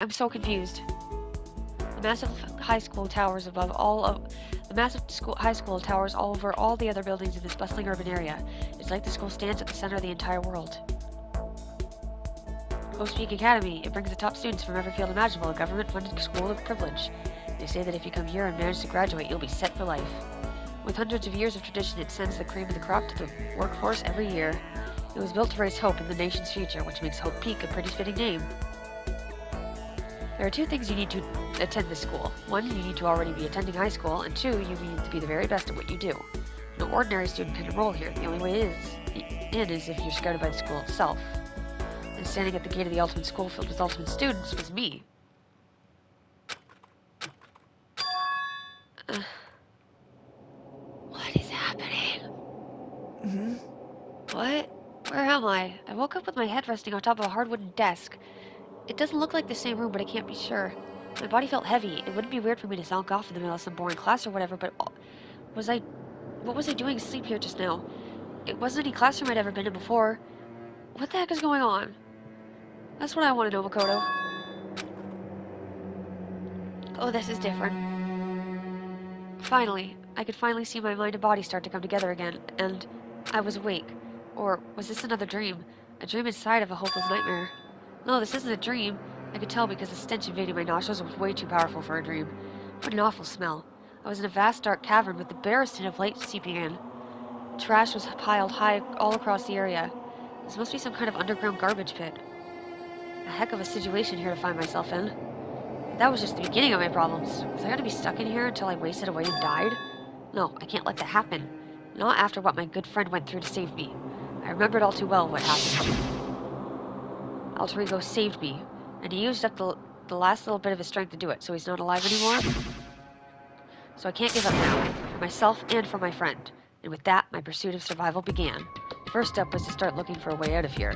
I'm so confused. The massive high school towers above all of the massive high school towers all over all the other buildings in this bustling urban area. It's like the school stands at the center of the entire world. Post Peak Academy. It brings the top students from every field imaginable, a government-funded school of privilege. They say that if you come here and manage to graduate, you'll be set for life. With hundreds of years of tradition, it sends the cream of the crop to the workforce every year. It was built to raise hope in the nation's future, which makes Hope Peak a pretty fitting name. There are two things you need to attend this school. One, you need to already be attending high school, and two, you need to be the very best at what you do. No ordinary student can enroll here. The only way in is if you're scouted by the school itself. And standing at the gate of the ultimate school filled with ultimate students was me. What is happening? What? Where am I? I woke up with my head resting on top of a hard wooden desk. It doesn't look like the same room, but I can't be sure. My body felt heavy. It wouldn't be weird for me to zonk off in the middle of some boring class or whatever, but what was I doing asleep here just now? It wasn't any classroom I'd ever been in before. What the heck is going on? That's what I want to know, Makoto. Oh, this is different. Finally, I could finally see my mind and body start to come together again, and I was awake. Or was this another dream? A dream inside of a hopeless nightmare? No, this isn't a dream. I could tell because the stench invading my nostrils was way too powerful for a dream. What an awful smell. I was in a vast dark cavern with the barest hint of light seeping in. Trash was piled high all across the area. This must be some kind of underground garbage pit. A heck of a situation here to find myself in. But that was just the beginning of my problems. Was I going to be stuck in here until I wasted away and died? No, I can't let that happen. Not after what my good friend went through to save me. I remembered all too well what happened. Alter Ego saved me, and he used up the last little bit of his strength to do it, so he's not alive anymore. So I can't give up now, for myself and for my friend. And with that, my pursuit of survival began. First step was to start looking for a way out of here.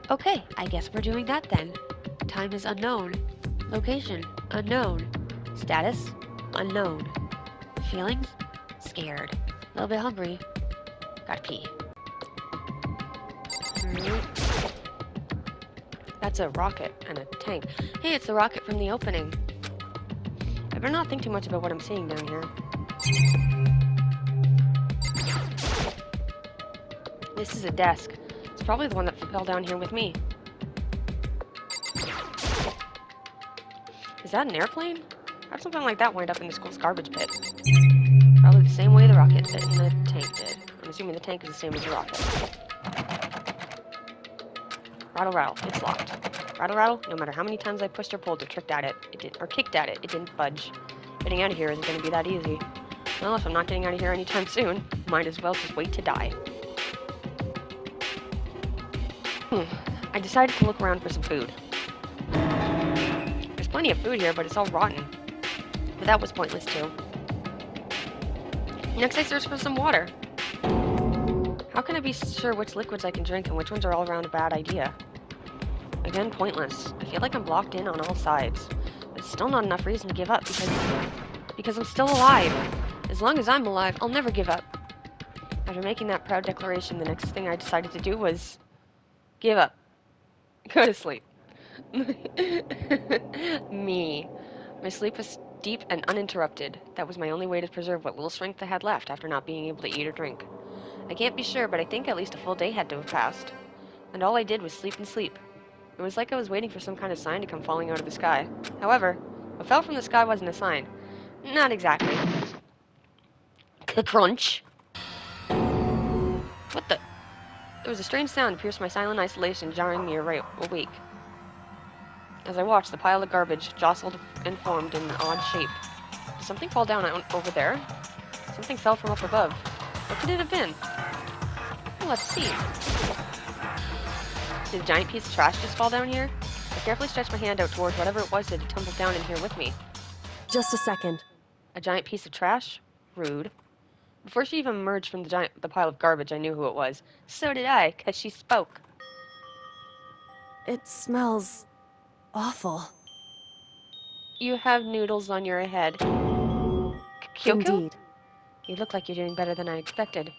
Okay, I guess we're doing that then. Time is unknown. Location, unknown. Status, unknown. Feelings, scared. A little bit hungry. Gotta pee. That's a rocket and a tank. Hey, it's the rocket from the opening. I better not think too much about what I'm seeing down here. This is a desk. It's probably the one that fell down here with me. Is that an airplane? How'd something like that wind up in the school's garbage pit? Probably the same way the rocket did and the tank did. I'm assuming the tank is the same as the rocket. Rattle, rattle. It's locked. Rattle, rattle. No matter how many times I pushed or pulled or kicked at it, kicked at it, it didn't budge. Getting out of here isn't going to be that easy. Well, if I'm not getting out of here anytime soon, might as well just wait to die. I decided to look around for some food. There's plenty of food here, but it's all rotten. But that was pointless too. Next I searched for some water. How can I be sure which liquids I can drink and which ones are all around a bad idea? Again, pointless. I feel like I'm blocked in on all sides. But it's still not enough reason to give up because I'm still alive. As long as I'm alive, I'll never give up. After making that proud declaration, the next thing I decided to do was give up. Go to sleep. Me. My sleep was deep and uninterrupted. That was my only way to preserve what little strength I had left after not being able to eat or drink. I can't be sure, but I think at least a full day had to have passed. And all I did was sleep and sleep. It was like I was waiting for some kind of sign to come falling out of the sky. However, what fell from the sky wasn't a sign. Not exactly. Crunch. What the? There was a strange sound that pierced my silent isolation, jarring me awake. As I watched, the pile of garbage jostled and formed in an odd shape. Did something fall down over there? Something fell from up above. What could it have been? Well, let's see. Did a giant piece of trash just fall down here? I carefully stretched my hand out towards whatever it was that had tumbled down in here with me. Just a second. A giant piece of trash? Rude. Before she even emerged from the pile of garbage, I knew who it was. So did I, 'cause she spoke. It smells awful. You have noodles on your head. Kyoko? Indeed. You look like you're doing better than I expected.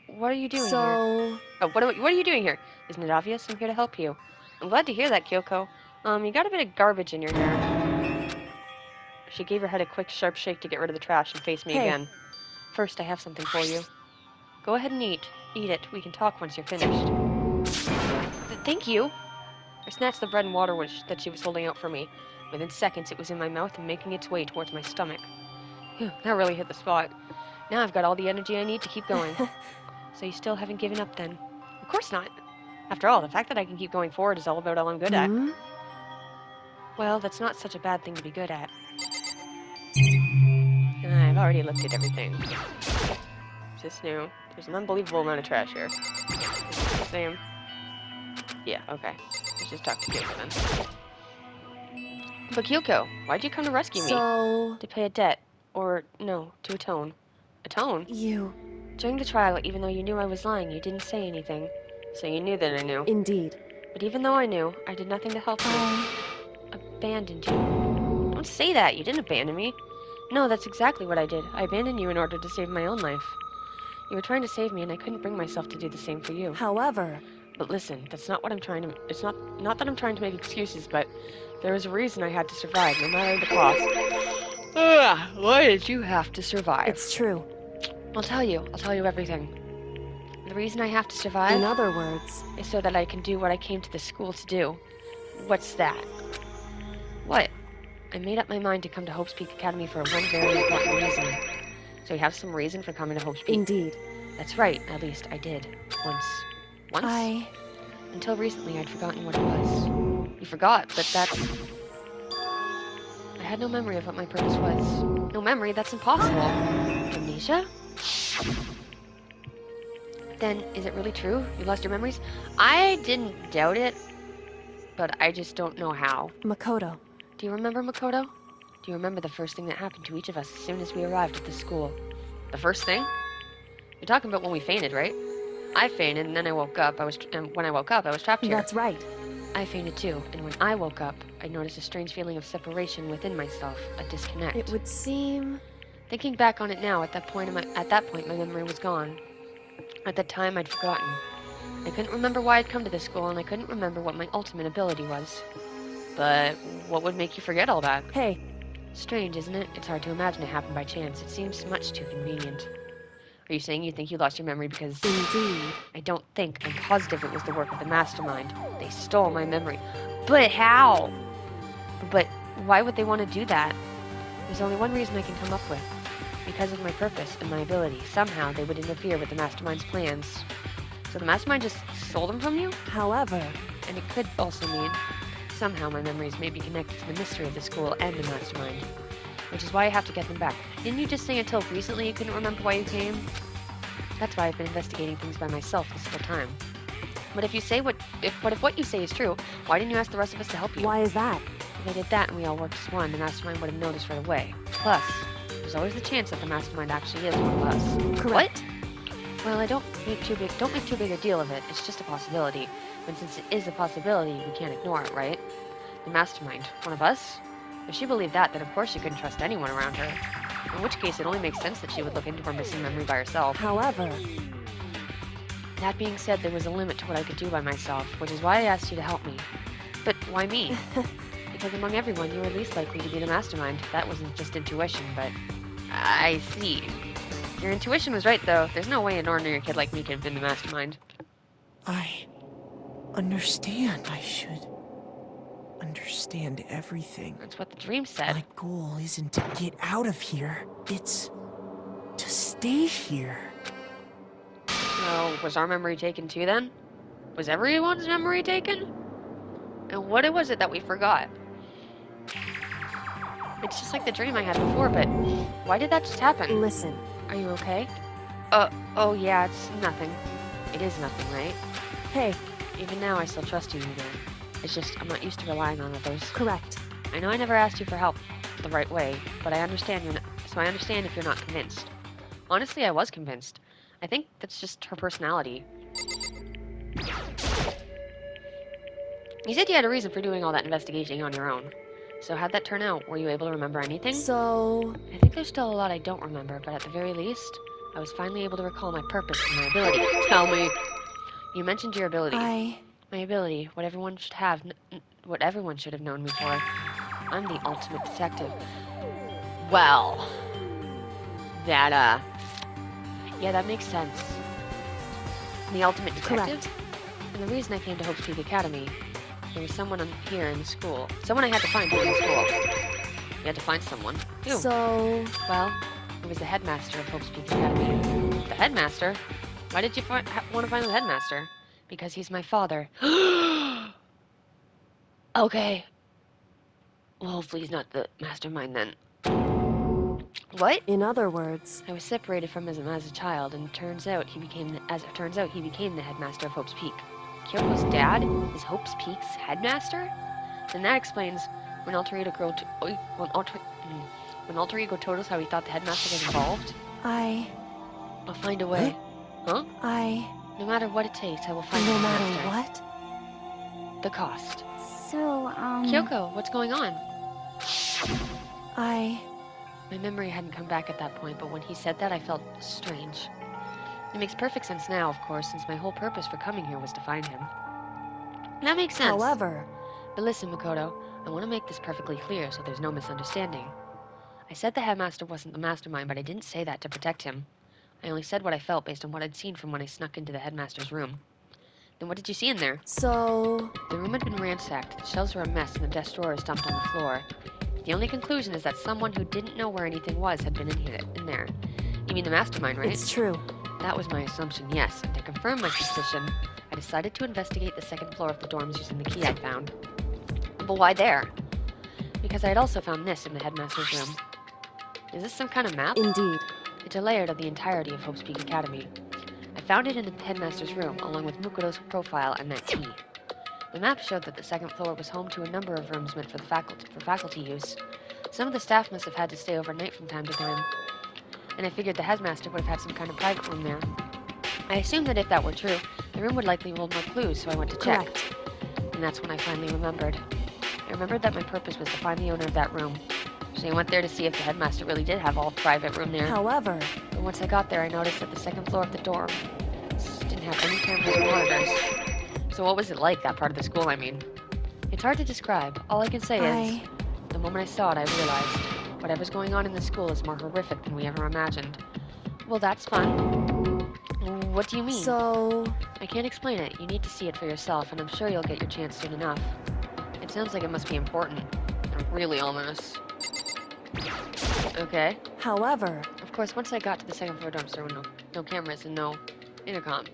What are you doing here? So... Oh, what are you doing here? Isn't it obvious? I'm here to help you. I'm glad to hear that, Kyoko. You got a bit of garbage in your hair. She gave her head a quick, sharp shake to get rid of the trash and faced me Hey. again. First, I have something for you. Go ahead and eat. Eat it. We can talk once you're finished. Thank you. I snatched the bread and water that she was holding out for me. Within seconds, it was in my mouth and making its way towards my stomach. Phew, that really hit the spot. Now I've got all the energy I need to keep going. So you still haven't given up then? Of course not. After all, the fact that I can keep going forward is all about all I'm good at. Hmm? Well, that's not such a bad thing to be good at. I've already looked at everything. Is this new? There's an unbelievable amount of trash here. Same. Yeah, okay. Let's just talk to Kyoko then. But Kyoko, why'd you come to rescue me? So... To pay a debt. Or, no, to atone. Atone? You... During the trial, even though you knew I was lying, you didn't say anything. So you knew that I knew. Indeed. But even though I knew, I did nothing to help you. Abandoned you. Don't say that. You didn't abandon me. No, that's exactly what I did. I abandoned you in order to save my own life. You were trying to save me, and I couldn't bring myself to do the same for you. However... But listen, that's not what I'm trying to... It's not that I'm trying to make excuses, but there was a reason I had to survive, no matter the cost. Why did you have to survive? It's true. I'll tell you everything. The reason I have to survive... In other words... is so that I can do what I came to this school to do. What's that? What? I made up my mind to come to Hope's Peak Academy for one very important reason. So you have some reason for coming to Hope's Peak? Indeed. That's right, at least I did. Once. Once? Until recently, I'd forgotten what it was. You forgot, but that's... I had no memory of what my purpose was. No memory? That's impossible. Amnesia? Then, is it really true? You lost your memories? I didn't doubt it, but I just don't know how. Makoto. Do you remember, Makoto? Do you remember the first thing that happened to each of us as soon as we arrived at the school? The first thing? You're talking about when we fainted, right? I fainted, and then I woke up. And when I woke up, I was trapped here. That's right. I fainted too, and when I woke up, I noticed a strange feeling of separation within myself, a disconnect. It would seem... Thinking back on it now, at that point, my memory was gone. At that time, I'd forgotten. I couldn't remember why I'd come to this school, and I couldn't remember what my ultimate ability was. But what would make you forget all that? Hey. Strange, isn't it? It's hard to imagine it happened by chance. It seems much too convenient. Are you saying you think you lost your memory because... Indeed. I don't think. I'm positive it was the work of the mastermind. They stole my memory. But how? But why would they want to do that? There's only one reason I can come up with. Because of my purpose and my ability. Somehow they would interfere with the mastermind's plans. So the mastermind just stole them from you? However... And it could also mean somehow my memories may be connected to the mystery of the school and the mastermind. Which is why I have to get them back. Didn't you just say until recently you couldn't remember why you came? That's why I've been investigating things by myself this whole time. But if what you say is true, why didn't you ask the rest of us to help you? Why is that? If I did that and we all worked as one, the mastermind would have noticed right away. Plus, there's always the chance that the mastermind actually is one of us. Correct. What? Well, I don't make too big a deal of it. It's just a possibility. But since it is a possibility, we can't ignore it, right? The mastermind, one of us? If she believed that, then of course she couldn't trust anyone around her. In which case, it only makes sense that she would look into her missing memory by herself. However... That being said, there was a limit to what I could do by myself, which is why I asked you to help me. But why me? Because among everyone, you were least likely to be the mastermind. That wasn't just intuition, but... I see. Your intuition was right, though. There's no way an ordinary kid like me could have been the mastermind. I understand. I should understand everything. That's what the dream said. My goal isn't to get out of here. It's to stay here. So, was our memory taken too, then? Was everyone's memory taken? And what was it that we forgot? It's just like the dream I had before, but why did that just happen? Listen. Are you okay? Oh yeah, it's nothing. It is nothing, right? Hey. Even now, I still trust you, Hugo. It's just, I'm not used to relying on others. Correct. I know I never asked you for help the right way, but I understand so I understand if you're not convinced. Honestly, I was convinced. I think that's just her personality. You said you had a reason for doing all that investigating on your own. So how'd that turn out? Were you able to remember anything? So... I think there's still a lot I don't remember, but at the very least, I was finally able to recall my purpose and my ability. Tell me. You mentioned your ability. My ability, what everyone should have, what everyone should have known me for. I'm the ultimate detective. Well, that, yeah, that makes sense. The ultimate detective? Correct. And the reason I came to Hope's Peak Academy, there was someone here in the school. Someone I had to find here in the school. You had to find someone. Who? So, Well, it was the headmaster of Hope's Peak Academy. The headmaster? Why did you want to find the headmaster? Because he's my father. Okay. Well, hopefully he's not the mastermind then. What? in other words, I was separated from him as a child, and as it turns out, he became the headmaster of Hope's Peak. Kyoko's dad is Hope's Peak's headmaster? Then that explains when alter ego told us how he thought the headmaster was involved. I'll find a way. Huh? No matter what it takes, I will find the no headmaster. matter what, The cost. So, Kyoko, what's going on? I, My memory hadn't come back at that point, but when he said that, I felt strange. It makes perfect sense now, of course, since my whole purpose for coming here was to find him. That makes sense. however, But listen, Makoto, I want to make this perfectly clear so there's no misunderstanding. I said the headmaster wasn't the mastermind, but I didn't say that to protect him. I only said what I felt based on what I'd seen from when I snuck into the headmaster's room. Then what did you see in there? so, The room had been ransacked, the shelves were a mess, and the desk drawers dumped on the floor. The only conclusion is that someone who didn't know where anything was had been in there. You mean the mastermind, right? it's true. That was my assumption, yes. And to confirm my suspicion, I decided to investigate the second floor of the dorms using the key I found. But why there? Because I had also found this in the headmaster's room. Is this some kind of map? Indeed. It's a layout of the entirety of Hope's Peak Academy. I found it in the headmaster's room, along with Mukudo's profile and that key. The map showed that the second floor was home to a number of rooms meant for faculty use. Some of the staff must have had to stay overnight from time to time, and I figured the headmaster would have had some kind of private room there. I assumed that if that were true, the room would likely hold more clues, so I went to check. Correct. And that's when I finally remembered. I remembered that my purpose was to find the owner of that room. So I went there to see if the headmaster really did have all private room there. However, But once I got there, I noticed that the second floor of the dorm didn't have any cameras or monitors. So what was it like, that part of the school, I mean? It's hard to describe. All I can say is, the moment I saw it, I realized whatever's going on in the school is more horrific than we ever imagined. Well, that's fun. What do you mean? so, I can't explain it. You need to see it for yourself, and I'm sure you'll get your chance soon enough. It sounds like it must be important. And really ominous. Okay. however, Of course, once I got to the second floor dorms, there were no cameras and no intercom.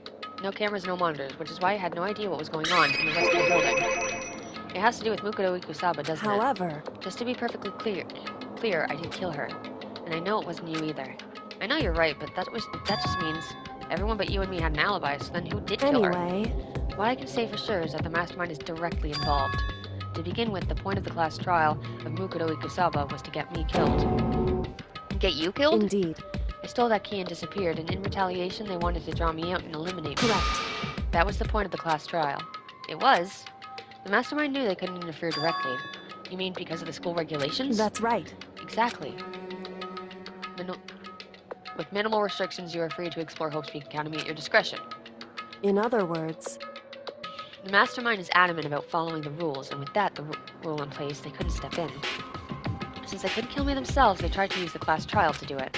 No cameras, no monitors, which is why I had no idea what was going on in the rest of the building. It has to do with Mukudo Ikusaba, doesn't it? however, Just to be perfectly clear, I didn't kill her. And I know it wasn't you either. I know you're right, but that just means everyone but you and me had an alibi, so then who did kill her? anyway, What I can say for sure is that the mastermind is directly involved. To begin with, the point of the class trial of Mukudo Ikusaba was to get me killed. Get you killed? indeed. I stole that key and disappeared, and in retaliation, they wanted to draw me out and eliminate me. Correct. That was the point of the class trial. It was. The mastermind knew they couldn't interfere directly. You mean because of the school regulations? That's right. Exactly. With minimal restrictions, you are free to explore Hope's Peak Academy at your discretion. In other words, The mastermind is adamant about following the rules, and with that rule in place, they couldn't step in. Since they couldn't kill me themselves, they tried to use the class trial to do it.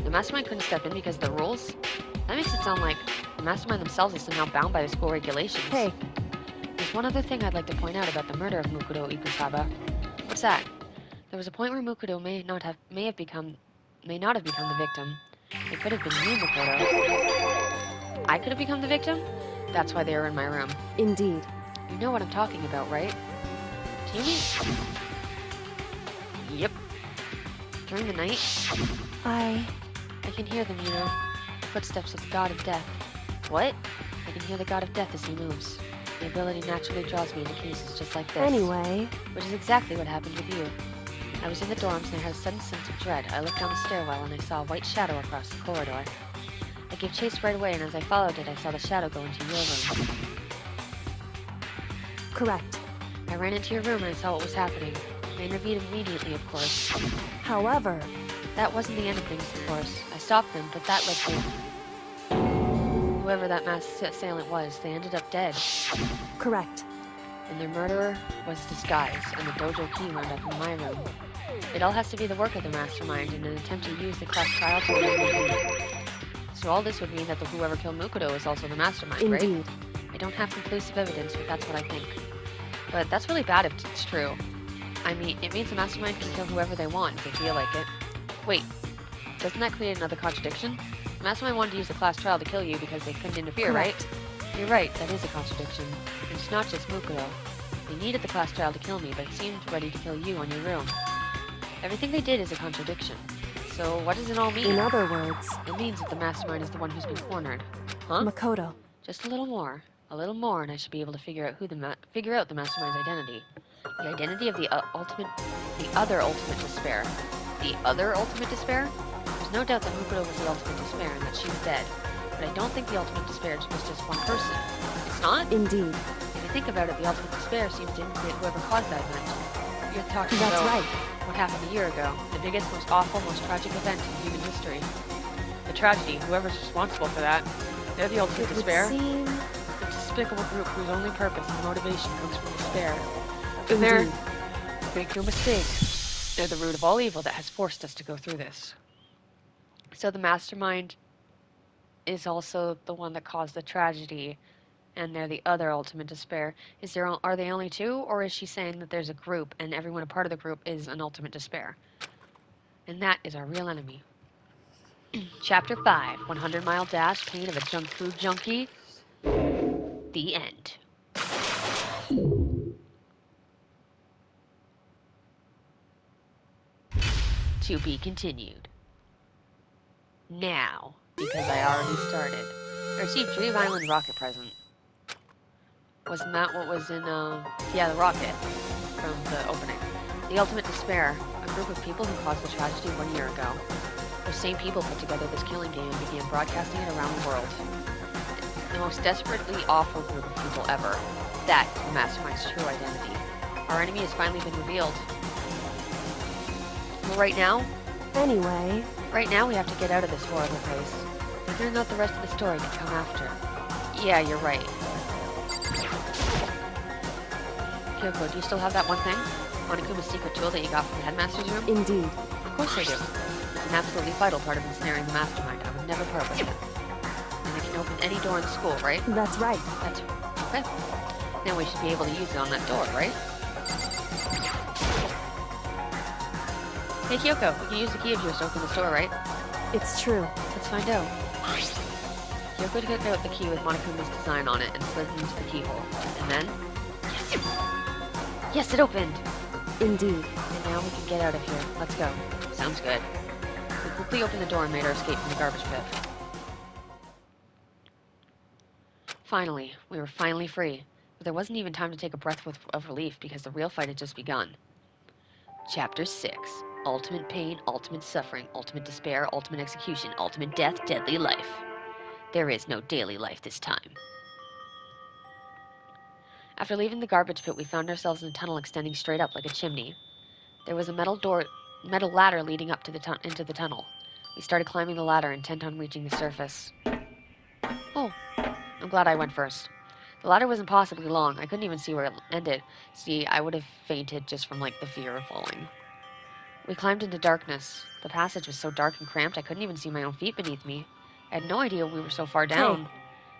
The mastermind couldn't step in because of the rules? That makes it sound like the mastermind themselves is somehow bound by the school regulations. hey, There's one other thing I'd like to point out about the murder of Mukudo Ikusaba. What's that? There was a point where Mukudo may not have become the victim. It could have been you, Makoto. I could have become the victim? That's why they were in my room. indeed. You know what I'm talking about, right? Do you mean... Yep. During the night, I can hear them, you know. The footsteps of the god of death. What? I can hear the god of death as he moves. The ability naturally draws me into cases just like this. anyway, Which is exactly what happened with you. I was in the dorms and I had a sudden sense of dread. I looked down the stairwell and I saw a white shadow across the corridor. I gave chase right away, and as I followed it, I saw the shadow go into your room. correct. I ran into your room and I saw what was happening. I intervened immediately, of course. However, That wasn't the end of things, of course. I stopped them, but that led to... Whoever that masked assailant was, they ended up dead. correct. And their murderer was disguised, and the dojo key wound up in my room. It all has to be the work of the mastermind in an attempt to use the class trial to eliminate me. So all this would mean that whoever killed Mukoto is also the mastermind, right? Indeed. I don't have conclusive evidence, but that's what I think. But that's really bad if it's true. I mean, it means the mastermind can kill whoever they want if they feel like it. Wait, doesn't that create another contradiction? The mastermind wanted to use the class trial to kill you because they couldn't interfere, right? You're right, that is a contradiction. And it's not just Mukoto. They needed the class trial to kill me, but seemed ready to kill you on your room. Everything they did is a contradiction. So what does it all mean? In other words, It means that the mastermind is the one who's been cornered. Huh? Makoto. Just a little more, and I should be able to figure out the mastermind's identity. The identity of the other ultimate despair. The other ultimate despair? There's no doubt that Mukoto was the ultimate despair and that she was dead. But I don't think the ultimate despair was just one person. It's not? Indeed. If you think about it, the ultimate despair seems to indicate whoever caused that event. You're talking That's about right. what happened a year ago. The biggest, most awful, most tragic event in human history. The tragedy, whoever's responsible for that, they're the ultimate It would despair. seem... A despicable group whose only purpose and motivation comes from despair. And they're, Indeed. make no mistake, they're the root of all evil that has forced us to go through this. So the mastermind is also the one that caused the tragedy, and they're the other ultimate despair. Are they only two, or is she saying that there's a group, and everyone a part of the group is an ultimate despair? And that is our real enemy. Chapter 5, 100-mile dash, pain of a junk food junkie. The end. To be continued. Now, because I already started. I received Dream Island rocket present. Wasn't that what was in, yeah, the rocket from the opening. The Ultimate Despair, a group of people who caused the tragedy 1 year ago. Those same people put together this killing game and began broadcasting it around the world. The most desperately awful group of people ever. That is the Mastermind's true identity. Our enemy has finally been revealed. Well, right now we have to get out of this horrible place. Figuring out the rest of the story can come after. Yeah, you're right. Kyoko, do you still have that one thing? Monokuma's secret tool that you got from the Headmaster's room? Indeed. Of course I do. It's an absolutely vital part of ensnaring the mastermind. I would never part with it. And it can open any door in the school, right? That's right. That's okay. Then we should be able to use it on that door, right? Hey Kyoko, we can use the key of yours to open this door, right? It's true. Let's find out. Kyoko took out the key with Monokuma's design on it and slid it into the keyhole. And then... Yes, it opened! Indeed. And now we can get out of here. Let's go. Sounds good. We quickly opened the door and made our escape from the garbage pit. Finally, we were finally free. But there wasn't even time to take a breath of relief because the real fight had just begun. Chapter 6. Ultimate pain, ultimate suffering, ultimate despair, ultimate execution, ultimate death, deadly life. There is no daily life this time. After leaving the garbage pit, we found ourselves in a tunnel extending straight up like a chimney. There was a metal ladder leading up to into the tunnel. We started climbing the ladder, intent on reaching the surface. Oh, I'm glad I went first. The ladder was impossibly long. I couldn't even see where it ended. See, I would have fainted just from, the fear of falling. We climbed into darkness. The passage was so dark and cramped, I couldn't even see my own feet beneath me. I had no idea we were so far down. Hey.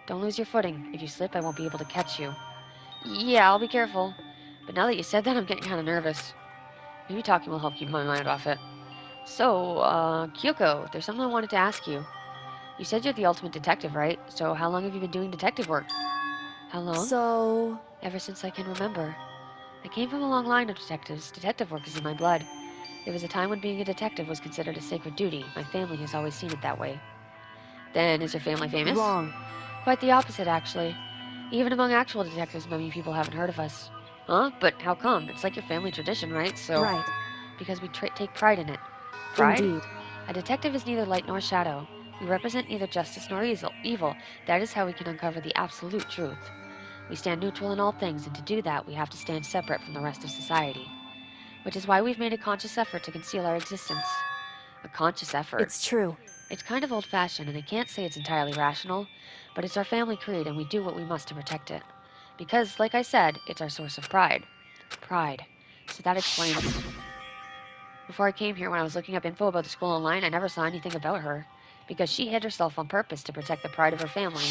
Don't lose your footing. If you slip, I won't be able to catch you. Yeah, I'll be careful. But now that you said that, I'm getting kind of nervous. Maybe talking will help keep my mind off it. So, Kyoko, there's something I wanted to ask you. You said you're the ultimate detective, right? So how long have you been doing detective work? How long? So... Ever since I can remember. I came from a long line of detectives. Detective work is in my blood. There was a time when being a detective was considered a sacred duty. My family has always seen it that way. Then, is your family famous? Wrong. Quite the opposite, actually. Even among actual detectives, many people haven't heard of us. Huh? But how come? It's like your family tradition, right? So, Right. Because we take pride in it. Pride? Indeed. A detective is neither light nor shadow. We represent neither justice nor evil. That is how we can uncover the absolute truth. We stand neutral in all things, and to do that, we have to stand separate from the rest of society. Which is why we've made a conscious effort to conceal our existence. A conscious effort. It's true. It's kind of old-fashioned, and I can't say it's entirely rational, but it's our family creed, and we do what we must to protect it. Because, like I said, it's our source of pride. Pride. So that explains. Before I came here, when I was looking up info about the school online, I never saw anything about her. Because she hid herself on purpose to protect the pride of her family.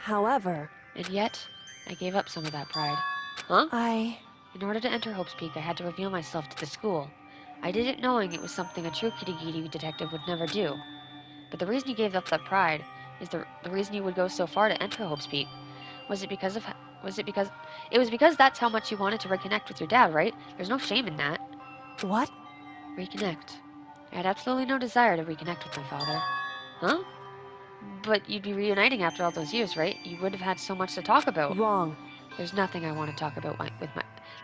However, And yet, I gave up some of that pride. Huh? I... In order to enter Hope's Peak, I had to reveal myself to the school. I did it knowing it was something a true kitty detective would never do. But the reason you gave up that pride is the reason you would go so far to enter Hope's Peak. Was it because it was because that's how much you wanted to reconnect with your dad, right? There's no shame in that. What? Reconnect. I had absolutely no desire to reconnect with my father. Huh? But you'd be reuniting after all those years, right? You would have had so much to talk about. Wrong. There's nothing I want to talk about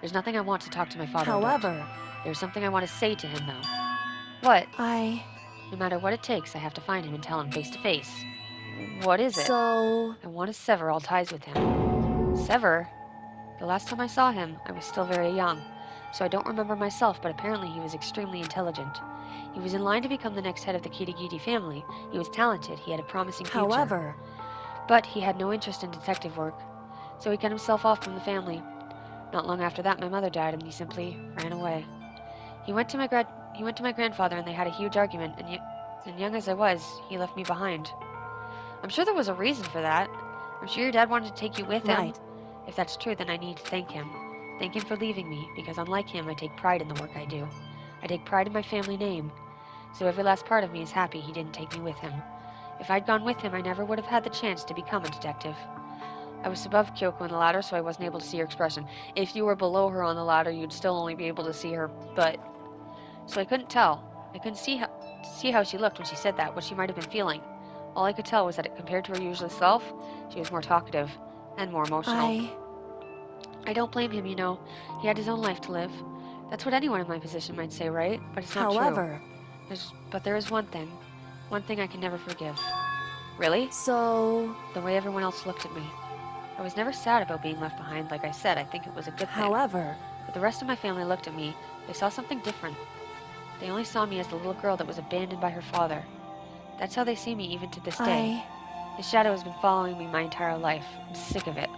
There's nothing I want to talk to my father about. However, There's something I want to say to him, though. What? No matter what it takes, I have to find him and tell him face to face. What is it? So... I want to sever all ties with him. Sever? The last time I saw him, I was still very young, so I don't remember myself, but apparently he was extremely intelligent. He was in line to become the next head of the Kitty family. He was talented, he had a promising future. However... But he had no interest in detective work, so he cut himself off from the family. Not long after that, my mother died, and he simply ran away. He went to my grandfather, and they had a huge argument, and young as I was, he left me behind. I'm sure there was a reason for that. I'm sure your dad wanted to take you with him. Right. If that's true, then I need to thank him. Thank him for leaving me, because unlike him, I take pride in the work I do. I take pride in my family name, so every last part of me is happy he didn't take me with him. If I'd gone with him, I never would have had the chance to become a detective. I was above Kyoko on the ladder, so I wasn't able to see her expression. If you were below her on the ladder, you'd still only be able to see her butt. So I couldn't tell. I couldn't see how she looked when she said that, what she might have been feeling. All I could tell was that compared to her usual self, she was more talkative and more emotional. I don't blame him, you know. He had his own life to live. That's what anyone in my position might say, right? But it's not However... true. But there is one thing I can never forgive. Really? So... The way everyone else looked at me. I was never sad about being left behind, like I said. I think it was a good thing. However... But the rest of my family looked at me. They saw something different. They only saw me as the little girl that was abandoned by her father. That's how they see me even to this day. His shadow has been following me my entire life. I'm sick of it.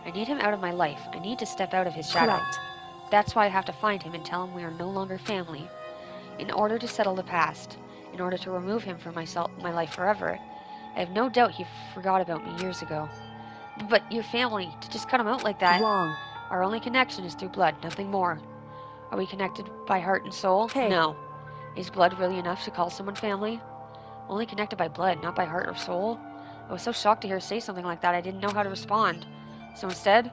I need him out of my life. I need to step out of his shadow. Correct. That's why I have to find him and tell him we are no longer family. In order to settle the past, in order to remove him from my life forever, I have no doubt he forgot about me years ago. But your family, to just cut him out like that... Wrong. Our only connection is through blood, nothing more. Are we connected by heart and soul? Hey. No. Is blood really enough to call someone family? Only connected by blood, not by heart or soul? I was so shocked to hear her say something like that I didn't know how to respond. So instead,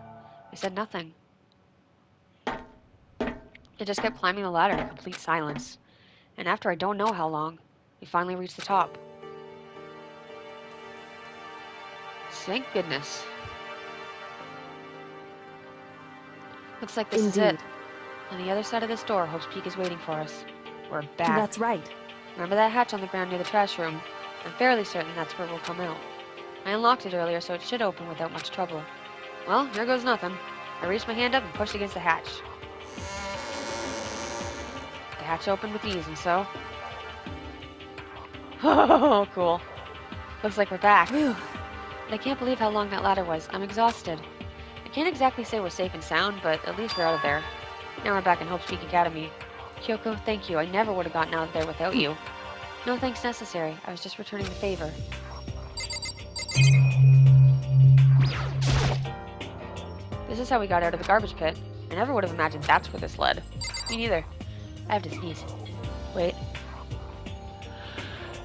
I said nothing. I just kept climbing the ladder in complete silence. And after I don't know how long, we finally reached the top. Thank goodness. Looks like this is it. Indeed. On the other side of this door, Hope's Peak is waiting for us. We're back. That's right. Remember that hatch on the ground near the trash room? I'm fairly certain that's where we'll come out. I unlocked it earlier, so it should open without much trouble. Well, here goes nothing. I reached my hand up and pushed against the hatch. The hatch opened with ease, and so... Oh, cool. Looks like we're back. Whew. But I can't believe how long that ladder was. I'm exhausted. I can't exactly say we're safe and sound, but at least we're out of there. Now we're back in Hope's Peak Academy. Kyoko, thank you. I never would have gotten out of there without you. No thanks necessary. I was just returning the favor. This is how we got out of the garbage pit. I never would have imagined that's where this led. Me neither. I have to sneeze. Wait.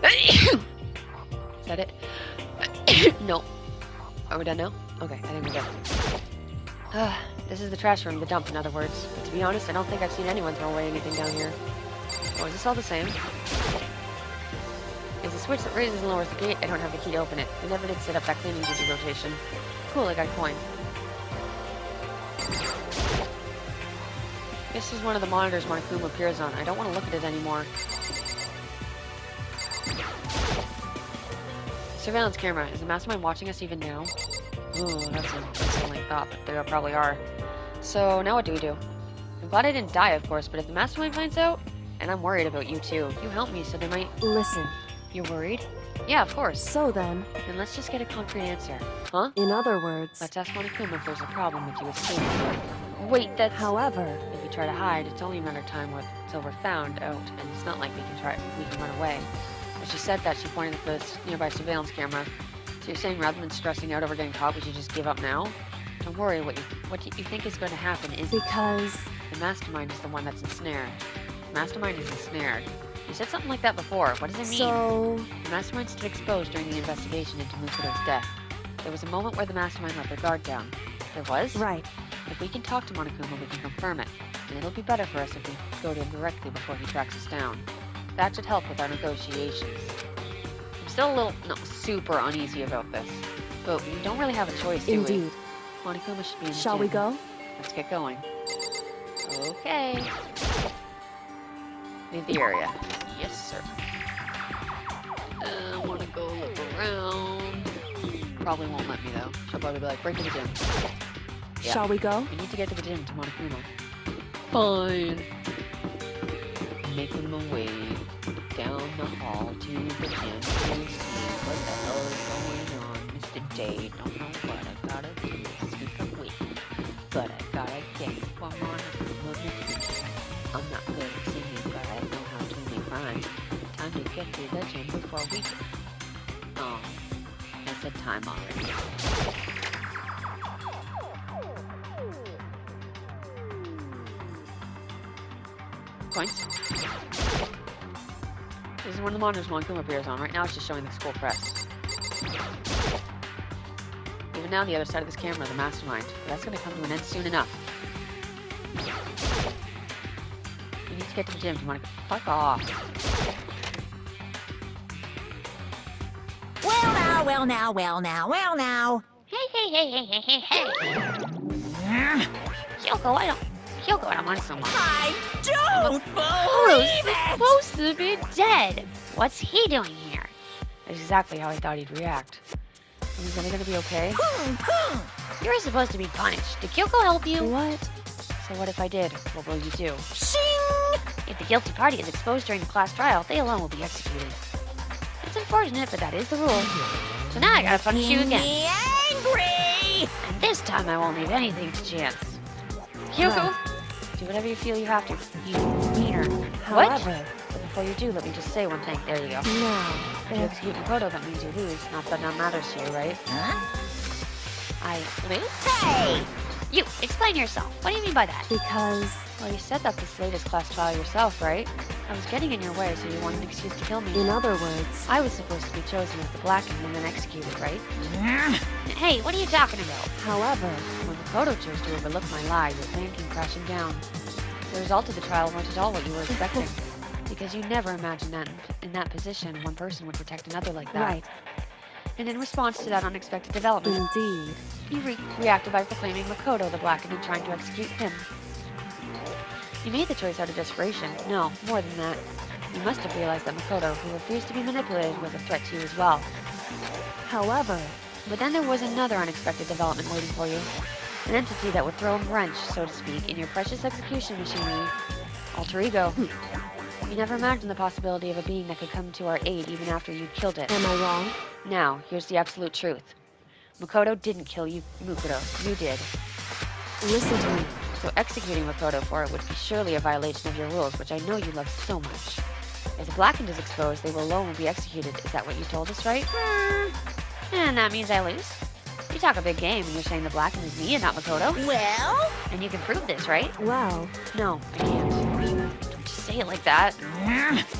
Is that it? No. Are we done now? Okay, I think we're good. This is the trash room, the dump, in other words. But to be honest, I don't think I've seen anyone throw away anything down here. Oh, is this all the same? Is the switch that raises and lowers the gate? I don't have the key to open it. We never did set up that cleaning duty rotation. Cool, I got a coin. This is one of the monitors Monokuma appears on. I don't want to look at it anymore. Surveillance camera. Is the mastermind watching us even now? Ooh, that's an unsettling thought, but they probably are. So, now what do we do? I'm glad I didn't die, of course, but if the mastermind finds out, and I'm worried about you too. You helped me, so they might... Listen. You're worried? Yeah, of course. So then, Then let's just get a concrete answer. Huh? in other words, Let's ask Monokuma if there's a problem with you escaping. Wait, that's... however, If we try to hide, it's only a matter of time until we're found out, and it's not like we can run away. When she said that, she pointed at the nearby surveillance camera. So you're saying rather than stressing out over getting caught, we should just give up now? Don't worry, what you think is going to happen is... because The mastermind is the one that's ensnared. The mastermind is ensnared. You said something like that before. What does it mean? so The mastermind stood exposed during the investigation into Mukuro's death. There was a moment where the mastermind let their guard down. There was? right. If we can talk to Monokuma, we can confirm it. And it'll be better for us if we go to him directly before he tracks us down. That should help with our negotiations. I'm still a little, not super uneasy about this. But we don't really have a choice, do Indeed. we? Monokuma should be in the Shall we gym. go? Let's get going. Okay. Leave the area. Yes, sir. I want to go look around. Probably won't let me, though. She'll probably be like, break to the gym. Yeah. Shall we go? We need to get to the gym to Monokuma. Fine. Making my way down the hall to the gym to see what the hell is going on. Mr. J, don't know what I gotta do this week of week. But I gotta get one more motivation. I'm not good at singing, but I know how to make rhymes. Time to get to the gym before we... Oh, I said time already. Points. This is one of the monitors Monokuma appears on. Right now it's just showing the school press. Even now, the other side of this camera, the mastermind. But that's going to come to an end soon enough. We need to get to the gym. Do you want to... Fuck off. Well now. Hey. Kyoko, I don't want someone. I don't believe He's it! supposed to be dead. What's he doing here? That's exactly how I thought he'd react. Is he really going to be okay? You're supposed to be punished. Did Kyoko help you? What? So what if I did? What will you do? Shing! If the guilty party is exposed during the class trial, they alone will be executed. It's unfortunate, but that is the rule. So now I gotta punish you again. Me angry! And this time I won't leave anything to chance. Kyoko, Do whatever you feel you have to. You meaner. However, But before you do, let me just say one thing. There you go. now, If you execute Makoto, that means you lose. Not that that matters to you, right? Huh? I lose? Hey! You, explain yourself. What do you mean by that? because Well, you said that this latest class trial yourself, right? I was getting in your way, so you wanted an excuse to kill me. in other words, I was supposed to be chosen as the blackened and then executed, right? Hey, what are you talking about? however, When Makoto chose to overlook my lie, your plan came crashing down. The result of the trial weren't at all what you were expecting. Because you never imagined that in that position, one person would protect another like that. right, And in response to that unexpected development, indeed. you reacted by proclaiming Makoto the blackened and trying to execute him. You made the choice out of desperation. No, more than that. You must have realized that Makoto, who refused to be manipulated, was a threat to you as well. However, But then there was another unexpected development waiting for you. An entity that would throw a wrench, so to speak, in your precious execution machinery. Alter ego. You never imagined the possibility of a being that could come to our aid even after you'd killed it. am I wrong? Now, here's the absolute truth. Makoto didn't kill you, Mukudo. You did. Listen to me. So executing Makoto for it would be surely a violation of your rules, which I know you love so much. If the blackened is exposed, they will alone be executed. Is that what you told us, right? And that means I lose? You talk a big game, and you're saying the blackened is me and not Makoto? Well? And you can prove this, right? Well, No, I can't. Don't just say it like that.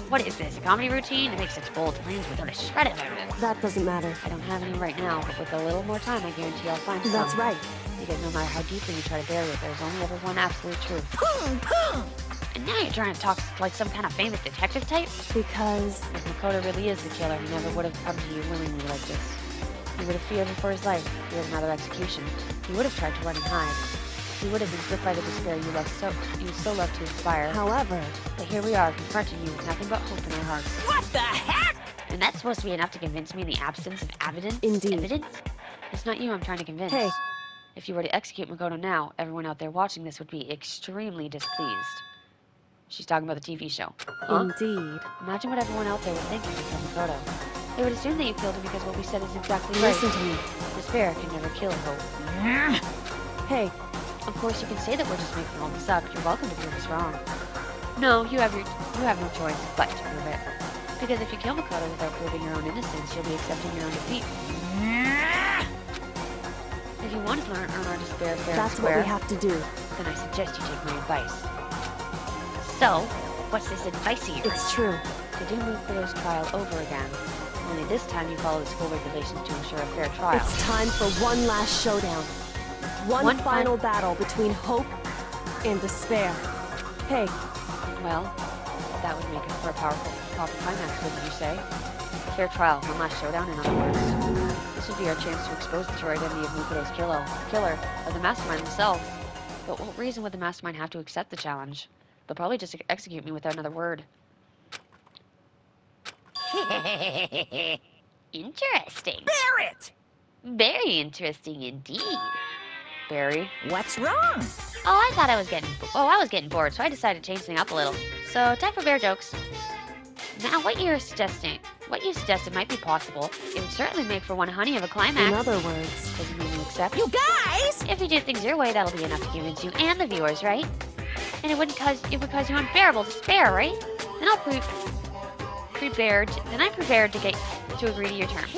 What is this, a comedy routine? It makes such bold claims without a shred of evidence. that doesn't matter. I don't have any right now, but with a little more time, I guarantee I'll find some. That's right. Because no matter how deeply you try to bury it, there's only ever one absolute truth. And now you're trying to talk like some kind of famous detective type? Because If Makoto really is the killer, he never would have come to you willingly like this. He would have feared for his life, feared another execution. He would have tried to run and hide. He would have been gripped by the despair you so love to inspire. however, But here we are, confronting you with nothing but hope in our hearts. What the heck? And that's supposed to be enough to convince me in the absence of evidence? Indeed. Evidence? It's not you I'm trying to convince. hey, If you were to execute Makoto now, everyone out there watching this would be extremely displeased. She's talking about the TV show. Huh? indeed. Imagine what everyone out there would think if you killed Makoto. They would assume that you killed him because what we said is exactly right. Listen to me. Despair can never kill hope. Hey, Of course, you can say that we're just making all this up. You're welcome to prove us wrong. No, you have no choice but to prove it. Because if you kill Makoto without proving your own innocence, you'll be accepting your own defeat. If you want to earn our despair fair and that's what square, we have to do. then I suggest you take my advice. So, what's this advice of yours? It's true. To do Mukuro's trial over again. Only this time you follow the school regulations to ensure a fair trial. It's time for one last showdown. One final battle between hope and despair. Hey, Well, that would make it for a powerful, proper climax, wouldn't you say? Fair trial, one last showdown, in other words. This would be our chance to expose the true identity of Mukuro's killer, or the mastermind themselves. But what reason would the mastermind have to accept the challenge? They'll probably just execute me without another word. Interesting. Barrett! Very interesting indeed. Barry? What's wrong? Oh, I was getting bored, so I decided to change things up a little. So, time for bear jokes. Now, what you suggested might be possible. It would certainly make for one honey of a climax. in other words, Does it mean you accept? You guys! If you do things your way, that'll be enough to convince you and the viewers, right? And it would cause you unbearable despair, right? Then I'm prepared to agree to your terms.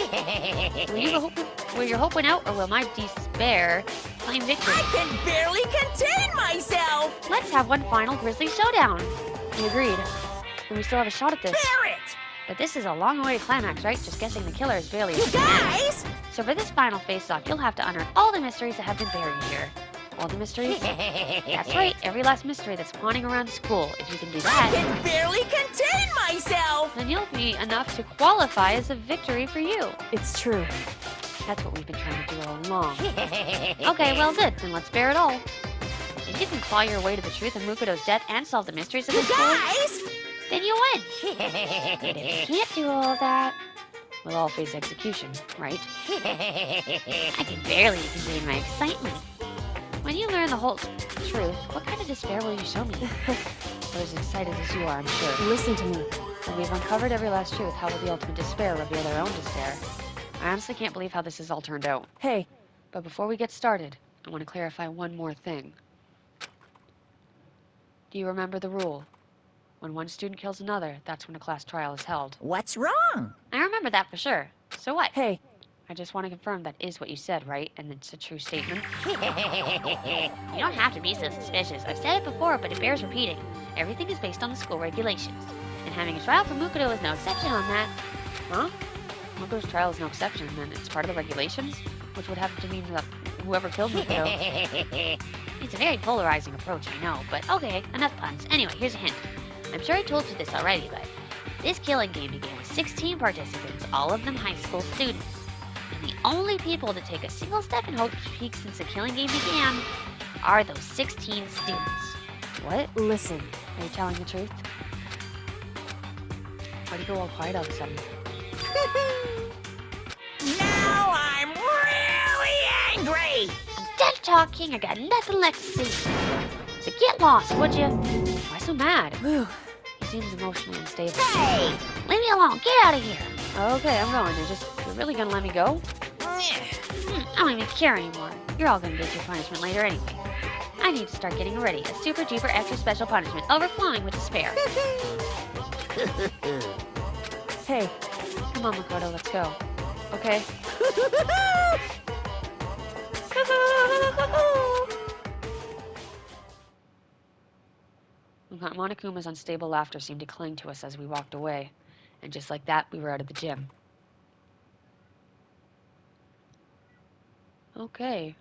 Will your hope win out, or will my despair claim victory? I can barely contain myself! Let's have one final grisly showdown. We agreed. And we still have a shot at this. Barrett! But this is a long-awaited climax, right? Just guessing the killer is barely You guys! So for this final face-off, you'll have to unearth all the mysteries that have been buried here. All the mysteries? That's right, every last mystery that's spawning around school. If you can do I that, can barely contain myself! then you'll be enough to qualify as a victory for you. it's true. That's what we've been trying to do all along. Okay, well good. Then let's bear it all. If you can claw your way to the truth of Mukoto's death and solve the mysteries of You the school, guys! then you win. But if you can't do all that, we'll all face execution, right? I can barely contain my excitement. When you learn the whole truth, what kind of despair will you show me? Or as excited as you are, I'm sure. Listen to me. When we've uncovered every last truth, how will the ultimate despair reveal their own despair? I honestly can't believe how this has all turned out. Hey, But before we get started, I want to clarify one more thing. Do you remember the rule? When one student kills another, that's when a class trial is held. What's wrong? I remember that for sure. So what? hey, I just want to confirm that is what you said, right? And it's a true statement? You don't have to be so suspicious. I've said it before, but it bears repeating. Everything is based on the school regulations. And having a trial for Mukoto is no exception on that. Huh? Mukoto's trial is no exception, then it's part of the regulations? Which would have to mean that whoever killed Mukoto... It's a very polarizing approach, I know, but okay, enough puns. Anyway, here's a hint. I'm sure I told you this already, but this killing game began with 16 participants, all of them high school students. And the only people to take a single step in Hope's Peak since the killing game began are those 16 students. What? listen. Are you telling the truth? Why'd you go all quiet all of a sudden? Now I'm really angry! I'm done talking, I got nothing left to say. So get lost, would you? Why so mad? Whew. He seems emotionally unstable. Hey! Leave me alone, get out of here! Okay, I'm going. You're really gonna let me go? I don't even care anymore. You're all gonna get your punishment later anyway. I need to start getting ready. A super duper extra special punishment, overflowing with despair. Hey, Come on, Makoto, let's go. Okay? Monokuma's unstable laughter seemed to cling to us as we walked away, and just like that, we were out of the gym. Okay.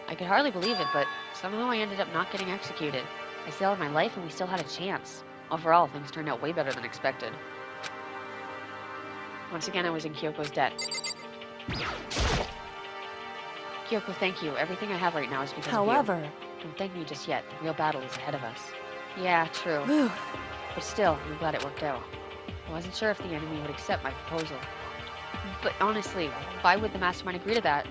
I could hardly believe it, but somehow I ended up not getting executed. I saved my life and we still had a chance. Overall, things turned out way better than expected. Once again, I was in Kyoko's debt. Kyoko, thank you. Everything I have right now is because of you. however, Don't thank me just yet. The real battle is ahead of us. Yeah, true. whew, But still, I'm glad it worked out. I wasn't sure if the enemy would accept my proposal. But honestly, why would the mastermind agree to that?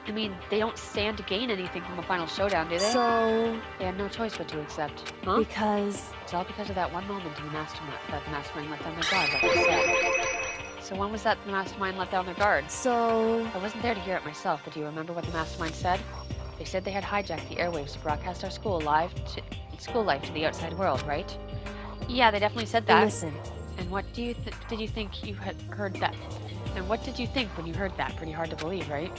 I mean, they don't stand to gain anything from a final showdown, do they? So, They had no choice but to accept. Huh? because It's all because of that one moment in the mastermind that the mastermind let down their guard, like I said. So when was that the mastermind let down their guard? So, I wasn't there to hear it myself, but do you remember what the mastermind said? They said they had hijacked the airwaves to broadcast our school life to the outside world, right? Yeah, they definitely said that. listen. And what did you think you had heard that? And what did you think when you heard that? Pretty hard to believe, right?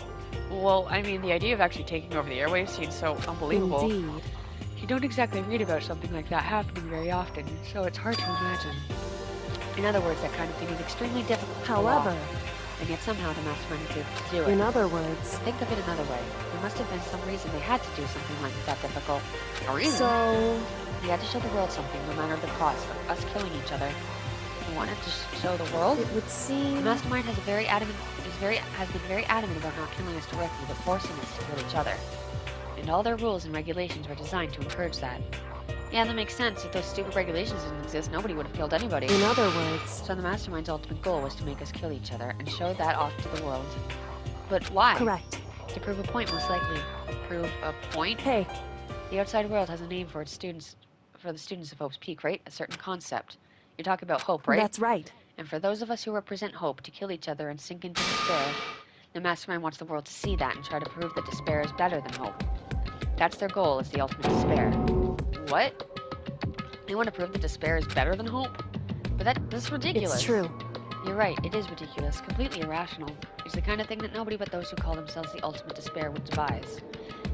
Well, I mean, the idea of actually taking over the airwaves seems so unbelievable. Indeed. You don't exactly read about something like that happening very often, so it's hard to imagine. In other words, that kind of thing is extremely difficult to pull off, However, and yet somehow the mastermind was able to do it. in other words, Think of it another way. There must have been some reason they had to do something like that difficult. A reason? so, They had to show the world something, no matter the cost, for us killing each other. They wanted to show the world? it would The seem... mastermind has been very adamant about not killing us directly, but forcing us to kill each other. And all their rules and regulations were designed to encourage that. Yeah, that makes sense. If those stupid regulations didn't exist, nobody would have killed anybody. In other words, So the mastermind's ultimate goal was to make us kill each other and show that off to the world. But why? correct. To prove a point, most likely. Prove a point? Hey, The outside world has a name for its students, for the students of Hope's Peak, right? A certain concept. You're talking about hope, right? that's right. And for those of us who represent hope, to kill each other and sink into despair, the mastermind wants the world to see that and try to prove that despair is better than hope. That's their goal, is the ultimate despair. What? They want to prove that despair is better than hope? But that's ridiculous. It's true. You're right, it is ridiculous, completely irrational. It's the kind of thing that nobody but those who call themselves the ultimate despair would devise.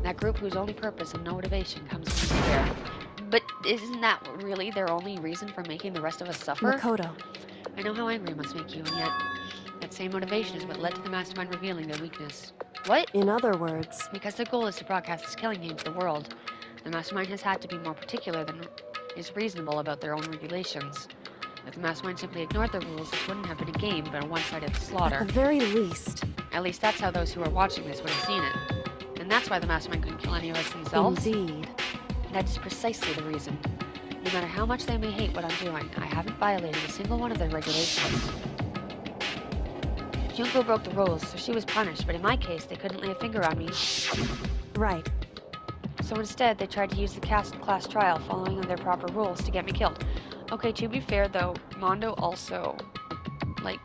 That group whose only purpose and motivation comes from despair. But isn't that really their only reason for making the rest of us suffer? Makoto. I know how angry it must make you, and yet that same motivation is what led to the mastermind revealing their weakness. What? In other words, Because their goal is to broadcast this killing game to the world, the mastermind has had to be more particular than is reasonable about their own regulations. If the mastermind simply ignored the rules, this wouldn't have been a game, but a one-sided at slaughter. the very least, At least that's how those who are watching this would have seen it. And that's why the mastermind couldn't kill any of us themselves. indeed. That is precisely the reason. No matter how much they may hate what I'm doing, I haven't violated a single one of their regulations. Junko broke the rules, so she was punished, but in my case, they couldn't lay a finger on me. Right. So instead, they tried to use the class trial following their proper rules to get me killed. Okay, to be fair though, Mondo also,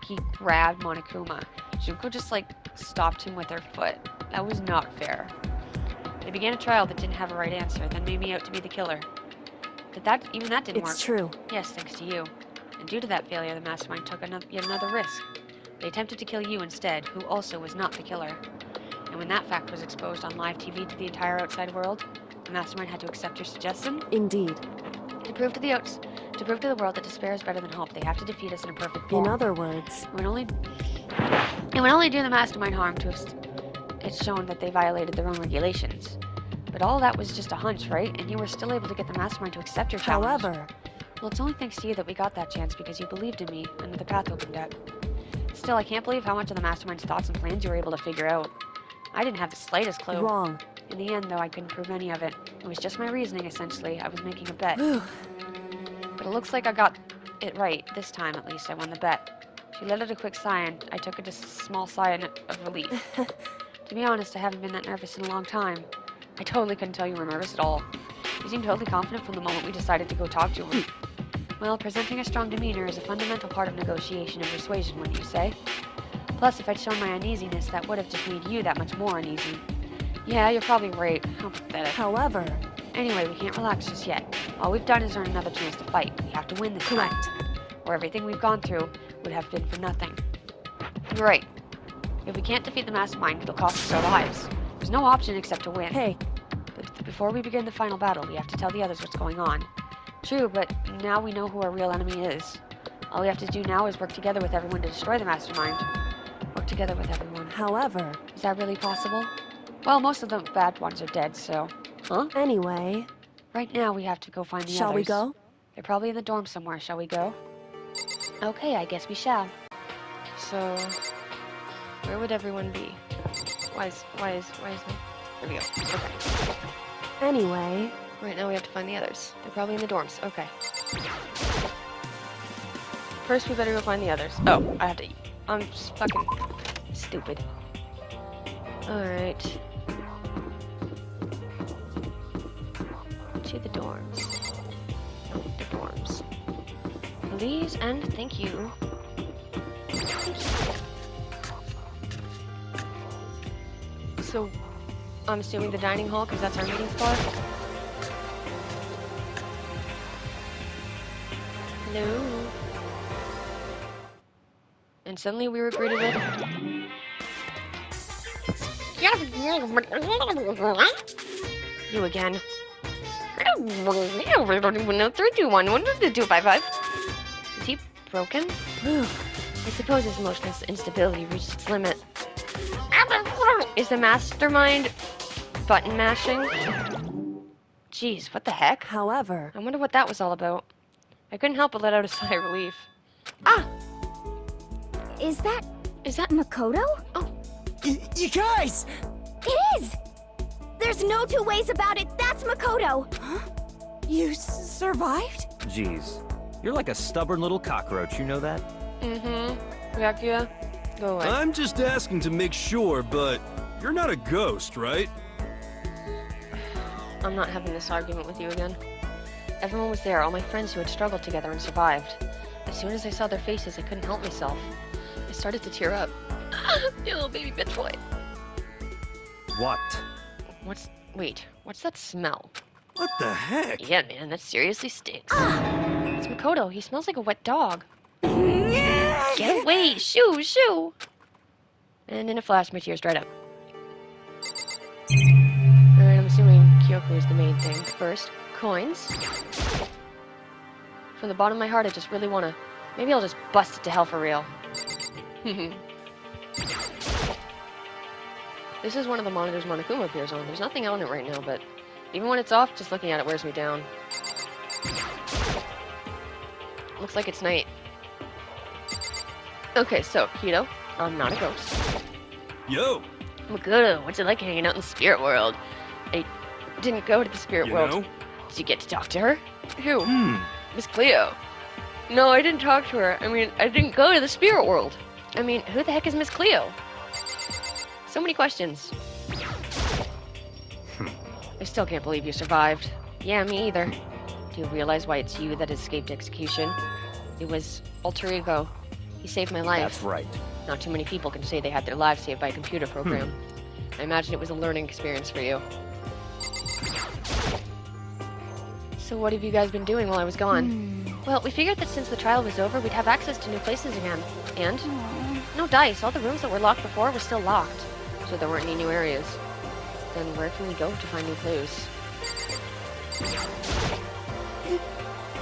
he grabbed Monokuma. Junko just, stopped him with her foot. That was not fair. They began a trial that didn't have a right answer, then made me out to be the killer. But even that didn't work. It's true. Yes, thanks to you. And due to that failure, the mastermind took yet another risk. They attempted to kill you instead, who also was not the killer. And when that fact was exposed on live TV to the entire outside world, the mastermind had to accept your suggestion. Indeed. To prove to the world that despair is better than hope, they have to defeat us in a perfect form. In other words, It would only do the mastermind harm to have it's shown that they violated their own regulations. But all that was just a hunch, right? And you were still able to get the mastermind to accept your challenge. however, Well, it's only thanks to you that we got that chance because you believed in me and the path opened up. Still, I can't believe how much of the mastermind's thoughts and plans you were able to figure out. I didn't have the slightest clue. wrong. In the end, though, I couldn't prove any of it. It was just my reasoning, essentially. I was making a bet. Whew. But it looks like I got it right. This time, at least, I won the bet. She let out a quick sigh, and I took a small sigh of relief. To be honest, I haven't been that nervous in a long time. I totally couldn't tell you were nervous at all. You seemed totally confident from the moment we decided to go talk to him. Well, presenting a strong demeanor is a fundamental part of negotiation and persuasion, wouldn't you say? Plus, if I'd shown my uneasiness, that would have just made you that much more uneasy. Yeah, you're probably right. How pathetic. However, Anyway, we can't relax just yet. All we've done is earn another chance to fight. We have to win this time. correct. Or everything we've gone through would have been for nothing. You're right. If we can't defeat the mastermind, it'll cost us our lives. There's no option except to win. Hey, But before we begin the final battle, we have to tell the others what's going on. True, but now we know who our real enemy is. All we have to do now is work together with everyone to destroy the mastermind. Work together with everyone. however, Is that really possible? Well, most of the bad ones are dead, so... Huh? anyway, Right now, we have to go find the shall we others. go? They're probably in the dorm somewhere. Shall we go? Okay, I guess we shall. So, where would everyone be? Why is there? There we go. Okay. Anyway, Right now we have to find the others. They're probably in the dorms. Okay. First, we better go find the others. Oh, I have to eat. I'm just fucking stupid. Alright. To the dorms. Oh, the dorms. Please and thank you. So, I'm assuming the dining hall, because that's our meeting spot? Hello? And suddenly we were greeted with... You again. I don't even know 3, 2, 1. What did the 255? Is he broken? I suppose his emotional instability reached its limit. Is the mastermind button mashing? Jeez, what the heck? However, I wonder what that was all about. I couldn't help but let out a sigh of relief. Ah! Is that Is that... Makoto? You guys! It is! There's no two ways about it. That's Makoto. You survived? Jeez. You're like a stubborn little cockroach, you know that? Mm-hmm. Yakuya, go away. I'm just asking to make sure, but you're not a ghost, right? I'm not having this argument with you again. Everyone was there, all my friends who had struggled together and survived. As soon as I saw their faces, I couldn't help myself. I started to tear up. You little baby bitch boy. What? What's that smell? What the heck? Yeah, man, that seriously stinks. It's Makoto. He smells like a wet dog. Get away! Shoo! And in a flash, my tears dried up. Alright, I'm assuming Kyoko is the main thing. First, coins. From the bottom of my heart, I just really wanna... Maybe I'll just bust it to hell for real. This is one of the monitors Monokuma appears on. There's nothing on it right now, but even when it's off, just looking at it wears me down. Looks like it's night. Okay, so, Hito, I'm not a ghost. Yo, Makoto, what's it like hanging out in the spirit world? I didn't go to the spirit you world. know? Did you get to talk to her? Who? Hmm. Miss Cleo. No, I didn't talk to her. I mean, I didn't go to the spirit world. I mean, who the heck is Miss Cleo? So many questions. I still can't believe you survived. Yeah, me either. Do you realize why it's you that escaped execution? It was alter ego. He saved my life. That's right. Not too many people can say they had their lives saved by a computer program. I imagine it was a learning experience for you. So what have you guys been doing while I was gone? Well, we figured that since the trial was over, we'd have access to new places again. And? No dice. All the rooms that were locked before were still locked. So there weren't any new areas. Then where can we go to find new clues?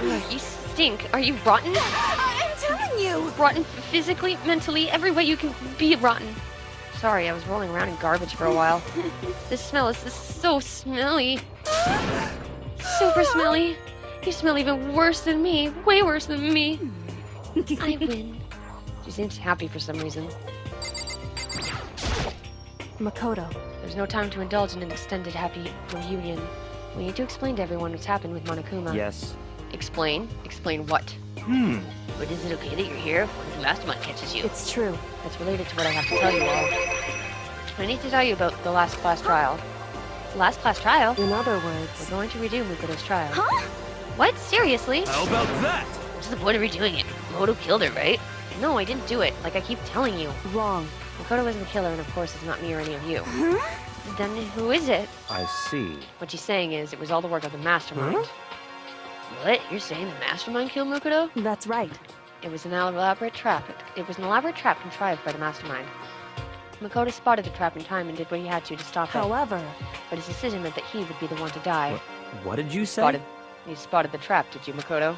Ugh, you stink. Are you rotten? I'm telling you. Rotten physically, mentally, every way you can be rotten. Sorry, I was rolling around in garbage for a while. This smell is so smelly. Super smelly. You smell even worse than me. Way worse than me. I win. She seems happy for some reason. Makoto. There's no time to indulge in an extended happy reunion. We need to explain to everyone what's happened with Monokuma. Yes. Explain? Explain what? But is it okay that you're here when the mastermind catches you? It's true. That's related to what I have to tell you all. I need to tell you about the last class trial. Last class trial? In other We're words, going to redo Mukoto's trial. Huh? What? Seriously? How about that? What's the point of redoing it? Makoto killed her, right? No, I didn't do it, like I keep telling you. wrong. Makoto isn't the killer, and of course it's not me or any of you. Huh? Then who is it? I see. What she's saying is, it was all the work of the mastermind. What? You're saying the mastermind killed Mukoto? That's right. It was an elaborate trap. It was an elaborate trap contrived by the mastermind. Makoto spotted the trap in time and did what he had to stop it. However, But his decision meant that he would be the one to die. What did you say? You spotted the trap, did you, Makoto?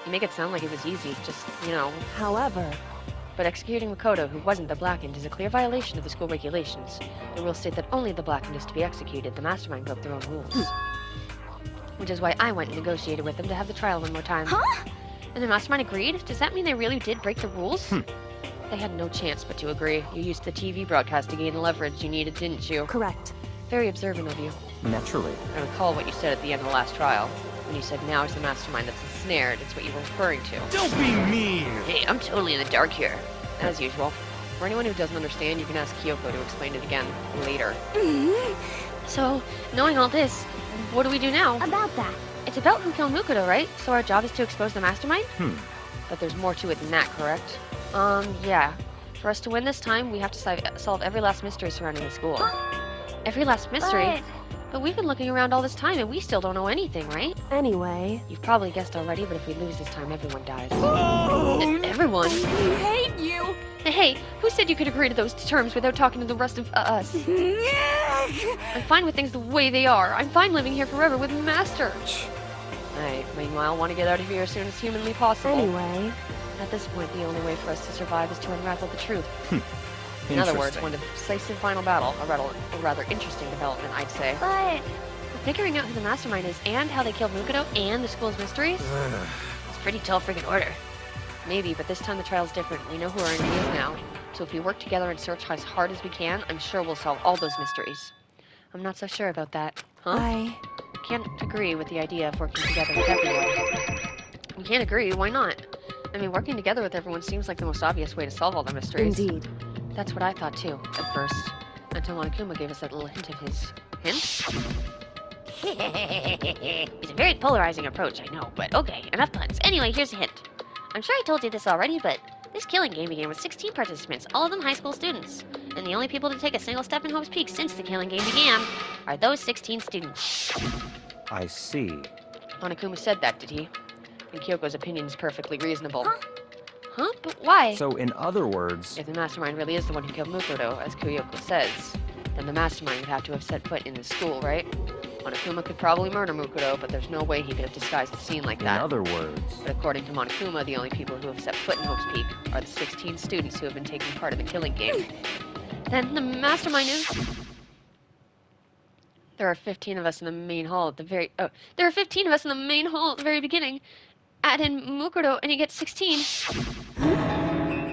You make it sound like it was easy, just, you know. however, But executing Makoto, who wasn't the Blackened, is a clear violation of the school regulations. The rules state that only the Blackened is to be executed. The mastermind broke their own rules. Which is why I went and negotiated with them to have the trial one more time. Huh? And the mastermind agreed? Does that mean they really did break the rules? They had no chance but to agree. You used the TV broadcast to gain the leverage you needed, didn't you? correct. Very observant of you. Naturally. I recall what you said at the end of the last trial. When you said now it's the mastermind that's ensnared, it's what you were referring to. Don't be mean. Hey, I'm totally in the dark here. As usual. For anyone who doesn't understand, you can ask Kyoko to explain it again later. So, knowing all this, what do we do now? About that. It's about who killed Mukoto, right? So our job is to expose the mastermind? But there's more to it than that, correct? Yeah. For us to win this time, we have to solve every last mystery surrounding the school. Every last mystery? But we've been looking around all this time and we still don't know anything, right? Anyway, You've probably guessed already, but if we lose this time, everyone dies. Everyone? I hate you. Hey, who said you could agree to those terms without talking to the rest of us? I'm fine with things the way they are. I'm fine living here forever with Master. I, meanwhile, want to get out of here as soon as humanly possible. anyway. At this point, the only way for us to survive is to unravel the truth. In other words, one decisive final battle, a rather interesting development, I'd say. But Figuring out who the mastermind is and how they killed Mukoto and the school's mysteries? It's pretty tall freaking order. Maybe, but this time the trial's different. We know who our enemy is now. So if we work together and search as hard as we can, I'm sure we'll solve all those mysteries. I'm not so sure about that. Huh? I Can't agree with the idea of working together with everyone. We can't agree, why not? I mean, working together with everyone seems like the most obvious way to solve all the mysteries. indeed. That's what I thought too, at first. Until Monokuma gave us that little hint of his... Hint? It's a very polarizing approach, I know, but okay, enough puns. Anyway, here's a hint. I'm sure I told you this already, but this killing game began with 16 participants, all of them high school students. And the only people to take a single step in Hope's Peak since the killing game began are those 16 students. I see. Monokuma said that, did he? And Kyoko's opinion is perfectly reasonable. Huh? But why? So, in other words, If the mastermind really is the one who killed Mukoto, as Kyoko says, then the mastermind would have to have set foot in the school, right? Monokuma could probably murder Mukoto, but there's no way he could have disguised the scene like in that. other words, But according to Monokuma, the only people who have set foot in Hope's Peak are the 16 students who have been taking part in the killing game. Then the mastermind is... There are 15 of us in the main hall at the very... Oh, There are 15 of us in the main hall at the very beginning. Add in Mukoto and you get 16.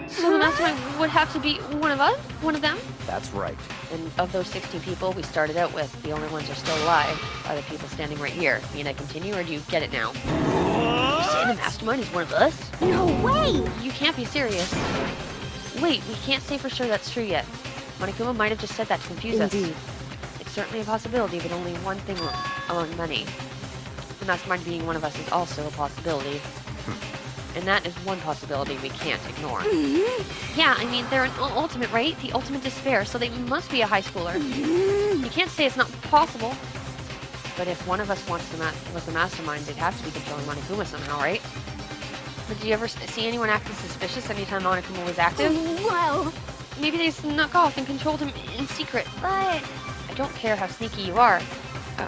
So the mastermind would have to be one of us? One of them? that's right. and of those 16 people we started out with, the only ones who are still alive are the people standing right here. Mean I continue, or do you get it now? You say the mastermind is one of us? no way! You can't be serious. Wait, we can't say for sure that's true yet. Monokuma might have just said that to confuse Indeed. us. It's certainly a possibility, but only one thing among many. The mastermind being one of us is also a possibility. And that is one possibility we can't ignore. Yeah, I mean, they're an ultimate, right? The ultimate despair, so they must be a high schooler. You can't say it's not possible. But if one of us was the mastermind, they'd have to be controlling Monokuma somehow, right? But did you ever see anyone acting suspicious anytime Monokuma was active? well, Maybe they snuck off and controlled him in secret. but I don't care how sneaky you are.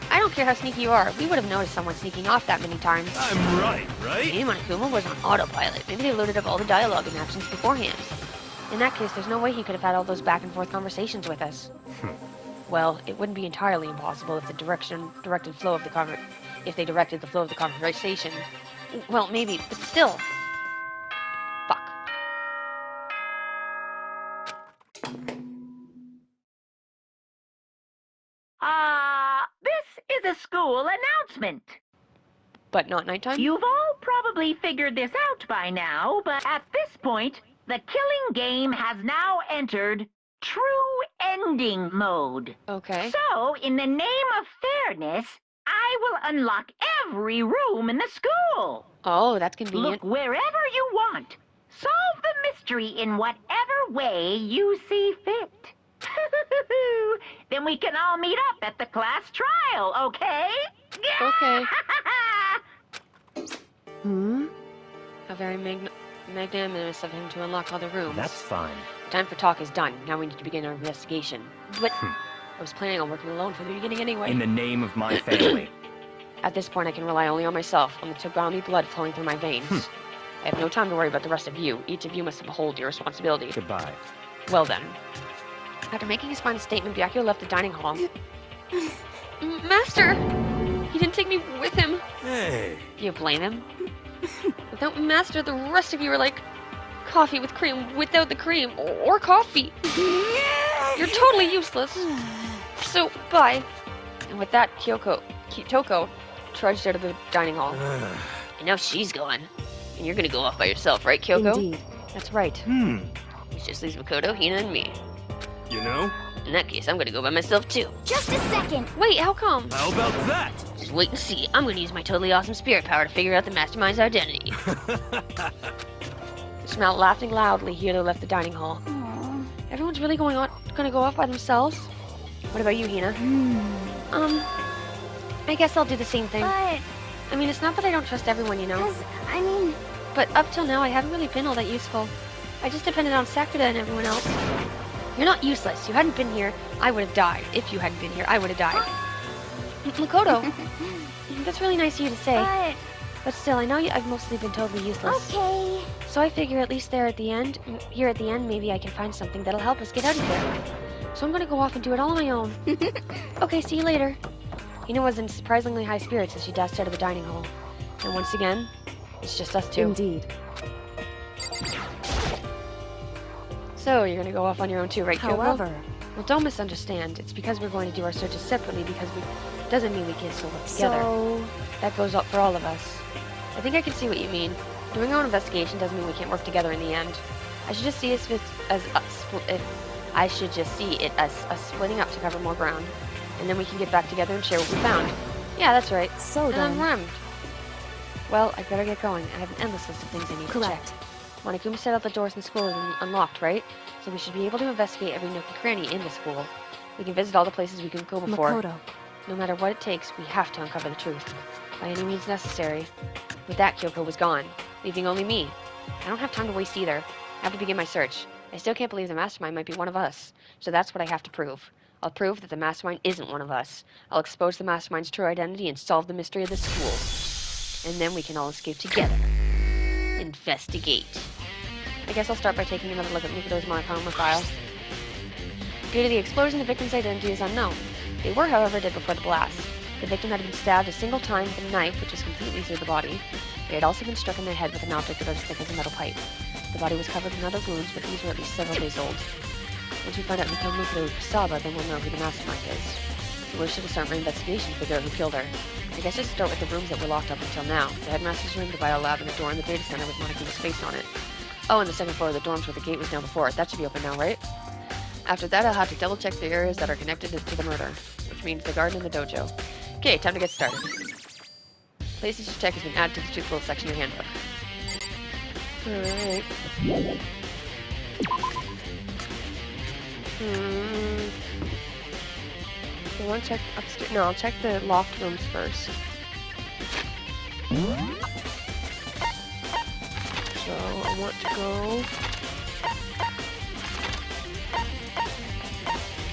I don't care how sneaky you are. We would have noticed someone sneaking off that many times. I'm right, right? Maybe Monokuma was on autopilot. Maybe they loaded up all the dialogue and actions beforehand. In that case, there's no way he could have had all those back and forth conversations with us. Well, it wouldn't be entirely impossible if they directed the flow of the conversation. Well, maybe, but still. Fuck. This is a school announcement. But not nighttime? You've all probably figured this out by now, but at this point, the killing game has now entered true ending mode. Okay. So, in the name of fairness, I will unlock every room in the school. Oh, that's convenient. Look wherever you want. Solve the mystery in whatever way you see fit. Then we can all meet up at the class trial, okay? Okay. How very magnanimous of him to unlock all the rooms. That's fine. Time for talk is done. Now we need to begin our investigation. But I was planning on working alone from the beginning anyway. In the name of my family. At this point, I can rely only on myself, on the Togami blood flowing through my veins. I have no time to worry about the rest of you. Each of you must uphold your responsibility. Goodbye. Well then. after making his final statement, Byakuya left the dining hall. Master! He didn't take me with him. Hey. Do you blame him? Without Master, the rest of you are like coffee with cream without the cream, or coffee. You're totally useless. So, bye. And with that, Toko trudged out of the dining hall. And now she's gone. And you're gonna go off by yourself, right, Kyoko? Indeed. That's right. It just leaves Makoto, Hina, and me. You know? In that case, I'm gonna go by myself too. Just a second. Wait, how come? How about that? Just wait and see. I'm gonna use my totally awesome spirit power to figure out the mastermind's identity. Smell laughing loudly, Hilo left the dining hall. Aww. Everyone's really gonna go off by themselves? What about you, Hina? I guess I'll do the same thing. But, I mean, it's not that I don't trust everyone, you know. I mean, But up till now, I haven't really been all that useful. I just depended on Sakura and everyone else. You're not useless. You hadn't been here, I would have died. If you hadn't been here, I would have died. Makoto. That's really nice of you to say. But still, I know I've mostly been totally useless. Okay. So I figure at least here at the end, maybe I can find something that'll help us get out of here. So I'm gonna go off and do it all on my own. Okay, see you later. Hina was in surprisingly high spirits as she dashed out of the dining hall. And once again, it's just us two. Indeed. So you're gonna go off on your own too, right, Kyoko? However, Well, don't misunderstand. It's because we're going to do our searches separately because doesn't mean we can't still work together. so That goes up for all of us. I think I can see what you mean. Doing our own investigation doesn't mean we can't work together in the end. I should just see it as us splitting up to cover more ground, and then we can get back together and share what we found. Yeah, that's right. so And I'm then. rammed. Well, I better get going. I have an endless list of things I need to check. Correct. Monokuma said out the doors in the school are unlocked, right? So we should be able to investigate every nook and cranny in the school. We can visit all the places we couldn't go before. Makoto. No matter what it takes, we have to uncover the truth. By any means necessary. With that, Kyoko was gone, leaving only me. I don't have time to waste either. I have to begin my search. I still can't believe the mastermind might be one of us. So that's what I have to prove. I'll prove that the mastermind isn't one of us. I'll expose the mastermind's true identity and solve the mystery of the school. And then we can all escape together. Investigate. I guess I'll start by taking another look at Mukoto's Monokuma file. Due to the explosion, the victim's identity is unknown. They were, however, dead before the blast. The victim had been stabbed a single time with a knife, which was completely through the body. They had also been struck in the head with an object about as thick as a metal pipe. The body was covered in other wounds, but these were at least several days old. Once we find out who killed Mukoto Kusaba, then we'll know who the mastermind is. Where should I start my investigation to figure out who killed her? I guess I'll start with the rooms that were locked up until now. The headmaster's room, the bio lab, and the door in the data center with Monokuma's face on it. Oh, and the second floor of the dorms where the gate was down before. That should be open now, right? After that, I'll have to double check the areas that are connected to the murder, which means the garden and the dojo. Okay, time to get started. Places to check has been added to the twofold section of your handbook. Alright. I want to check upstairs. No, I'll check the locked rooms first. So, I want to go...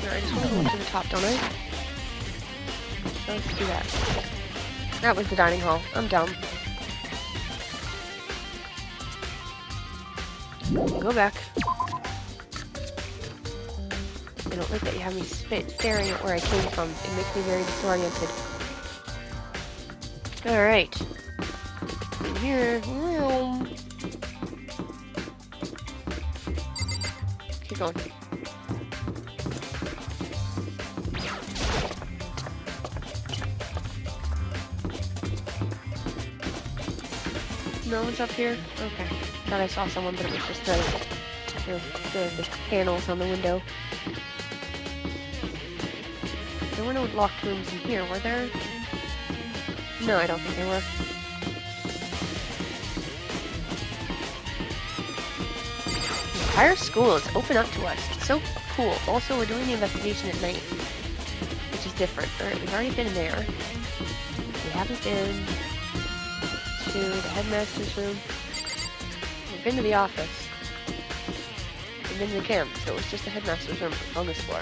No, I just want to go up to the top, don't I? So let's do that. That was the dining hall. I'm dumb. Go back. I don't like that you have me staring at where I came from. It makes me very disoriented. Alright. In here. Keep going. No one's up here? Okay. Thought I saw someone, but it was just the panels on the window. There were no locked rooms in here, were there? No, I don't think there were. The entire school is open up to us. It's so cool. Also, we're doing the investigation at night, which is different. Alright, we've already been in there. We haven't been to the headmaster's room. We've been to the office. We've been to the camp, so it was just the headmaster's room on this floor.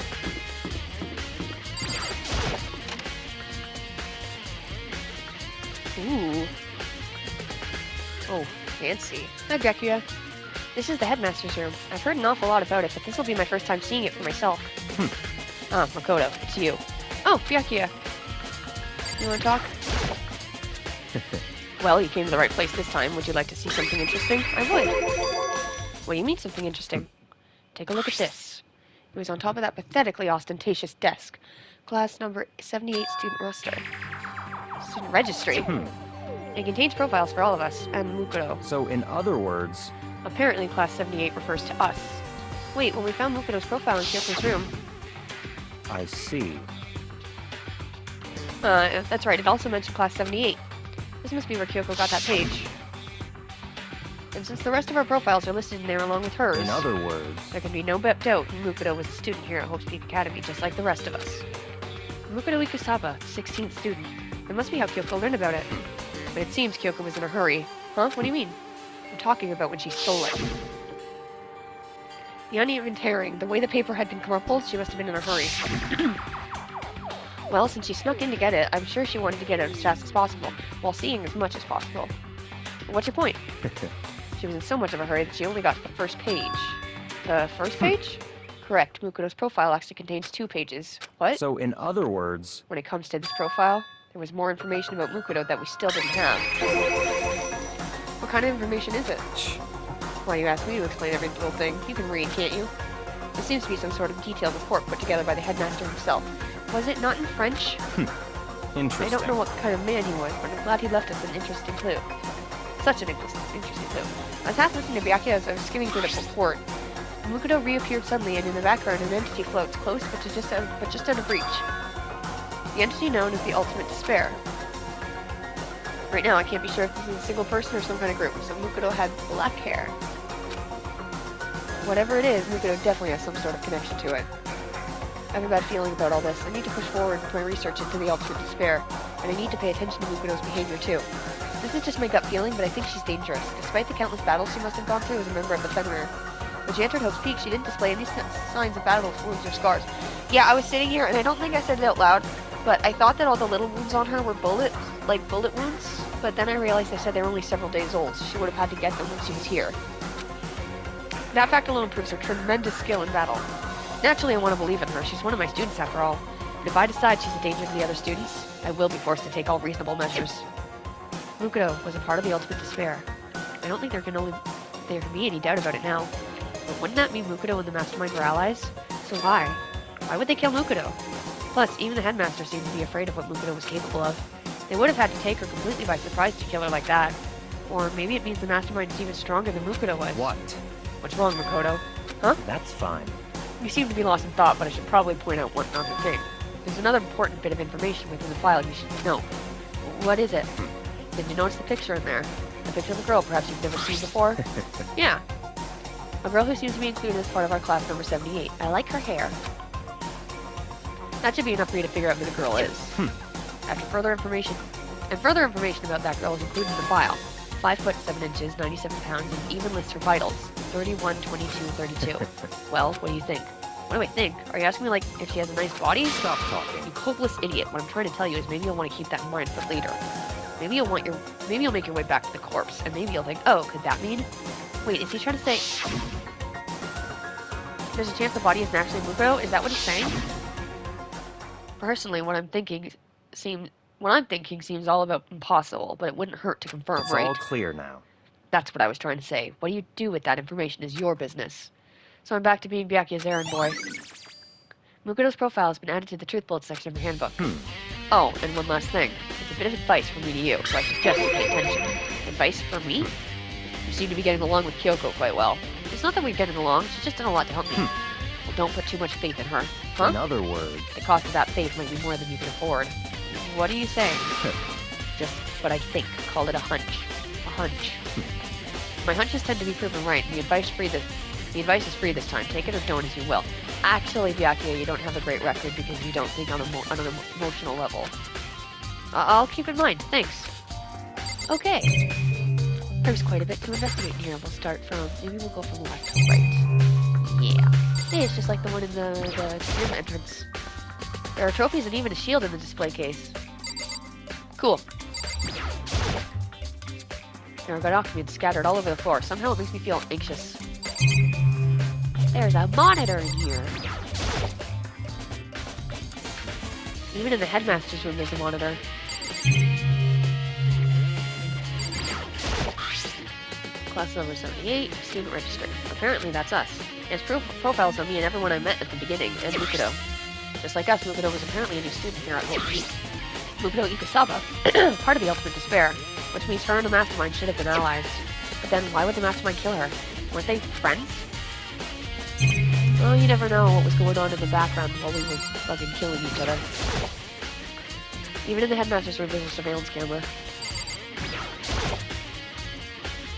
Ooh. Oh, fancy. Hi, Byakuya. This is the headmaster's room. I've heard an awful lot about it, but this will be my first time seeing it for myself. Ah, Makoto, it's you. Oh, Byakuya. You want to talk? Well, you came to the right place this time. Would you like to see something interesting? I would. What do you mean, something interesting? Take a look at this. It was on top of that pathetically ostentatious desk. Class number 78 student roster. Student registry. It contains profiles for all of us, and Mukoto. So, in other words, Apparently, Class 78 refers to us. Wait, when we found Mukoto's profile in Kyoko's room... I see. That's right, it also mentioned Class 78. This must be where Kyoko got that page. And since the rest of our profiles are listed in there along with hers... In other words... There can be no doubt Mukoto was a student here at Hope's Peak Academy, just like the rest of us. Mukoto Ikusaba, 16th student. That must be how Kyoko learned about it. But it seems Kyoko was in a hurry. Huh? What do you mean? I'm talking about when she stole it. The uneven tearing, the way the paper had been crumpled, she must have been in a hurry. Well, since she snuck in to get it, I'm sure she wanted to get it as fast as possible, while seeing as much as possible. But what's your point? She was in so much of a hurry that she only got to the first page. The first page? Correct. Mukoto's profile actually contains 2 pages. What? So, in other words... When it comes to this profile, there was more information about Mukoto that we still didn't have. What kind of information is it? Why you ask me to explain every little thing? You can read, can't you? It seems to be some sort of detailed report put together by the headmaster himself. Was it not in French? Interesting. I don't know what kind of man he was, but I'm glad he left us an interesting clue. Such an interesting clue. I was half listening to Byakuya as I was skimming through the report. Mukoto reappeared suddenly, and in the background an entity floats close, but just out of reach. The entity known as the Ultimate Despair. Right now, I can't be sure if this is a single person or some kind of group, so Mukoto had black hair. Whatever it is, Mukoto definitely has some sort of connection to it. I have a bad feeling about all this. I need to push forward with my research into the Ultimate Despair, and I need to pay attention to Mukoto's behavior too. This is just my gut feeling, but I think she's dangerous. Despite the countless battles she must have gone through as a member of the Fenrir. When she entered Hope's Peak, she didn't display any signs of battle, wounds, or scars. Yeah, I was sitting here, and I don't think I said it out loud, but I thought that all the little wounds on her were bullet wounds, but then I realized I said they were only several days old, so she would have had to get them when she was here. That fact alone proves her tremendous skill in battle. Naturally, I want to believe in her. She's one of my students, after all. But if I decide she's a danger to the other students, I will be forced to take all reasonable measures. Mukoto was a part of the Ultimate Despair. I don't think there can be any doubt about it now. But wouldn't that mean Mukoto and the Mastermind were allies? So why? Why would they kill Mukoto? Plus, even the Headmaster seemed to be afraid of what Mukoto was capable of. They would have had to take her completely by surprise to kill her like that. Or maybe it means the Mastermind is even stronger than Mukoto was. What? What's wrong, Makoto? Huh? That's fine. You seem to be lost in thought, but I should probably point out one other thing. There's another important bit of information within the file you should know. What is it? Did you notice the picture in there? The picture of a girl perhaps you've never seen before? Yeah. A girl who seems to be included as part of our class number 78. I like her hair. That should be enough for you to figure out who the girl is. After further information about that girl is included in the file. 5 foot 7 inches, 97 pounds, and even lists her vitals. 31, 22, 32. Well, what do you think? What do I think? Are you asking me, like, if she has a nice body? Stop talking. You hopeless idiot. What I'm trying to tell you is maybe you'll want to keep that in mind for later. Maybe you'll make your way back to the corpse, and maybe you'll think, oh, could that mean? Wait, is he trying to say... There's a chance the body isn't actually Mukoto? Is that what he's saying? Personally, what I'm thinking seems all about impossible, but it wouldn't hurt to confirm, It's right? all clear now. That's what I was trying to say. What you do with that information is your business. So I'm back to being Byakuya's errand boy. Mukoto's profile has been added to the truth bullet section of the handbook. Oh, and one last thing. It's a bit of advice from me to you, so I suggest you pay attention. Advice for me? You seem to be getting along with Kyoko quite well. It's not that we're getting along, she's just done a lot to help me. Well, don't put too much faith in her. Huh? In other words... The cost of that faith might be more than you can afford. What are you saying? Just what I think. Call it a hunch. A hunch. My hunches tend to be proven right, and the advice is free this time. Take it or don't as you will. Actually, Byakuya, you don't have a great record because you don't think on an emotional level. I'll keep in mind. Thanks. Okay. There's quite a bit to investigate here. We'll start from... Maybe we'll go from left to right. Yeah. Hey, it's just like the one in the gym entrance. There are trophies and even a shield in the display case. Cool. There are documents scattered all over the floor. Somehow it makes me feel anxious. There's a monitor in here. Even in the headmaster's room there's a monitor. Class number 78, student registry. Apparently that's us. It has profiles on me and everyone I met at the beginning, and Mukoto. Just like us, Mukoto was apparently a new student here at Hope Peak. Mukoto Ikusaba, part of the Ultimate Despair, which means her and the Mastermind should have been allies. But then why would the Mastermind kill her? Weren't they friends? Well, you never know what was going on in the background while we were fucking killing each other. Even in the Headmaster's room, there's a surveillance camera.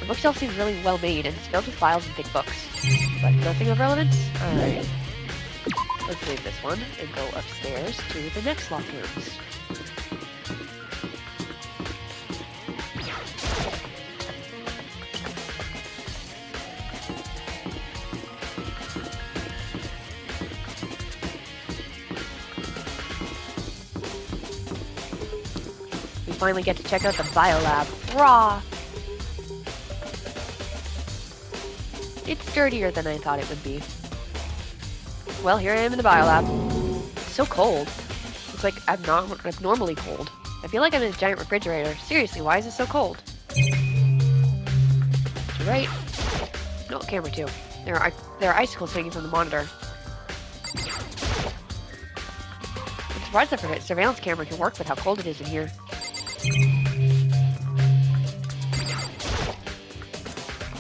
The bookshelf seems really well made, and it's filled with files and thick books. But nothing of relevance? Alright. Let's leave this one and go upstairs to the next locked rooms. We finally get to check out the biolab. Raw! It's dirtier than I thought it would be. Well, here I am in the biolab. It's so cold. It's like abnormally cold. I feel like I'm in a giant refrigerator. Seriously, why is it so cold? You're right. No, camera too. There are icicles hanging from the monitor. I'm surprised that the surveillance camera can work with how cold it is in here.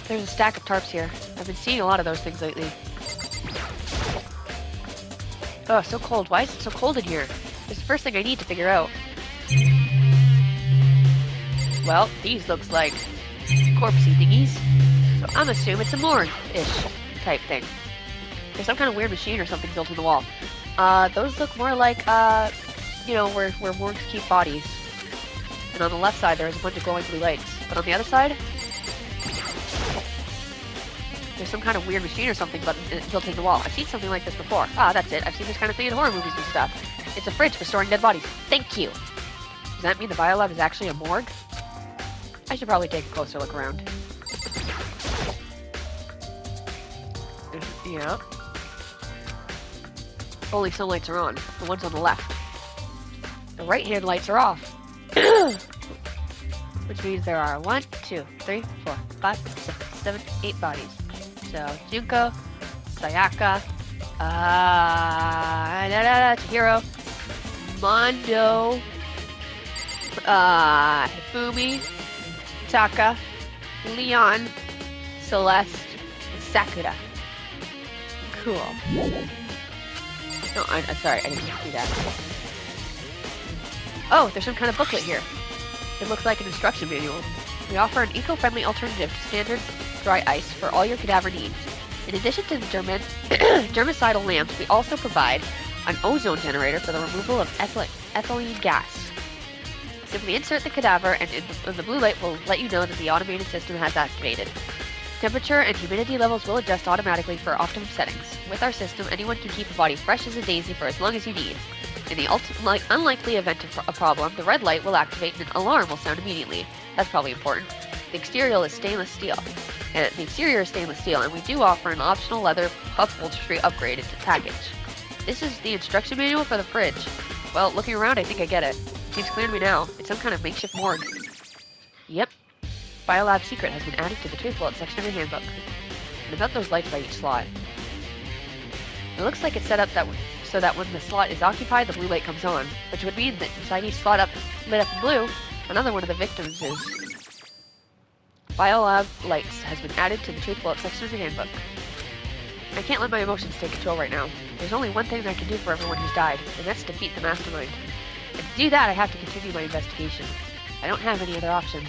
There's a stack of tarps here. I've been seeing a lot of those things lately. Oh, so cold. Why is it so cold in here? It's the first thing I need to figure out. Well, these looks like corpsey thingies. So I'm assuming it's a morgue-ish type thing. There's some kind of weird machine or something built in the wall. Those look more like, you know, where morgues keep bodies. And on the left side, there's a bunch of glowing blue lights. But on the other side, there's some kind of weird machine or something built in the wall. I've seen something like this before. Ah, that's it. I've seen this kind of thing in horror movies and stuff. It's a fridge for storing dead bodies. Thank you! Does that mean the biolab is actually a morgue? I should probably take a closer look around. Yeah. Only some lights are on. The ones on the left. The right-hand lights are off. Which means there are 1, 2, 3, 4, 5, 6, 7, 8 bodies. So, Junko, Sayaka, Chihiro, Mondo, Hifumi, Taka, Leon, Celeste, and Sakura. Cool. No, I'm sorry, I didn't do that. Oh, there's some kind of booklet here. It looks like an instruction manual. We offer an eco-friendly alternative to standard dry ice for all your cadaver needs. In addition to the germicidal lamps, we also provide an ozone generator for the removal of ethylene gas. Simply insert the cadaver and the blue light will let you know that the automated system has activated. Temperature and humidity levels will adjust automatically for optimum settings. With our system, anyone can keep a body fresh as a daisy for as long as you need. In the unlikely event of a problem, the red light will activate and an alarm will sound immediately. That's probably important. The exterior is stainless steel. And we do offer an optional leather upholstery upgrade into the package. This is the instruction manual for the fridge. Well, looking around, I think I get it. Seems clear to me now. It's some kind of makeshift morgue. Yep. Biolab secret has been added to the truth bullet section of your handbook. And about those lights by each slot. It looks like it's set up so that when the slot is occupied, the blue light comes on, which would mean that inside each slot lit up in blue, another one of the victims is. Biolab lights has been added to the truth bullet section of your handbook. I can't let my emotions take control right now. There's only one thing I can do for everyone who's died, and that's defeat the mastermind. And to do that, I have to continue my investigation. I don't have any other option.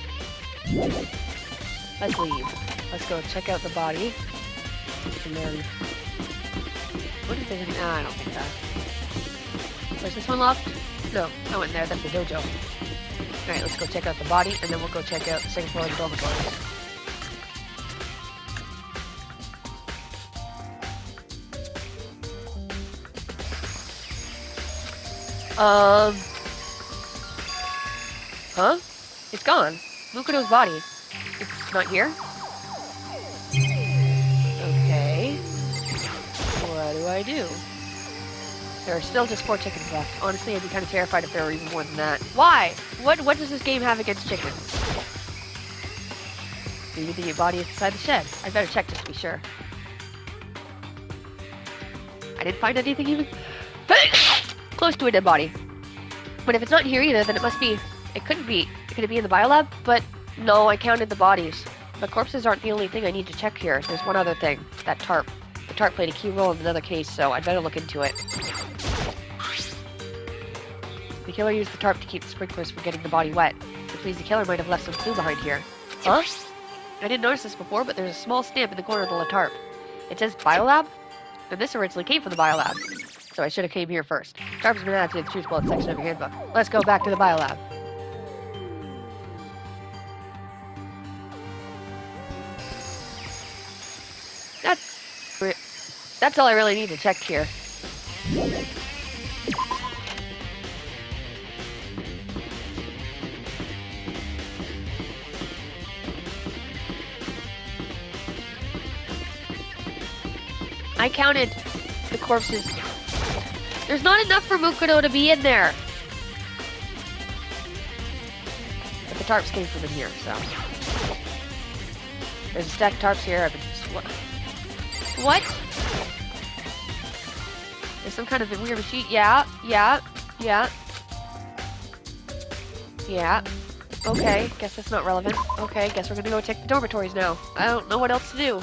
Let's leave. Let's go check out the body. And then... what if there's any... I don't think that. Was this one locked? No, I went in there. That's the dojo. Alright, let's go check out the body, and then we'll go check out the second floor of the dormitories. Huh? It's gone. Mukudo's body. It's not here? Okay. What do I do? There are still just 4 chickens left. Honestly, I'd be kind of terrified if there were even more than that. Why? What does this game have against chickens? Maybe the body is inside the shed. I'd better check just to be sure. I didn't find anything even close to a dead body. But if it's not here either, then it must be... It couldn't be. Could it be in the biolab? But no, I counted the bodies. But corpses aren't the only thing I need to check here. There's one other thing. That tarp. The tarp played a key role in another case, so I'd better look into it. The killer used the tarp to keep the sprinklers from getting the body wet, which means the killer might have left some clue behind here. Huh? I didn't notice this before, but there's a small stamp in the corner of the tarp. It says Biolab, and this originally came from the Biolab, so I should have came here first. Tarp's been added to the Choose Bullet section of your handbook. Let's go back to the Biolab. That's all I really need to check here. I counted the corpses. There's not enough for Makoto to be in there. But the tarps came from in here, so. There's a stack of tarps here. I've been what? There's some kind of a weird machine. Yeah. Okay, guess that's not relevant. Okay, guess we're gonna go check the dormitories now. I don't know what else to do.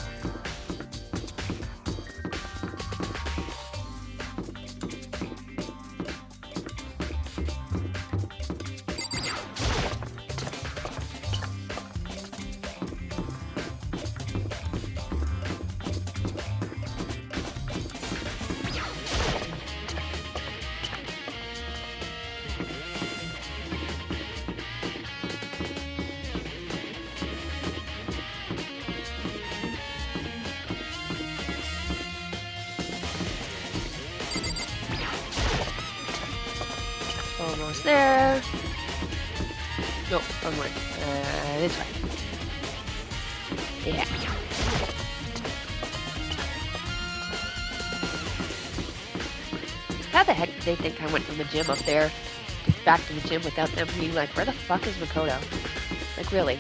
Almost there. Nope, wrong way. This way. Yeah. How the heck did they think I went from the gym up there back to the gym without them being like, where the fuck is Makoto? Like, really?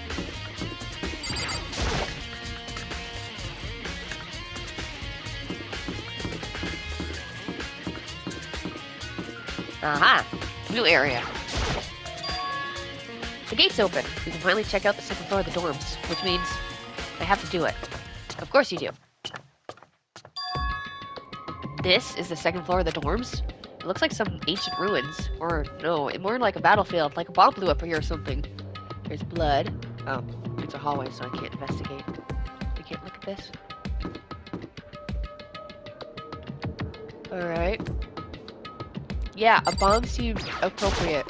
Aha! New area. The gate's open. We can finally check out the second floor of the dorms, which means I have to do it. Of course you do. This is the second floor of the dorms? It looks like some ancient ruins. Or, no, more like a battlefield, like a bomb blew up here or something. There's blood. Oh, it's a hallway, so I can't investigate. I can't look at this. Alright. Yeah, a bomb seems appropriate.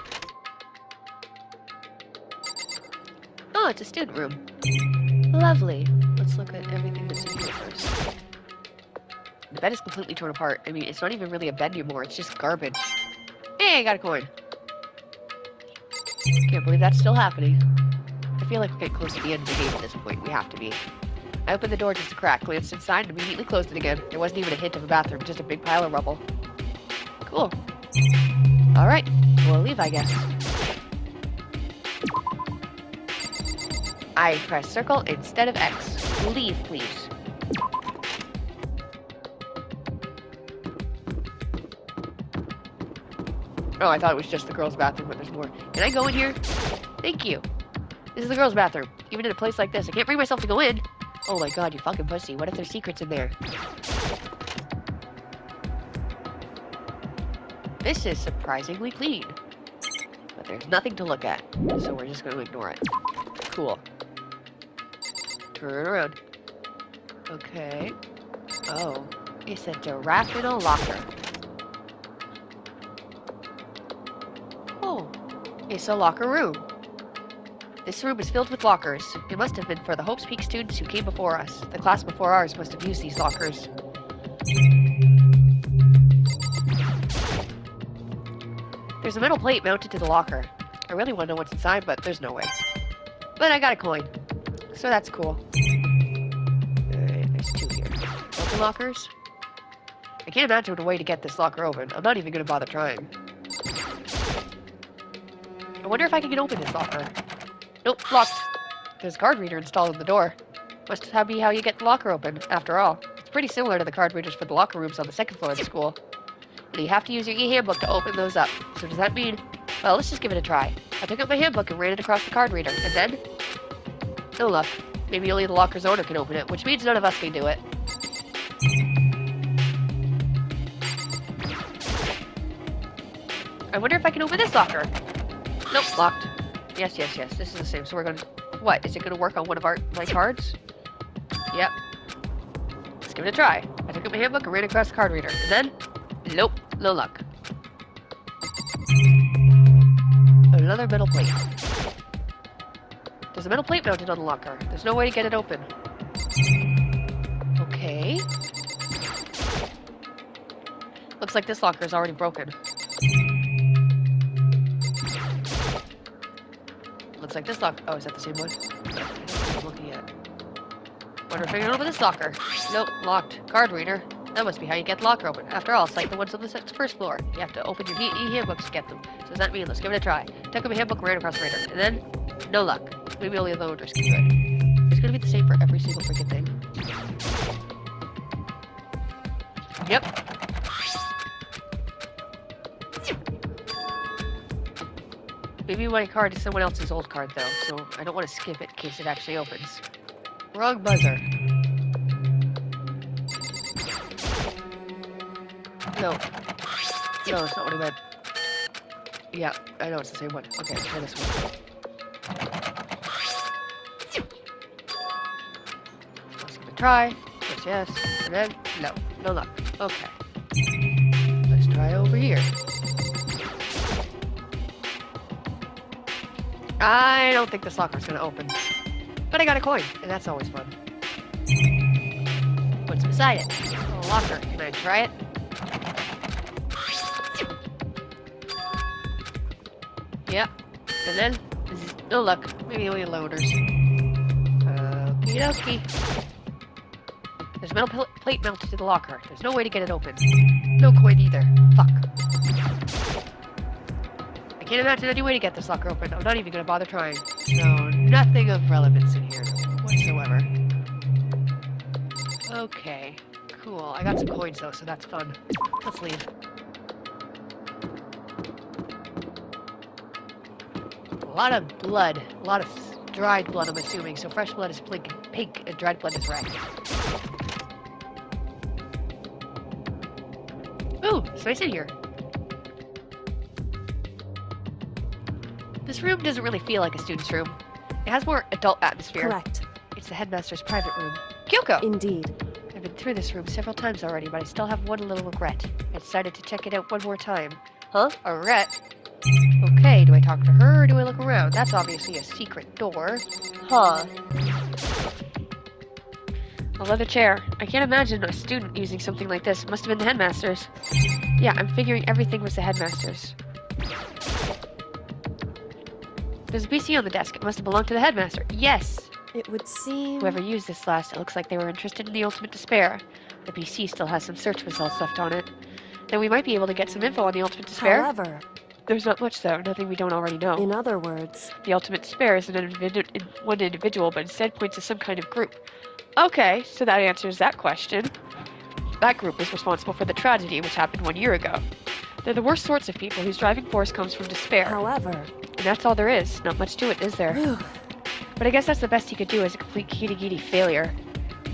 Oh, it's a student room. Lovely. Let's look at everything that's in here first. The bed is completely torn apart. I mean, it's not even really a bed anymore. It's just garbage. Hey, I got a coin. Can't believe that's still happening. I feel like we're getting close to the end of the game at this point. We have to be. I opened the door just a crack, glanced inside, and immediately closed it again. There wasn't even a hint of a bathroom, just a big pile of rubble. Cool. Alright, we'll leave, I guess. I press circle instead of X. Leave, please. Oh, I thought it was just the girls' bathroom, but there's more. Can I go in here? Thank you. This is the girls' bathroom. Even in a place like this, I can't bring myself to go in. Oh my god, you fucking pussy. What if there's secrets in there? This is surprisingly clean. But there's nothing to look at, so we're just going to ignore it. Cool. Turn around. Okay. Oh. It's a giraffe in a locker. Oh. It's a locker room. This room is filled with lockers. It must have been for the Hope's Peak students who came before us. The class before ours must have used these lockers. There's a metal plate mounted to the locker. I really want to know what's inside, but there's no way. But I got a coin. So that's cool. Alright, there's two here. Open lockers? I can't imagine a way to get this locker open. I'm not even going to bother trying. I wonder if I can open this locker. Nope, locked. There's a card reader installed in the door. Must be how you get the locker open, after all. It's pretty similar to the card readers for the locker rooms on the second floor of the school. But you have to use your e-handbook to open those up. So does that mean... Well, let's just give it a try. I took out my handbook and ran it across the card reader, and then... No luck. Maybe only the locker's owner can open it, which means none of us can do it. I wonder if I can open this locker. Nope, locked. Yes, yes, yes. This is the same. So we're gonna... What? Is it gonna work on one of my cards? Yep. Let's give it a try. I took out my handbook and ran across the card reader. And then... Nope. No luck. Another metal plate. There's a metal plate mounted on the locker. There's no way to get it open. Okay. Looks like this locker is already broken. Looks like this locker... Oh, is that the same one? No, I'm looking at. Wonder if I can open this locker. Nope, locked. Card reader. That must be how you get the locker open. After all, it's like the ones on the first floor. You have to open your handbooks to get them. So does that mean let's give it a try? Took up a handbook, ran across the reader. And then, no luck. Maybe only the owners can do it. It's gonna be the same for every single freaking thing. Yep. Maybe my card is someone else's old card though, so I don't want to skip it in case it actually opens. Wrong buzzer. No. No, that's not what I meant. Yeah, I know it's the same one. Okay, let's try this one. Let's give it a try. Yes, yes. And then, no. No luck. Okay. Let's try over here. I don't think this locker's gonna open. But I got a coin, and that's always fun. What's beside it? A locker. Can I try it? Yep. And then, no luck. Maybe only loaders. Okie dokie. There's a metal plate mounted to the locker. There's no way to get it open. No coin either. Fuck. I can't imagine any way to get this locker open. I'm not even gonna bother trying. No, nothing of relevance in here whatsoever. Okay. Cool. I got some coins though, so that's fun. Let's leave. A lot of blood. A lot of dried blood, I'm assuming. So fresh blood is pink and dried blood is red. Ooh, it's nice in here. This room doesn't really feel like a student's room. It has more adult atmosphere. Correct. It's the headmaster's private room. Kyoko! Indeed. I've been through this room several times already, but I still have one little regret. I decided to check it out one more time. Huh? A regret? Okay, do I talk to her or do I look around? That's obviously a secret door. Huh. A leather chair. I can't imagine a student using something like this. It must have been the headmaster's. Yeah, I'm figuring everything was the headmaster's. There's a PC on the desk. It must have belonged to the headmaster. Yes! It would seem... Whoever used this last, it looks like they were interested in the ultimate despair. The PC still has some search results left on it. Then we might be able to get some info on the ultimate despair. However, There's not much though, nothing we don't already know. in other words, The ultimate despair isn't one individual, but instead points to some kind of group. Okay, so that answers that question. That group is responsible for the tragedy which happened 1 year ago. They're the worst sorts of people whose driving force comes from despair. however... And that's all there is. Not much to it, is there? Whew. But I guess that's the best he could do as a complete kitty failure.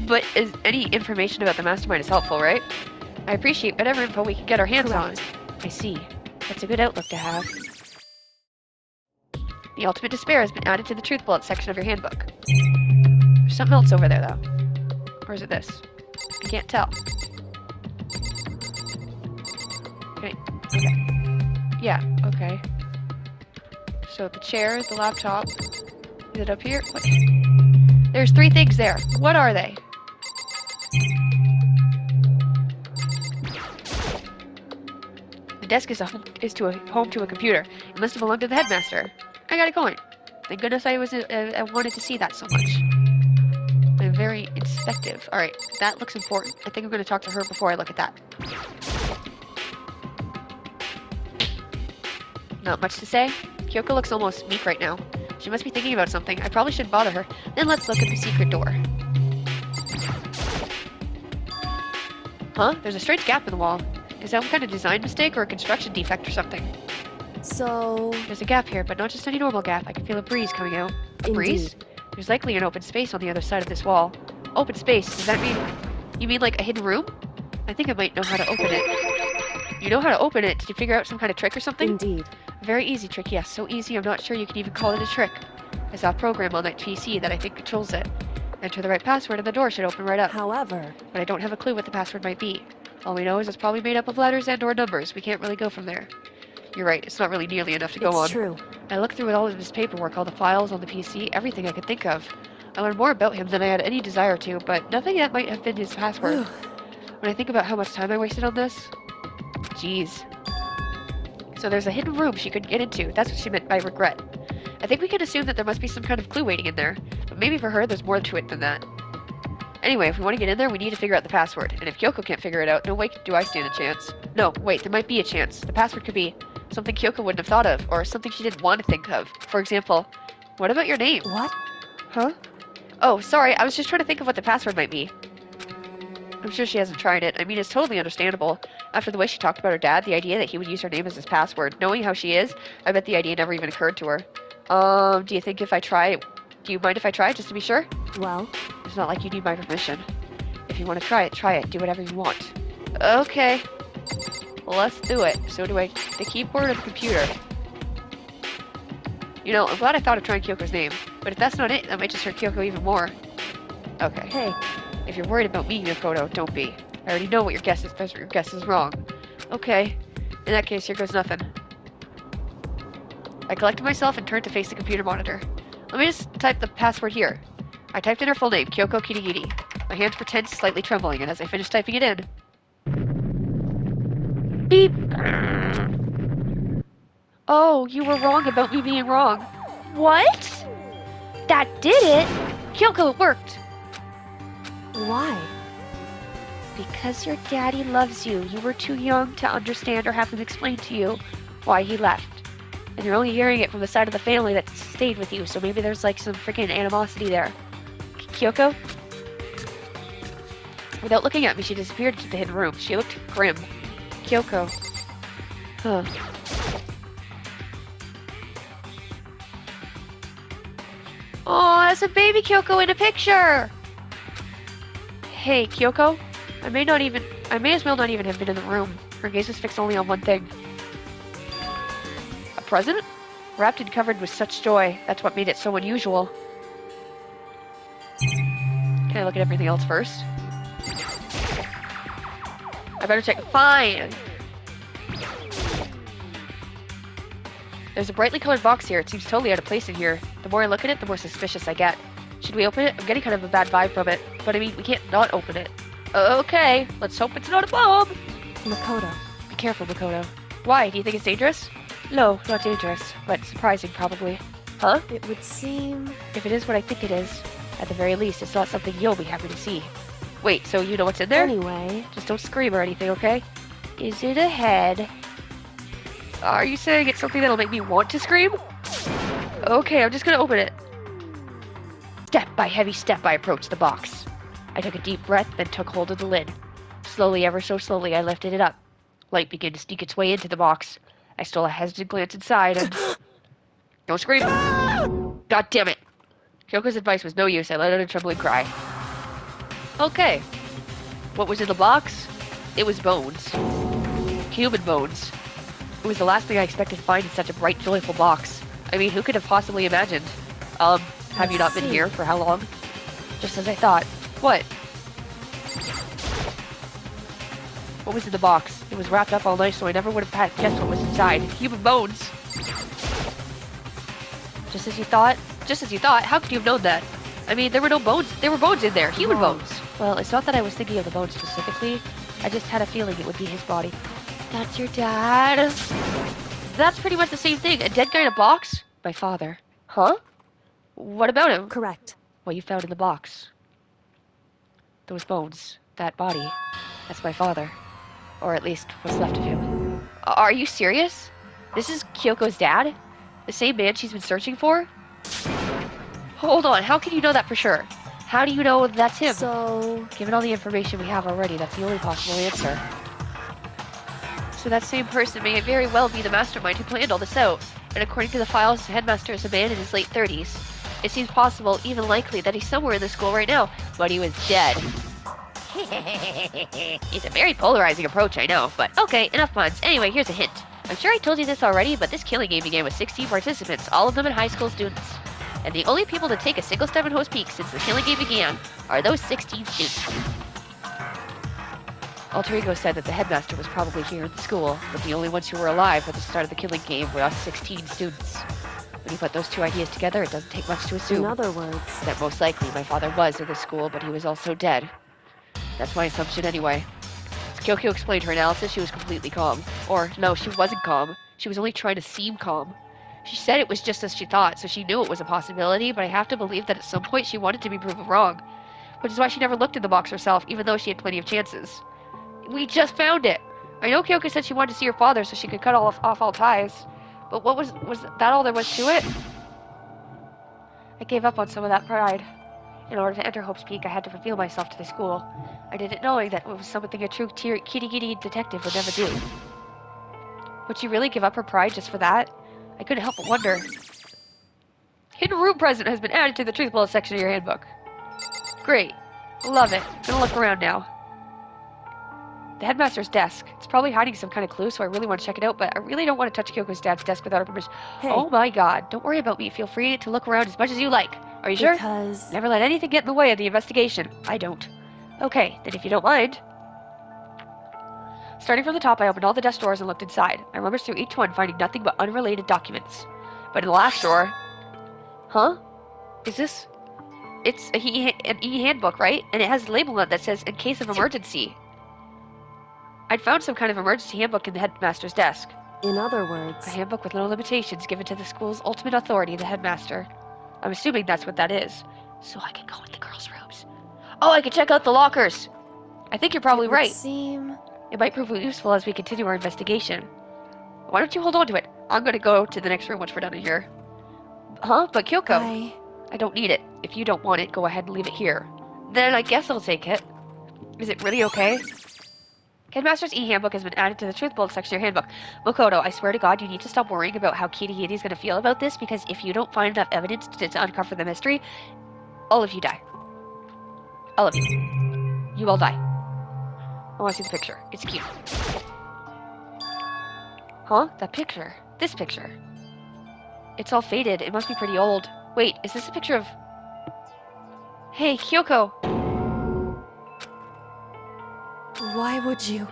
But any information about the mastermind is helpful, right? I appreciate whatever info we can get our hands Correct. on. I see. That's a good outlook to have. The ultimate despair has been added to the truth bullet section of your handbook. There's something else over there, though. Or is it this? I can't tell. Okay. Yeah, okay. So the chair, the laptop. Is it up here? What? There's 3 things there. What are they? The desk is home to a computer. It must have belonged to the headmaster. I got a coin. Thank goodness I wanted to see that so much. I'm very inspective. Alright, that looks important. I think I'm going to talk to her before I look at that. Not much to say. Kyoko looks almost meek right now. She must be thinking about something. I probably shouldn't bother her. Then let's look at the secret door. Huh? There's a strange gap in the wall. Is that some kind of design mistake or a construction defect or something? So... There's a gap here, but not just any normal gap. I can feel a breeze coming out. A breeze? Indeed. There's likely an open space on the other side of this wall. Open space? Does that mean... You mean like a hidden room? I think I might know how to open it. You know how to open it. Did you figure out some kind of trick or something? Indeed. Very easy trick, yes. So easy, I'm not sure you can even call it a trick. I saw a program on that PC that I think controls it. Enter the right password and the door should open right up. However, But I don't have a clue what the password might be. All we know is it's probably made up of letters and or numbers. We can't really go from there. You're right, it's not really nearly enough to go on. it's true. I looked through all of his paperwork, all the files on the PC, everything I could think of. I learned more about him than I had any desire to, but nothing that might have been his password. When I think about how much time I wasted on this, jeez. So there's a hidden room she couldn't get into. That's what she meant by regret. I think we can assume that there must be some kind of clue waiting in there, but maybe for her there's more to it than that. Anyway, if we want to get in there, we need to figure out the password, and if Kyoko can't figure it out, no way do I stand a chance. No, wait, there might be a chance. The password could be something Kyoko wouldn't have thought of, or something she didn't want to think of. For example, what about your name? What? Huh? Oh, sorry, I was just trying to think of what the password might be. I'm sure she hasn't tried it. I mean, it's totally understandable. After the way she talked about her dad, the idea that he would use her name as his password, knowing how she is, I bet the idea never even occurred to her. Do you think if I try... Do you mind if I try, just to be sure? Well, It's not like you need my permission. If you want to try it, try it. Do whatever you want. Okay. Let's do it. So do I... The keyboard or the computer? You know, I'm glad I thought of trying Kyoko's name. But if that's not it, that might just hurt Kyoko even more. Okay. hey, If you're worried about me, Makoto, don't be. I already know what your guess is, but your guess is wrong. Okay. In that case, here goes nothing. I collected myself and turned to face the computer monitor. Let me just type the password here. I typed in her full name, Kyoko Kirigiri. My hands were tense, slightly trembling, and as I finished typing it in... Beep! Oh, you were wrong about me being wrong. What? That did it? Kyoko, it worked! why? Because your daddy loves you. You were too young to understand or have him explain to you why he left. And you're only hearing it from the side of the family that stayed with you, so maybe there's like some freaking animosity there. Kyoko? Without looking at me, she disappeared into the hidden room. She looked grim. Kyoko. Huh. Oh, that's a baby Kyoko in a picture! Hey, Kyoko? I may as well not even have been in the room. Her gaze was fixed only on one thing. A present? Wrapped and covered with such joy. That's what made it so unusual. Can I look at everything else first? I better check. Fine! There's a brightly colored box here. It seems totally out of place in here. The more I look at it, the more suspicious I get. Should we open it? I'm getting kind of a bad vibe from it. But I mean, we can't not open it. Okay, let's hope it's not a bomb! Makoto. Be careful, Makoto. Why? Do you think it's dangerous? No, not dangerous, but surprising probably. Huh? It would seem... If it is what I think it is, at the very least, it's not something you'll be happy to see. Wait, so you know what's in there? Anyway, Just don't scream or anything, okay? Is it a head? Are you saying it's something that'll make me want to scream? Okay, I'm just gonna open it. Step by heavy step, I approached the box. I took a deep breath, then took hold of the lid. Slowly, ever so slowly, I lifted it up. Light began to sneak its way into the box. I stole a hesitant glance inside and... Don't scream! God damn it! Kyoko's advice was no use. I let out a trembling cry. Okay. What was in the box? It was bones. Human bones. It was the last thing I expected to find in such a bright, joyful box. I mean, who could have possibly imagined? Have you not been here for how long? Just as I thought. What? What was in the box? It was wrapped up all nice, so I never would have guessed what was inside. Human bones. Just as you thought? Just as you thought? How could you have known that? I mean, there were no bones. There were bones in there. Human bones. Well, it's not that I was thinking of the bones specifically. I just had a feeling it would be his body. That's your dad? That's pretty much the same thing. A dead guy in a box? My father. Huh? What about him? correct. What you found in the box. Those bones. That body. That's my father. Or at least what's left of him. Are you serious? This is Kyoko's dad? The same man she's been searching for? Hold on, how can you know that for sure? How do you know that's him? So, Given all the information we have already, that's the only possible answer. So that same person may very well be the mastermind who planned all this out. And according to the files, the headmaster is a man in his late 30s. It seems possible, even likely, that he's somewhere in the school right now, but he was dead. It's a very polarizing approach, I know, but okay, enough puns. Anyway, here's a hint. I'm sure I told you this already, but this killing game began with 16 participants, all of them high school students. And the only people to take a single step in Host Peak since the killing game began are those 16 students. Alter Ego said that the headmaster was probably here at the school, but the only ones who were alive at the start of the killing game were us 16 students. When you put those two ideas together, it doesn't take much to assume. In other words, That most likely my father was in the school, but he was also dead. That's my assumption anyway. As Kyoko explained her analysis, she was completely calm. Or, no, she wasn't calm. She was only trying to seem calm. She said it was just as she thought, so she knew it was a possibility, but I have to believe that at some point she wanted to be proven wrong. Which is why she never looked in the box herself, even though she had plenty of chances. We just found it! I know Kyoko said she wanted to see her father so she could cut off all ties. But what was that all there was to it? I gave up on some of that pride. In order to enter Hope's Peak, I had to reveal myself to the school. I did it knowing that it was something a true kitty detective would never do. Would she really give up her pride just for that? I couldn't help but wonder. Hidden room present has been added to the truth bullet section of your handbook. Great. Love it. Gonna look around now. The headmaster's desk. It's probably hiding some kind of clue, so I really want to check it out, but I really don't want to touch Kyoko's dad's desk without her permission. hey, Oh my god. Don't worry about me. Feel free to look around as much as you like. Are you sure? because... Never let anything get in the way of the investigation. I don't. Okay, then if you don't mind. Starting from the top, I opened all the desk drawers and looked inside. I rummaged through each one, finding nothing but unrelated documents. But in the last drawer... Huh? Is this... It's an e-handbook, right? And it has a label on it that says, in case of emergency. I'd found some kind of emergency handbook in the headmaster's desk. In other words, A handbook with no limitations given to the school's ultimate authority, the headmaster. I'm assuming that's what that is. So I can go in the girls' rooms. Oh, I can check out the lockers! I think you're probably it would right. seem... It might prove useful as we continue our investigation. Why don't you hold on to it? I'm gonna go to the next room once we're done in here. Huh? But Kyoko... I don't need it. If you don't want it, go ahead and leave it here. Then I guess I'll take it. Is it really okay? Headmaster's e-handbook has been added to the truth bullet section of your handbook. Makoto, I swear to God, you need to stop worrying about how Kitty gonna feel about this, because if you don't find enough evidence to uncover the mystery, all of you die. All of you. You all die. I want to see the picture. It's cute. Huh? That picture. This picture. It's all faded. It must be pretty old. Wait, is this a picture of... Hey, Kyoko! Why would you...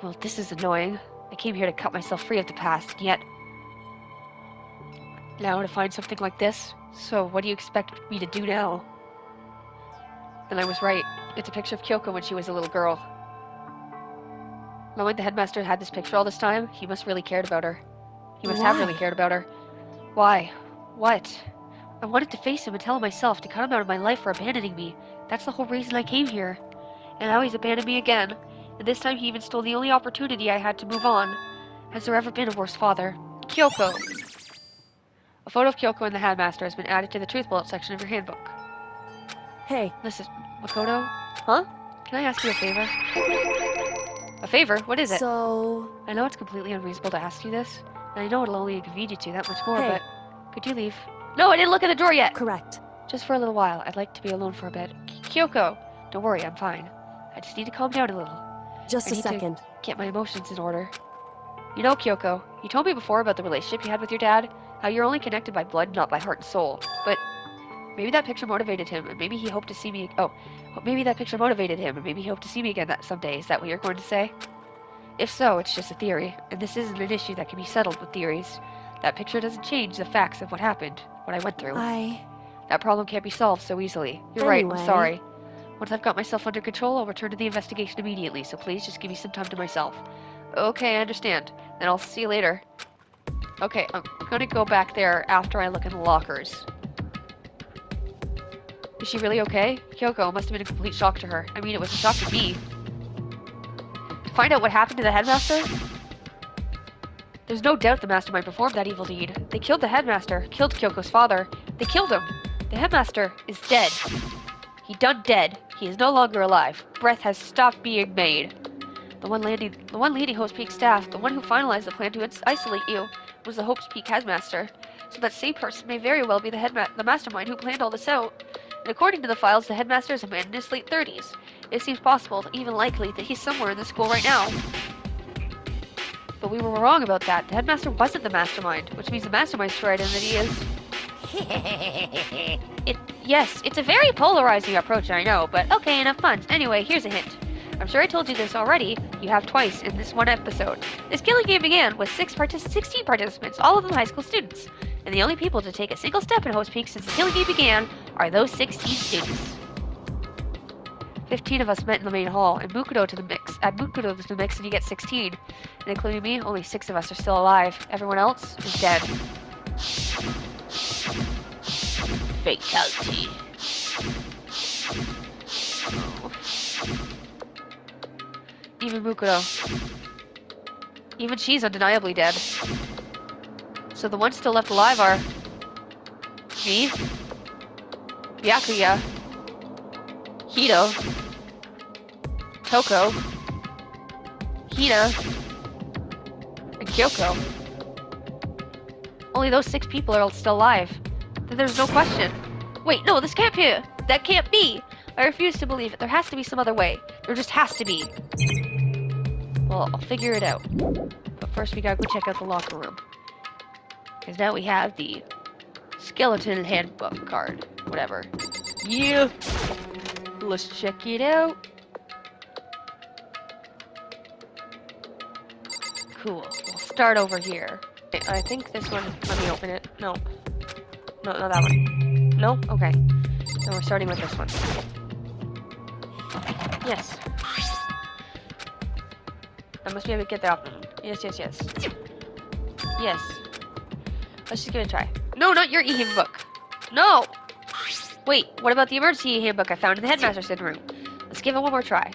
Well, this is annoying. I came here to cut myself free of the past, and yet... Now to find something like this? So, what do you expect me to do now? And I was right. It's a picture of Kyoko when she was a little girl. Knowing the headmaster had this picture all this time, he must really cared about her. He must have really cared about her. Why? What? I wanted to face him and tell him myself, to cut him out of my life for abandoning me. That's the whole reason I came here. And now he's abandoned me again. And this time he even stole the only opportunity I had to move on. Has there ever been a worse father? Kyoko! A photo of Kyoko and the headmaster has been added to the truth bullet section of your handbook. Hey, Listen, Makoto? Huh? Can I ask you a favor? A favor? What is it? so... I know it's completely unreasonable to ask you this, and I know it'll only inconvenience you that much more, Hey. but... Could you leave? No, I didn't look at the door yet! Correct. Just for a little while. I'd like to be alone for a bit. Kyoko! Don't worry, I'm fine. I just need to calm down a little. Just I a need to- second. Get my emotions in order. You know, Kyoko, you told me before about the relationship you had with your dad, how you're only connected by blood, not by heart and soul. But maybe that picture motivated him, and maybe he hoped to see me... maybe that picture motivated him, and maybe he hoped to see me again someday. Is that what you're going to say? If so, it's just a theory, and this isn't an issue that can be settled with theories. That picture doesn't change the facts of what happened, what I went through. That problem can't be solved so easily. You're right, Anyway. I'm sorry. Once I've got myself under control, I'll return to the investigation immediately, so please just give me some time to myself. Okay, I understand. Then I'll see you later. Okay, I'm gonna go back there after I look in the lockers. Is she really okay? Kyoko must have been a complete shock to her. I mean, it was a shock to me. To find out what happened to the headmaster? There's no doubt the mastermind performed that evil deed. They killed the headmaster, killed Kyoko's father. They killed him. The headmaster is dead. He done dead. He is no longer alive. Breath has stopped being made. The one leading Hope's Peak staff, the one who finalized the plan to isolate you, was the Hope's Peak headmaster. So that same person may very well be the mastermind who planned all this out. And according to the files, the headmaster is a man in his late 30s. It seems possible, even likely, that he's somewhere in the school right now. But we were wrong about that. The headmaster wasn't the mastermind, which means the mastermind's true identity is... Yes, it's a very polarizing approach, I know, but okay, enough puns. Anyway, here's a hint. I'm sure I told you this already. You have twice in this one episode. This killing game began with 16 participants, all of them high school students. And the only people to take a single step in Host Peak since the killing game began are those 16 students. 15 of us met in the main hall, and Mukudo to the mix. Add Mukudo to the mix and you get 16. And including me, only 6 of us are still alive. Everyone else is dead. Fatality. Oh. Even Mukudo. Even she's undeniably dead. So the ones still left alive are... me, Byakuya, Hito, Toko, Hina, and Kyoko. Only those 6 people are still alive. Then there's no question. Wait, no, this can't be. That can't be. I refuse to believe it. There has to be some other way. There just has to be. Well, I'll figure it out. But first we gotta go check out the locker room. Because now we have the skeleton handbook card. Whatever. Yeah. Let's check it out. Cool. We'll start over here. I think this one... Let me open it. No. No, not that one. No? Okay. Then we're starting with this one. Yes. I must be able to get that option. Yes, yes, yes. Yes. Let's just give it a try. No, not your e-handbook. No! Wait, what about the emergency handbook I found in the Headmaster's hidden room? Let's give it one more try.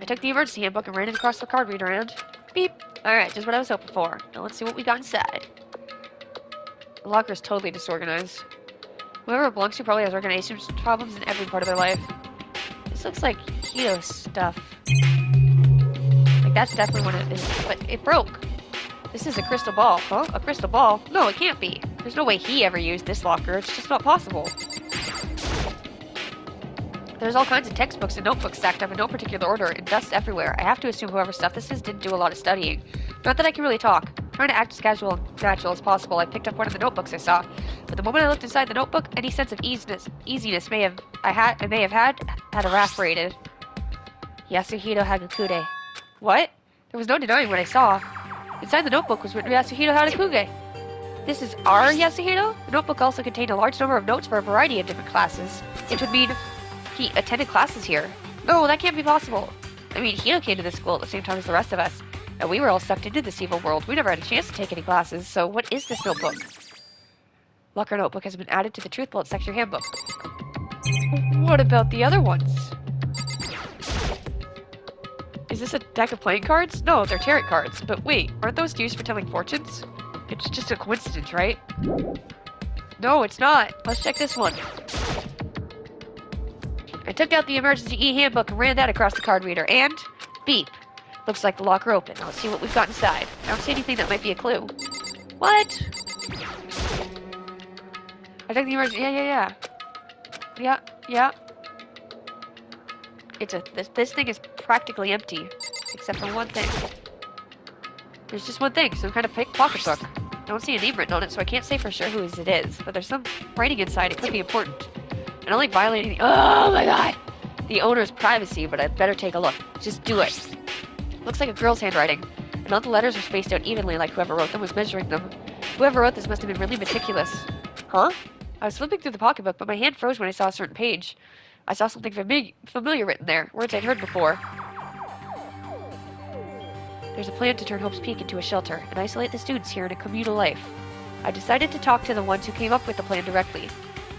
I took the emergency handbook and ran it across the card reader and... beep! Alright, just what I was hoping for. Now let's see what we got inside. The locker is totally disorganized. Whoever it belongs to probably has organization problems in every part of their life. This looks like Hito's stuff. Like, that's definitely what it is. But it broke. This is a crystal ball. Huh? A crystal ball? No, it can't be. There's no way he ever used this locker. It's just not possible. There's all kinds of textbooks and notebooks stacked up in no particular order and dust everywhere. I have to assume whoever's stuff this is didn't do a lot of studying. Not that I can really talk. Trying to act as casual and natural as possible, I picked up one of the notebooks I saw. But the moment I looked inside the notebook, any sense of easiness may have evaporated. Yasuhito Hagakude. What? There was no denying what I saw. Inside the notebook was written Yasuhito Hagakude. This is our Yasuhito? The notebook also contained a large number of notes for a variety of different classes. It would mean he attended classes here. No, that can't be possible. I mean, Hito came to this school at the same time as the rest of us. And we were all sucked into this evil world. We never had a chance to take any classes, so what is this notebook? Locker notebook has been added to the Truth Bullet section handbook. What about the other ones? Is this a deck of playing cards? No, they're tarot cards. But wait, aren't those used for telling fortunes? It's just a coincidence, right? No, it's not. Let's check this one. I took out the emergency e-handbook and ran that across the card reader, and... beep. Looks like the locker opened. Let's see what we've got inside. I don't see anything that might be a clue. What? I took the emergency... Yeah. It's a... This thing is practically empty. Except for one thing. There's just one thing. Some kind of pocketbook. I don't see a name written on it, so I can't say for sure whose it is. But there's some writing inside. It could be important. I don't like violating the... Oh my god! The owner's privacy, but I'd better take a look. Just do it. Looks like a girl's handwriting, and all the letters are spaced out evenly like whoever wrote them was measuring them. Whoever wrote this must have been really meticulous. Huh? I was flipping through the pocketbook, but my hand froze when I saw a certain page. I saw something familiar written there, words I'd heard before. There's a plan to turn Hope's Peak into a shelter, and isolate the students here in a communal life. I decided to talk to the ones who came up with the plan directly.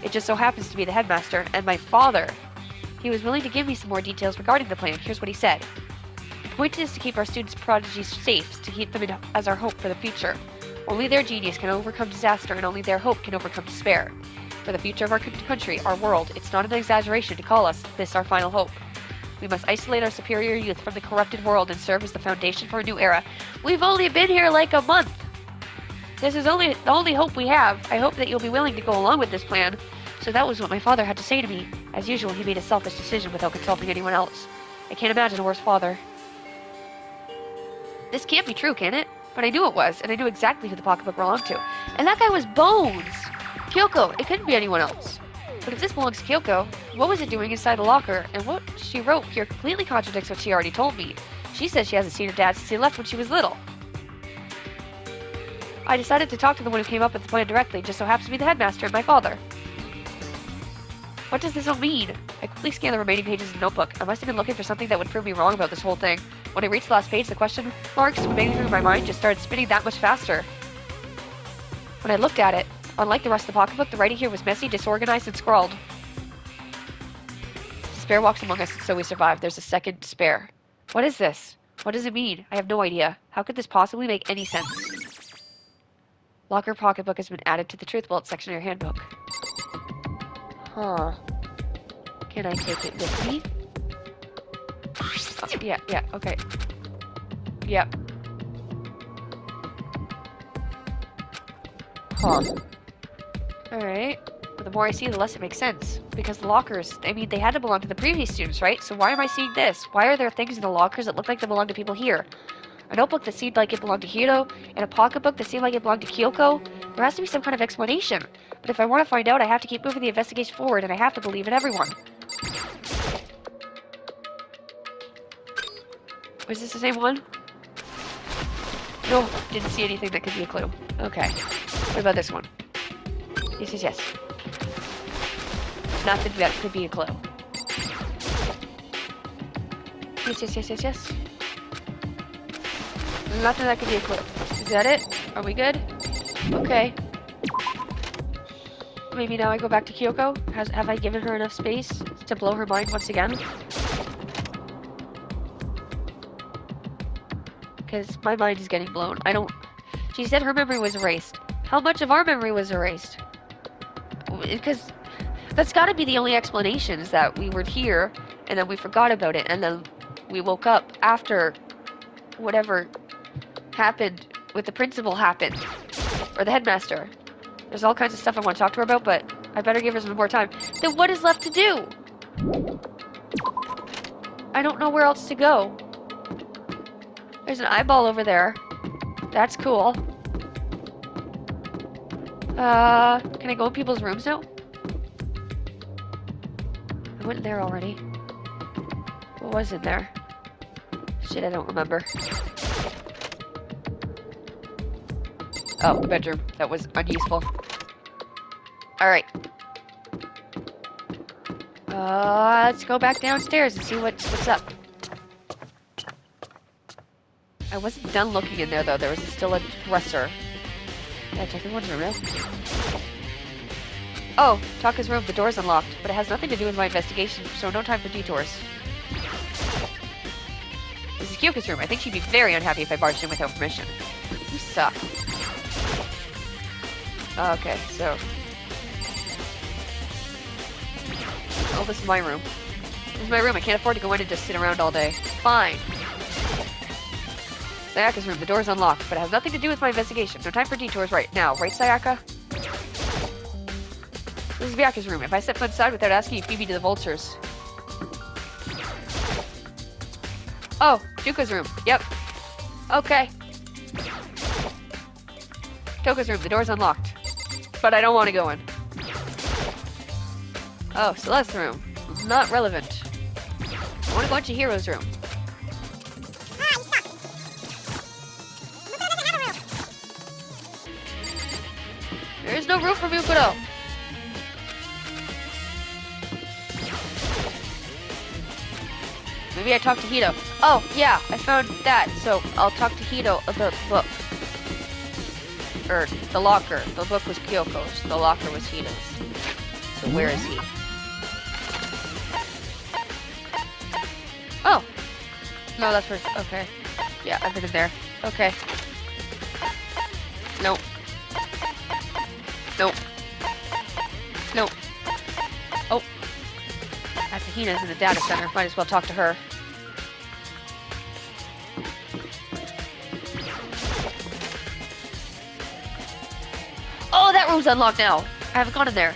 It just so happens to be the headmaster, and my father. He was willing to give me some more details regarding the plan. Here's what he said. The point is to keep our students' prodigies safe, to keep them as our hope for the future. Only their genius can overcome disaster, and only their hope can overcome despair. For the future of our country, our world, it's not an exaggeration to call us this our final hope. We must isolate our superior youth from the corrupted world and serve as the foundation for a new era. We've only been here like a month! This is the only hope we have. I hope that you'll be willing to go along with this plan. So that was what my father had to say to me. As usual, he made a selfish decision without consulting anyone else. I can't imagine a worse father. This can't be true, can it? But I knew it was, and I knew exactly who the pocketbook belonged to. And that guy was Bones! Kyoko, it couldn't be anyone else. But if this belongs to Kyoko, what was it doing inside the locker? And what she wrote here completely contradicts what she already told me. She says she hasn't seen her dad since he left when she was little. I decided to talk to the one who came up with the plan directly, just so happens to be the headmaster and my father. What does this all mean? I quickly scanned the remaining pages of the notebook. I must have been looking for something that would prove me wrong about this whole thing. When I reached the last page, the question marks swimming through my mind just started spinning that much faster. When I looked at it, unlike the rest of the pocketbook, the writing here was messy, disorganized, and scrawled. Despair walks among us, and so we survive. There's a second despair. What is this? What does it mean? I have no idea. How could this possibly make any sense? Locker pocketbook has been added to the Truth Vault section of your handbook. Huh. Can I take it with me? Oh, yeah, okay. Yep. Huh. Alright. But the more I see, the less it makes sense. Because the lockers, I mean, they had to belong to the previous students, right? So why am I seeing this? Why are there things in the lockers that look like they belong to people here? A notebook that seemed like it belonged to Hiro, and a pocketbook that seemed like it belonged to Kyoko? There has to be some kind of explanation. But if I want to find out, I have to keep moving the investigation forward, and I have to believe in everyone. Was this the same one? No, didn't see anything that could be a clue. Okay. What about this one? Yes. Nothing that could be a clue. Yes. Nothing that could be a clue. Is that it? Are we good? Okay. Maybe now I go back to Kyoko? Have I given her enough space to blow her mind once again? Because my mind is getting blown. She said her memory was erased. How much of our memory was erased? Because that's gotta be the only explanation, is that we were here, and then we forgot about it, and then we woke up after whatever happened with the principal happened. Or the headmaster. There's all kinds of stuff I want to talk to her about, but I better give her some more time. Then what is left to do? I don't know where else to go. There's an eyeball over there. That's cool. Can I go in people's rooms now? I went there already. What was in there? Shit, I don't remember. Oh, the bedroom. That was unuseful. Alright. Let's go back downstairs and see what's up. I wasn't done looking in there, though. There was still a dresser. Yeah, check everyone's room now. Oh, Taka's room. The door's unlocked, but it has nothing to do with my investigation, so no time for detours. This is Kyoko's room. I think she'd be very unhappy if I barged in without permission. You suck. Okay, so... Oh, this is my room. This is my room. I can't afford to go in and just sit around all day. Fine. Sayaka's room. The door's unlocked, but it has nothing to do with my investigation. No time for detours right now. Right, Sayaka? This is Byaka's room. If I step inside without asking, you feed me to the vultures. Oh, Juko's room. Yep. Okay. Toko's room. The door's unlocked. But I don't want to go in. Oh, Celeste's room. Not relevant. I want to go into Hiro's room. There is no room for Mukuro. Maybe I talk to Hito. Oh, yeah, I found that. So I'll talk to Hito about the book. Or the locker. The book was Kyoko's. The locker was Hito's. So where is he? Oh. No, that's where... Okay. Yeah, I've been in there. Okay. Nope. Nope. Nope. Oh. Asahina's in the data center. Might as well talk to her. Oh, that room's unlocked now. I haven't gone in there.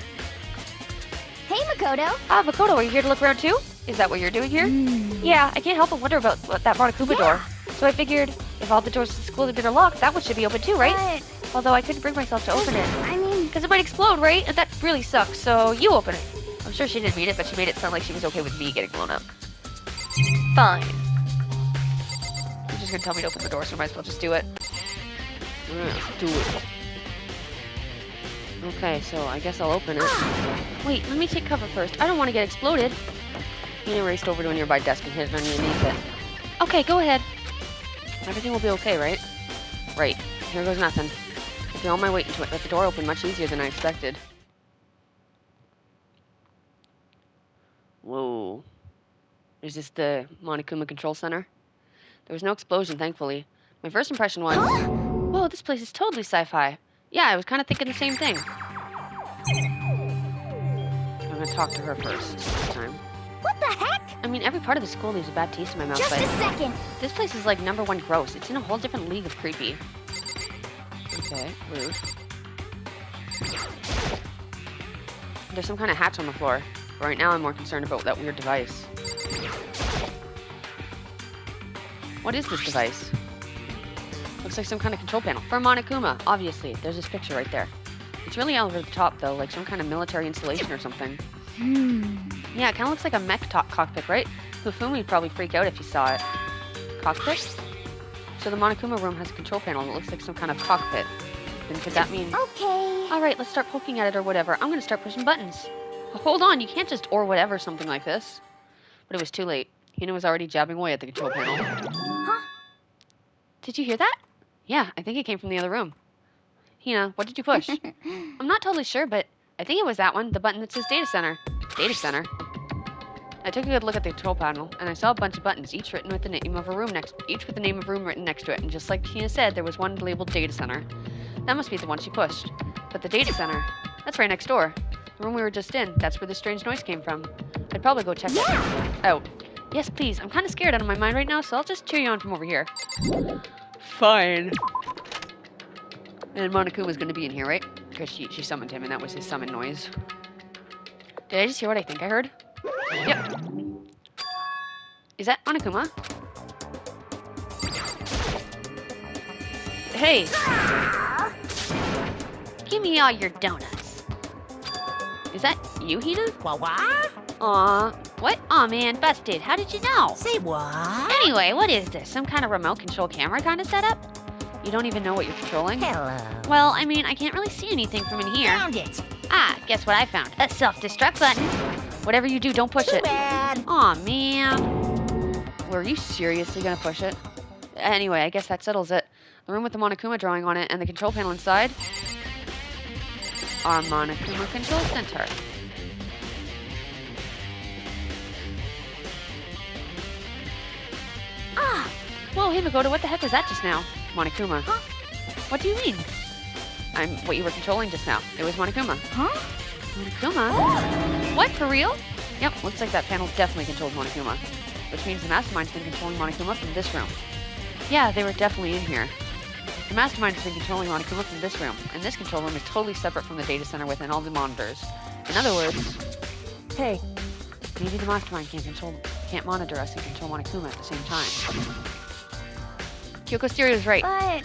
Makoto. Ah, Makoto, are you here to look around too? Is that what you're doing here? Yeah, I can't help but wonder about that Monokuma door. So I figured, if all the doors to the school had been unlocked, that one should be open too, right? Although I couldn't bring myself to open it. I mean, Because it might explode, right? And that really sucks, so you open it. I'm sure she didn't mean it, but she made it sound like she was okay with me getting blown up. Fine. You're just gonna tell me to open the door, so I might as well just do it. Let's do it. Okay, so I guess I'll open it. Wait, let me take cover first. I don't want to get exploded. He raced over to a nearby desk and hid it underneath it. Okay, go ahead. Everything will be okay, right? Right. Here goes nothing. I feel on my way into it, but the door opened much easier than I expected. Whoa. Is this the Monokuma Control Center? There was no explosion, thankfully. My first impression was, whoa, this place is totally sci-fi. Yeah, I was kind of thinking the same thing. I'm gonna talk to her first this time. what the heck? I mean, every part of the school leaves a bad taste in my mouth, Just but a second. this place is like #1 gross. It's in a whole different league of creepy. Okay, rude. There's some kind of hatch on the floor. But right now I'm more concerned about that weird device. What is this device? Looks like some kind of control panel. For Monokuma, obviously. There's this picture right there. It's really over the top though, like some kind of military installation or something. Yeah, it kind of looks like a mech cockpit, right? Fufumi'd probably freak out if he saw it. Cockpit? So the Monokuma room has a control panel that looks like some kind of cockpit. Then could that mean... Okay. Alright, let's start poking at it or whatever. I'm gonna start pushing buttons. Hold on, you can't just or whatever something like this. But it was too late. Hina was already jabbing away at the control panel. Huh? Did you hear that? Yeah, I think it came from the other room. Hina, what did you push? I'm not totally sure, but I think it was that one, the button that says Data Center. Data Center? I took a good look at the control panel, and I saw a bunch of buttons, each written with the name of a room each with the name of room written next to it, and just like Hina said, there was one labeled Data Center. That must be the one she pushed. But the Data Center, that's right next door. The room we were just in, that's where the strange noise came from. I'd probably go check it out. Yes, please. I'm kind of scared out of my mind right now, so I'll just cheer you on from over here. Fine. And Monokuma's gonna be in here, right? Because she summoned him, and that was his summon noise. Did I just hear what I think I heard? Yep. Is that Monokuma? Hey! Give me all your donuts. Is that you, Hina? What? Aw. What? Aw, man, busted. How did you know? Say what? Anyway, what is this? Some kind of remote control camera kind of setup? You don't even know what you're controlling? Hello. Well, I mean, I can't really see anything from in here. Found it. Ah, guess what I found? A self-destruct button. Whatever you do, don't push Too it. bad. Aw, man. Were you seriously gonna push it? Anyway, I guess that settles it. The room with the Monokuma drawing on it and the control panel inside. Our Monokuma Control Center. Ah, Whoa, hey Makoto, what the heck was that just now? Monokuma. Huh? What do you mean? I'm what you were controlling just now. It was Monokuma. huh? Monokuma? What, for real? Yep, looks like that panel definitely controlled Monokuma. Which means the Mastermind's been controlling Monokuma from this room. Yeah, they were definitely in here. The Mastermind has been controlling Monokuma from this room, and this control room is totally separate from the data center within all the monitors. In other words, Hey, maybe the Mastermind can't monitor us and control Monokuma at the same time. Kyoko Stereo's right. But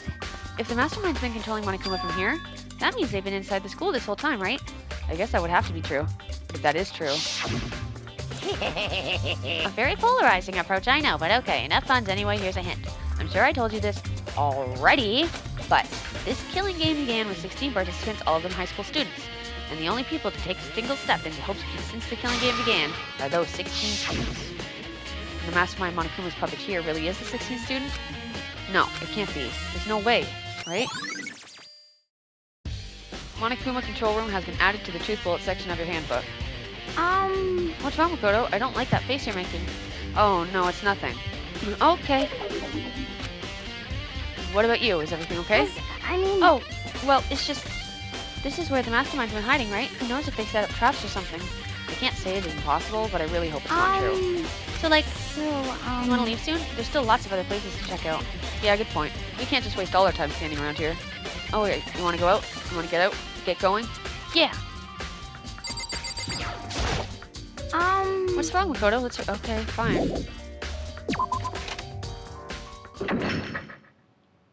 If the Mastermind's been controlling Monokuma from here, that means they've been inside the school this whole time, right? I guess that would have to be true. But if that is true... A very polarizing approach, I know, but okay, enough puns anyway, here's a hint. I'm sure I told you this already, but this killing game began with 16 participants, all of them high school students. And the only people to take a single step into hopes since the killing game began are those 16 students. And the Mastermind Monokuma's puppeteer really is the 16th student? No, it can't be. There's no way, right? Monokuma Control Room has been added to the Truth Bullet section of your handbook. What's wrong, Makoto? I don't like that face you're making. Oh, no, it's nothing. Okay. What about you? Is everything okay? I mean, Oh, well, it's just... This is where the Mastermind's been hiding, right? Who knows if they set up traps or something? I can't say it is impossible, but I really hope it's not true. So, like, so, you want to leave soon? There's still lots of other places to check out. Yeah, good point. We can't just waste all our time standing around here. Oh, wait, you want to go out? You want to get out? Get going? Yeah! What's wrong, Makoto? Okay, fine.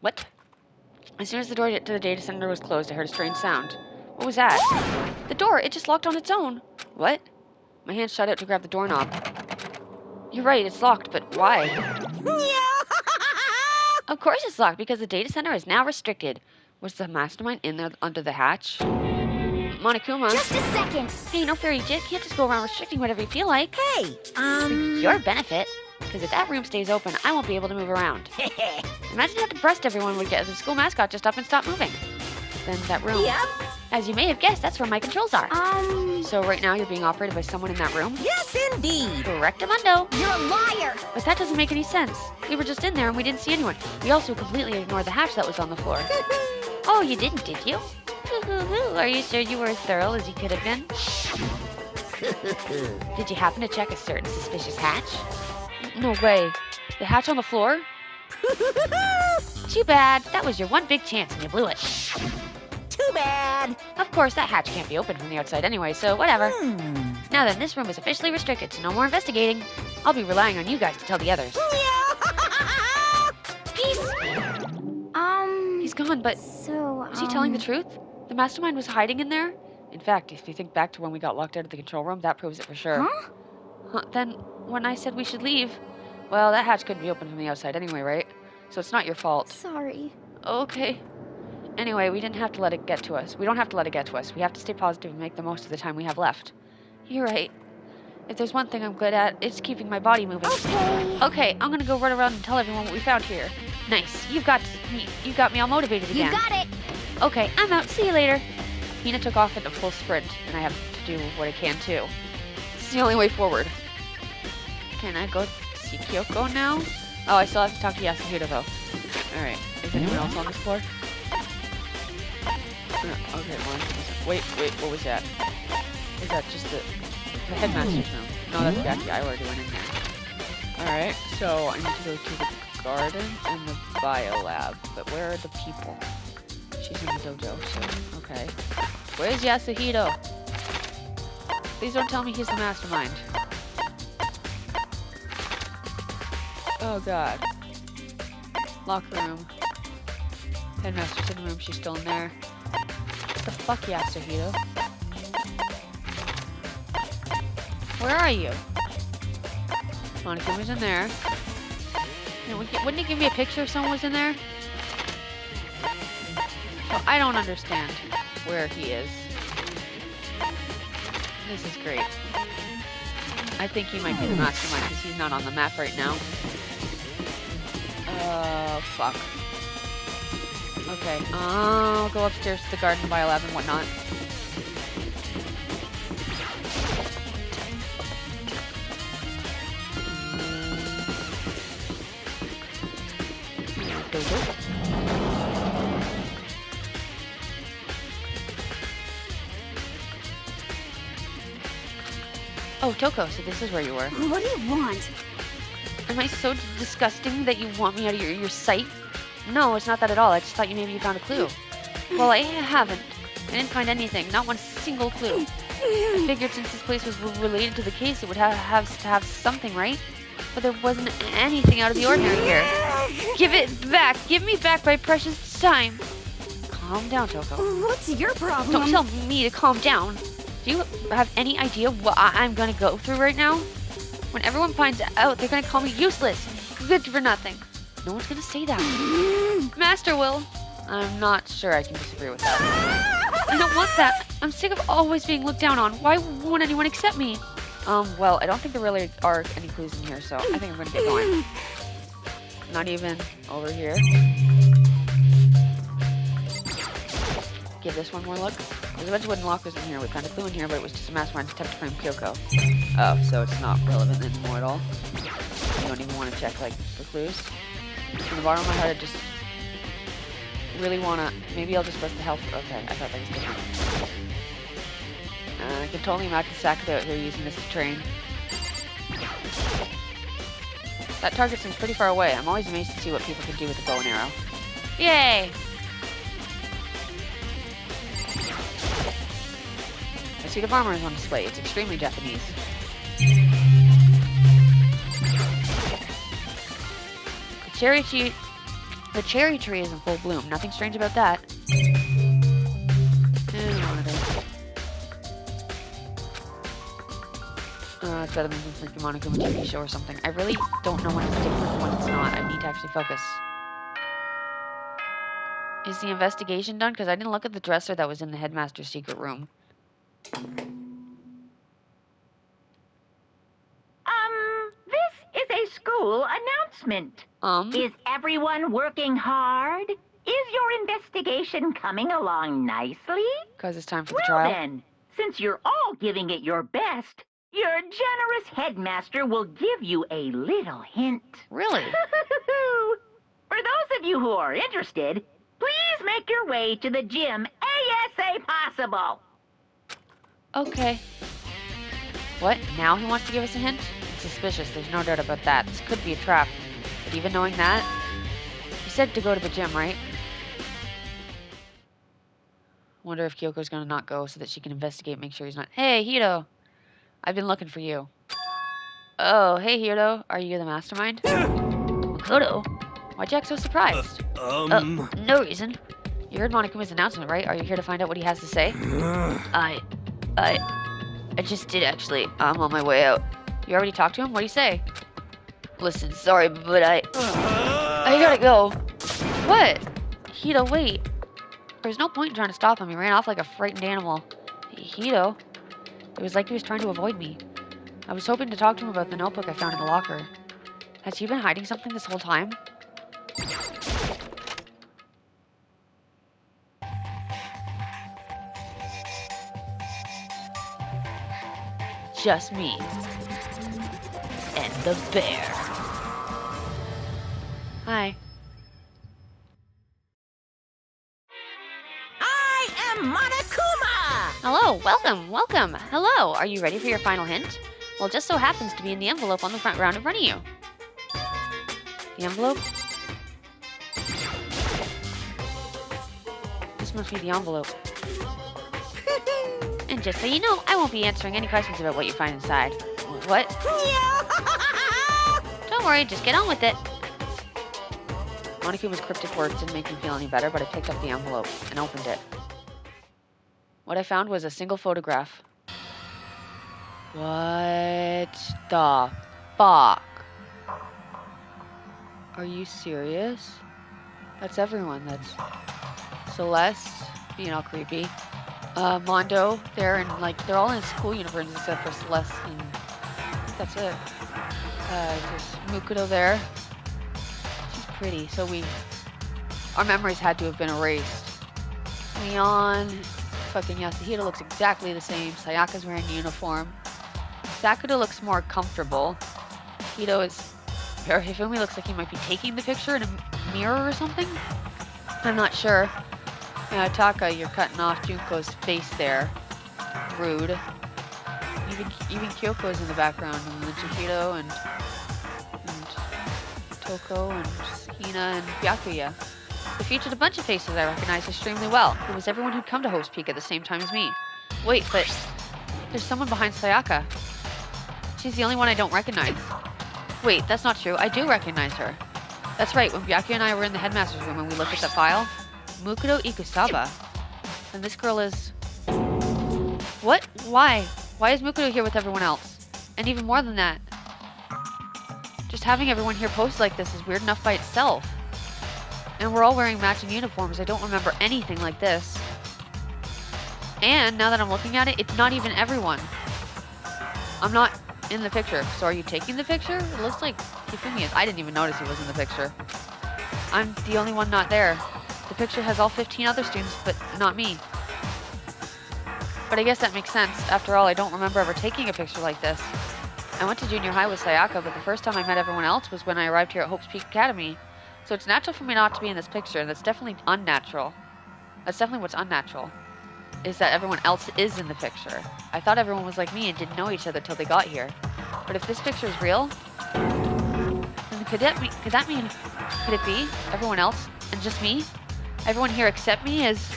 What? As soon as the door to the data center was closed, I heard a strange sound. What was that? The door! It just locked on its own! What? My hand shot out to grab the doorknob. You're right, it's locked, but why? Of course it's locked, because the data center is now restricted. Was the mastermind in there under the hatch? Monokuma? Just a second. Hey, no fairy jit, can't just go around restricting whatever you feel like. Hey, For your benefit. Because if that room stays open, I won't be able to move around. Imagine how depressed everyone would get if the school mascot just up and stopped moving. Then that room. Yep. As you may have guessed, that's where my controls are. So right now you're being operated by someone in that room? Yes, indeed. Correctamundo. You're a liar. But that doesn't make any sense. We were just in there and we didn't see anyone. We also completely ignored the hatch that was on the floor. Oh, you didn't, did you? Are you sure you were as thorough as you could have been? Did you happen to check a certain suspicious hatch? No way. The hatch on the floor? Too bad. That was your one big chance and you blew it. Too bad. Of course, that hatch can't be opened from the outside anyway, so whatever. Now then, this room is officially restricted, so no more investigating. I'll be relying on you guys to tell the others. Peace! He's gone, but So, was he telling the truth? The mastermind was hiding in there? In fact, if you think back to when we got locked out of the control room, that proves it for sure. Huh? Then, when I said we should leave, well, that hatch couldn't be opened from the outside anyway, right? So it's not your fault. Sorry. Okay. Anyway, we didn't have to let it get to us. We don't have to let it get to us. We have to stay positive and make the most of the time we have left. You're right. If there's one thing I'm good at, it's keeping my body moving. Okay. Okay, I'm gonna go run around and tell everyone what we found here. Nice. You got me all motivated You again. got it. Okay, I'm out. See you later. Hina took off at a full sprint, and I have to do what I can too. This is the only way forward. Can I go see Kyoko now? Oh, I still have to talk to Yasuhiro though. Alright, is anyone else on this floor? Okay, one. Wait, what was that? Is that just the headmaster's room? No, that's Jackie. I already went in there. Alright, so I need to go to the garden and the bio lab. But where are the people? She's in the dojo, so okay. Where's Yasuhiro? Please don't tell me he's the mastermind. Oh god. Locker room. Headmaster's hidden room, she's still in there. What the fuck, Yasuhiro? Where are you? Monikuma's in there. You know, wouldn't he give me a picture if someone was in there? So I don't understand where he is. This is great. I think he might be the mastermind because he's not on the map right now. Fuck. Okay, I'll go upstairs to the garden biolab and whatnot. Oh, Toko, so this is where you were. What do you want? Am I so disgusting that you want me out of your sight? No, it's not that at all. I just thought maybe you found a clue. Well, I haven't. I didn't find anything. Not one single clue. I figured since this place was related to the case, it would have to have something, right? But there wasn't anything out of the ordinary here. Give it back! Give me back my precious time! Calm down, Toko. What's your problem? Don't tell me to calm down. Do you have any idea what I'm gonna go through right now? When everyone finds out, they're gonna call me useless, good for nothing. No one's gonna say that. Master will. I'm not sure I can disagree with that. I don't want that. I'm sick of always being looked down on. Why won't anyone accept me? Well, I don't think there really are any clues in here, so I think I'm gonna get going. Not even over here. Give this one more look. There's a bunch of wooden lockers in here. We found a clue in here, but it was just a mastermind attempt to frame Kyoko. Oh, so it's not relevant anymore at all. You don't even want to check, like, the clues. From the bottom of my heart, I just really want to... Maybe I'll just press the health... Okay, I thought that was different. I can totally imagine Sakura they're using this to train. That target seems pretty far away. I'm always amazed to see what people can do with a bow and arrow. Yay! I see the armor is on display. It's extremely Japanese. cherry tree is in full bloom. Nothing strange about that. It's better than some freaking Monokuma TV show or something. I really don't know when it's different and when it's not. I need to actually focus. Is the investigation done? Because I didn't look at the dresser that was in the Headmaster's secret room. This is a school announcement. Is everyone working hard? Is your investigation coming along nicely? Because it's time for the trial. Well then, since you're all giving it your best, your generous headmaster will give you a little hint. Really? For those of you who are interested, please make your way to the gym ASA possible. Okay. What? Now he wants to give us a hint? It's suspicious, there's no doubt about that. This could be a trap. But even knowing that, he said to go to the gym, right? Wonder if Kyoko's gonna not go so that she can investigate, make sure he's not. Hey, Hito! I've been looking for you. Oh, hey, Hito. Are you the mastermind? Makoto? Why'd you act so surprised? No reason. You heard Monokuma's announcement, right? Are you here to find out what he has to say? I just did, actually. I'm on my way out. You already talked to him? What'd he say? Listen, sorry, but I gotta go. What? Hito, wait. There's no point in trying to stop him. He ran off like a frightened animal. Hito? It was like he was trying to avoid me. I was hoping to talk to him about the notebook I found in the locker. Has he been hiding something this whole time? Just me. And the bear. Hi. I am Monokuma! Hello, welcome. Hello, are you ready for your final hint? Well, it just so happens to be in the envelope on the front ground in front of you. The envelope? This must be the envelope. And just so you know, I won't be answering any questions about what you find inside. What? Don't worry, just get on with it. Monokuma's cryptic words didn't make me feel any better, but I picked up the envelope and opened it. What I found was a single photograph. What the fuck? Are you serious? That's everyone. That's Celeste, being all creepy. Mondo, they're all in school uniforms except for Celeste, and I think that's it. There's Mukudo there. She's pretty, so our memories had to have been erased. Leon, fucking Yasuhiro looks exactly the same. Sayaka's wearing a uniform. Sakuda looks more comfortable. Hito Hifumi looks like he might be taking the picture in a mirror or something. I'm not sure. Taka, you're cutting off Junko's face there. Rude. Even Kyoko's in the background, and then Chihiro and Toko and Hina and Byakuya. They featured a bunch of faces I recognized extremely well. It was everyone who'd come to Host Peak at the same time as me. Wait, but there's someone behind Sayaka. She's the only one I don't recognize. Wait, that's not true. I do recognize her. That's right, when Byakuya and I were in the Headmaster's room and we looked at that file, Mukudo Ikusaba. And this girl is... What? Why? Why is Mukudo here with everyone else? And even more than that, just having everyone here posed like this is weird enough by itself. And we're all wearing matching uniforms. I don't remember anything like this. And now that I'm looking at it, it's not even everyone. I'm not in the picture. So are you taking the picture? It looks like Hifumi is. I didn't even notice he was in the picture. I'm the only one not there. The picture has all 15 other students, but not me. But I guess that makes sense. After all, I don't remember ever taking a picture like this. I went to junior high with Sayaka, but the first time I met everyone else was when I arrived here at Hope's Peak Academy. So it's natural for me not to be in this picture, and that's definitely unnatural. That's definitely what's unnatural, is that everyone else is in the picture. I thought everyone was like me and didn't know each other till they got here. But if this picture is real, then could it be everyone else and just me? Everyone here except me is...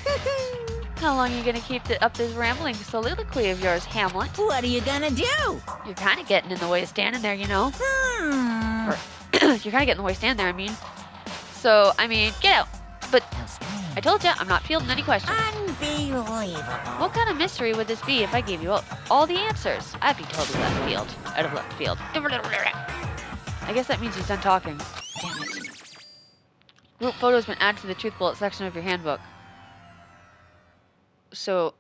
How long are you gonna keep up this rambling soliloquy of yours, Hamlet? What are you gonna do? You're kind of getting in the way of standing there, you know. You're kind of getting in the way stand there, I mean. So, I mean, get out. But I told you, I'm not fielding any questions. Unbelievable. What kind of mystery would this be if I gave you all the answers? I'd be totally out of left field. I guess that means he's done talking. Damn it. Group photo has been added to the truth bullet section of your handbook. So,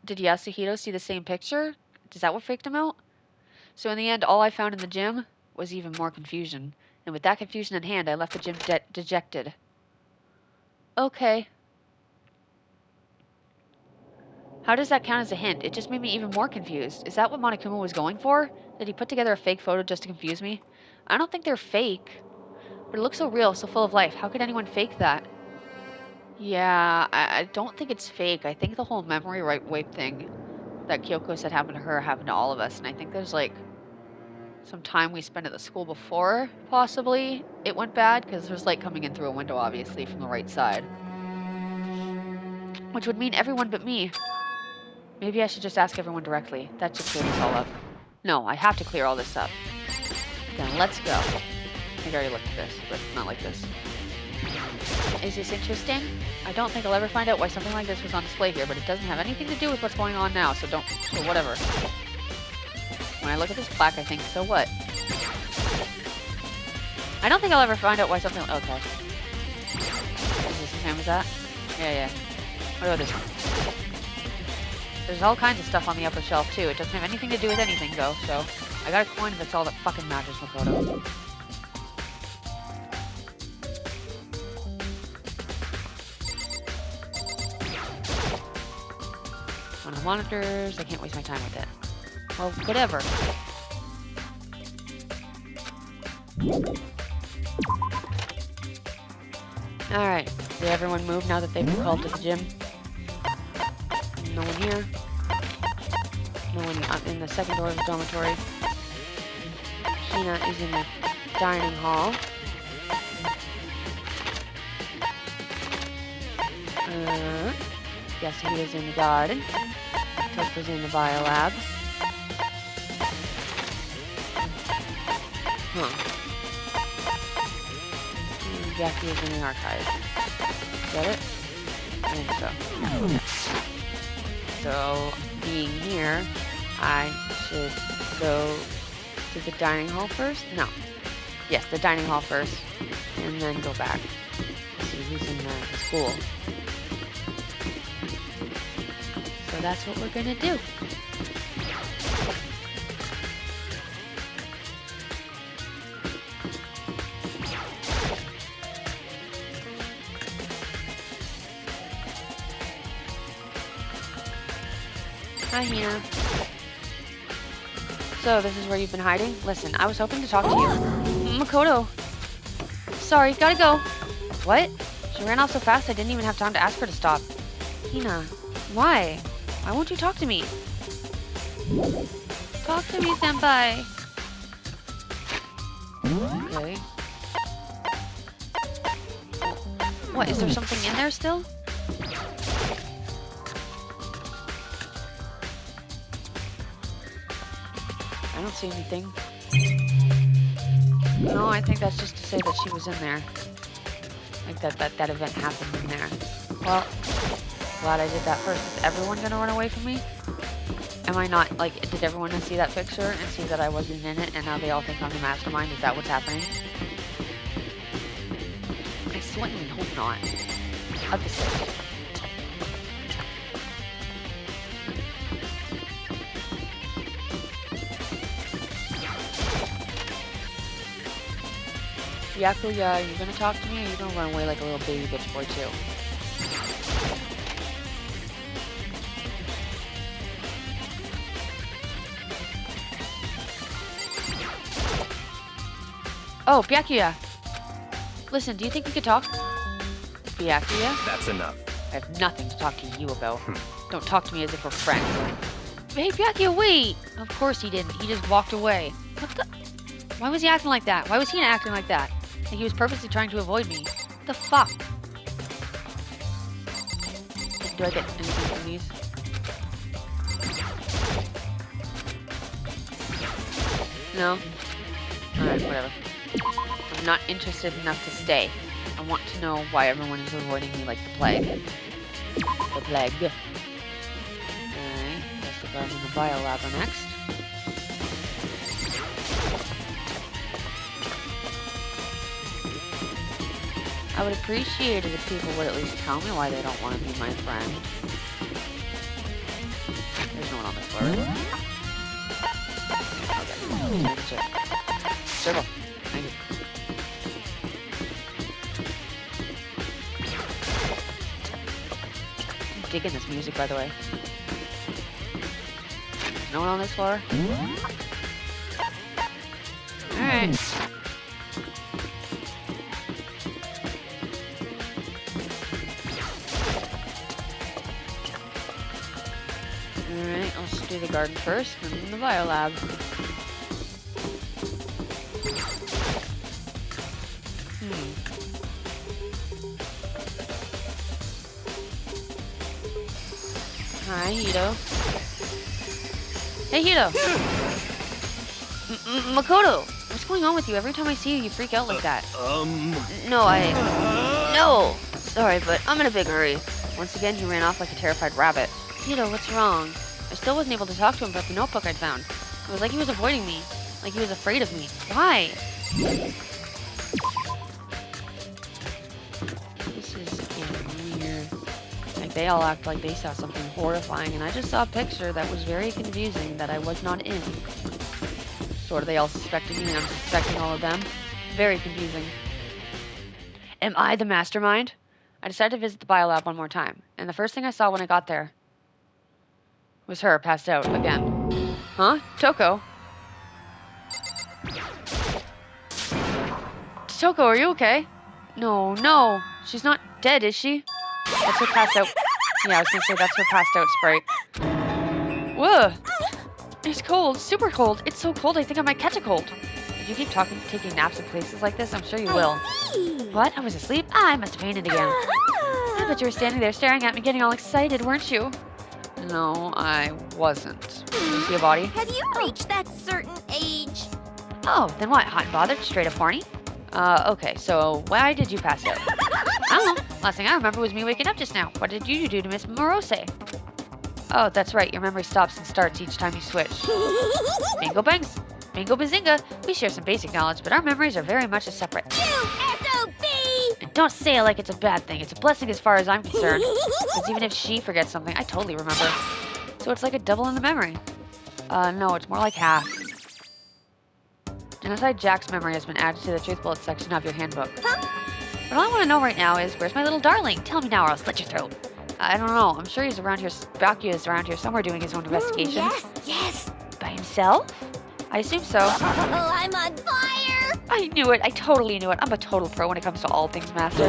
did Yasuhito see the same picture? Is that what freaked him out? So in the end, all I found in the gym was even more confusion. And with that confusion in hand, I left the gym dejected. Okay. How does that count as a hint? It just made me even more confused. Is that what Monokuma was going for? Did he put together a fake photo just to confuse me? I don't think they're fake. But it looks so real, so full of life. How could anyone fake that? Yeah, I don't think it's fake. I think the whole memory wipe thing that Kyoko said happened to her happened to all of us. And I think there's like some time we spent at the school before, possibly, it went bad. Because there's light coming in through a window, obviously, from the right side. Which would mean everyone but me. Maybe I should just ask everyone directly. That should clear this all up. No, I have to clear all this up. Then let's go. I think I already looked at this, but not like this. Is this interesting? I don't think I'll ever find out why something like this was on display here, but it doesn't have anything to do with what's going on now, so whatever. When I look at this plaque, I think, so what? I don't think I'll ever find out why something... Okay. Is this the same as that? Yeah. What about this one? There's all kinds of stuff on the upper shelf, too. It doesn't have anything to do with anything, though, so... I got a coin, that's all that fucking matters, Makoto. One of the monitors. I can't waste my time with it. Well, whatever. Alright. Did everyone move now that they've been called to the gym? No one here. No one in the second door of the dormitory. Hina is in the dining hall. Yasuhito is in the garden. Toku's in the biolab. Jackie is in the archive. Is that it? I think so. Okay. So, being here, I should go to the dining hall first? No. Yes, the dining hall first. And then go back. See who's in the school. So that's what we're gonna do. Hi, Hina. So, this is where you've been hiding? Listen, I was hoping to talk to you. Makoto! Sorry, gotta go. What? She ran off so fast I didn't even have time to ask her to stop. Hina, why? Why won't you talk to me? Talk to me, senpai. Okay. What, is there something in there still? I don't see anything. No, I think that's just to say that she was in there. Like that event happened in there. Well, glad I did that first. Is everyone gonna run away from me? Am I not, like, did everyone see that picture and see that I wasn't in it and now they all think I'm the mastermind? Is that what's happening? I slightly hope not. Opposite. Yakuya, are you gonna talk to me or are you gonna run away like a little baby bitch boy too? Oh, Byakuya! Listen, do you think we could talk? Byakuya? That's enough. I have nothing to talk to you about. Don't talk to me as if we're friends. Hey, Byakuya, wait! Of course he didn't. He just walked away. What the? Why was he acting like that? Why was he acting like that? Like he was purposely trying to avoid me. What the fuck? Do I get anything from these? No? Alright, whatever. not interested enough to stay. I want to know why everyone is avoiding me like the plague. The plague. Okay, guess the guys in the biolab are next. I would appreciate it if people would at least tell me why they don't want to be my friend. There's no one on this floor, is there? Okay. Circle. Thank you. I'm digging this music, by the way. No one on this floor? Alright. Alright, let's do the garden first, and then the biolab. Hi, Hito. Hey, Hito! Makoto! What's going on with you? Every time I see you, you freak out like that. No, sorry, but I'm in a big hurry. Once again, he ran off like a terrified rabbit. Hito, what's wrong? I still wasn't able to talk to him about the notebook I'd found. It was like he was avoiding me. Like he was afraid of me. Why? This is getting weird. Like, they all act like they saw something horrifying, and I just saw a picture that was very confusing that I was not in. Sort of, they all suspected me, and I'm suspecting all of them. Very confusing. Am I the mastermind? I decided to visit the biolab one more time, and the first thing I saw when I got there was her passed out again. Huh? Toko? Toko, are you okay? No. She's not dead, is she? That's her passed out. Yeah, I was gonna say that's her passed out sprite. Whoa! It's cold, super cold. It's so cold I think I might catch a cold. If you keep taking naps in places like this, I'm sure you will. What? I was asleep? I must have fainted again. I bet you were standing there staring at me getting all excited, weren't you? No, I wasn't. Did you see a body? Have you reached that certain age? Oh, then what? Hot and bothered? Straight up horny? Okay, so why did you pass out? I don't know. Last thing I remember was me waking up just now. What did you do to Miss Morose? Oh, that's right. Your memory stops and starts each time you switch. Bingo bangs. Bingo bazinga. We share some basic knowledge, but our memories are very much separate. SOB! And don't say it like it's a bad thing. It's a blessing as far as I'm concerned. Because even if she forgets something, I totally remember. So it's like a double in the memory. No, it's more like half. Genocide Jack's memory has been added to the truth bullet section of your handbook. Huh? But all I want to know right now is, where's my little darling? Tell me now or I'll slit your throat. I don't know. I'm sure he's around here. Baku is around here somewhere doing his own investigation. Yes. By himself? I assume so. Oh, I'm on fire! I knew it. I totally knew it. I'm a total pro when it comes to all things master.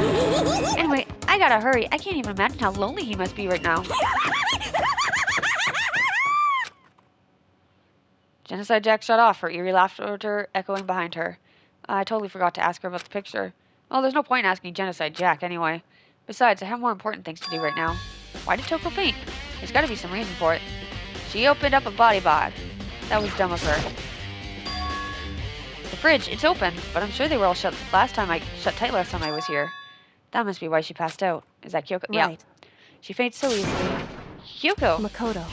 Anyway, I gotta hurry. I can't even imagine how lonely he must be right now. Genocide Jack shut off, her eerie laughter echoing behind her. I totally forgot to ask her about the picture. Well, there's no point in asking Genocide Jack anyway. Besides, I have more important things to do right now. Why did Toko faint? There's gotta be some reason for it. She opened up a body bag. That was dumb of her. The fridge, it's open, but I'm sure they were all shut shut tight last time I was here. That must be why she passed out. Is that Kyoko? Right. Yeah. She faints so easily. Kyoko! Makoto.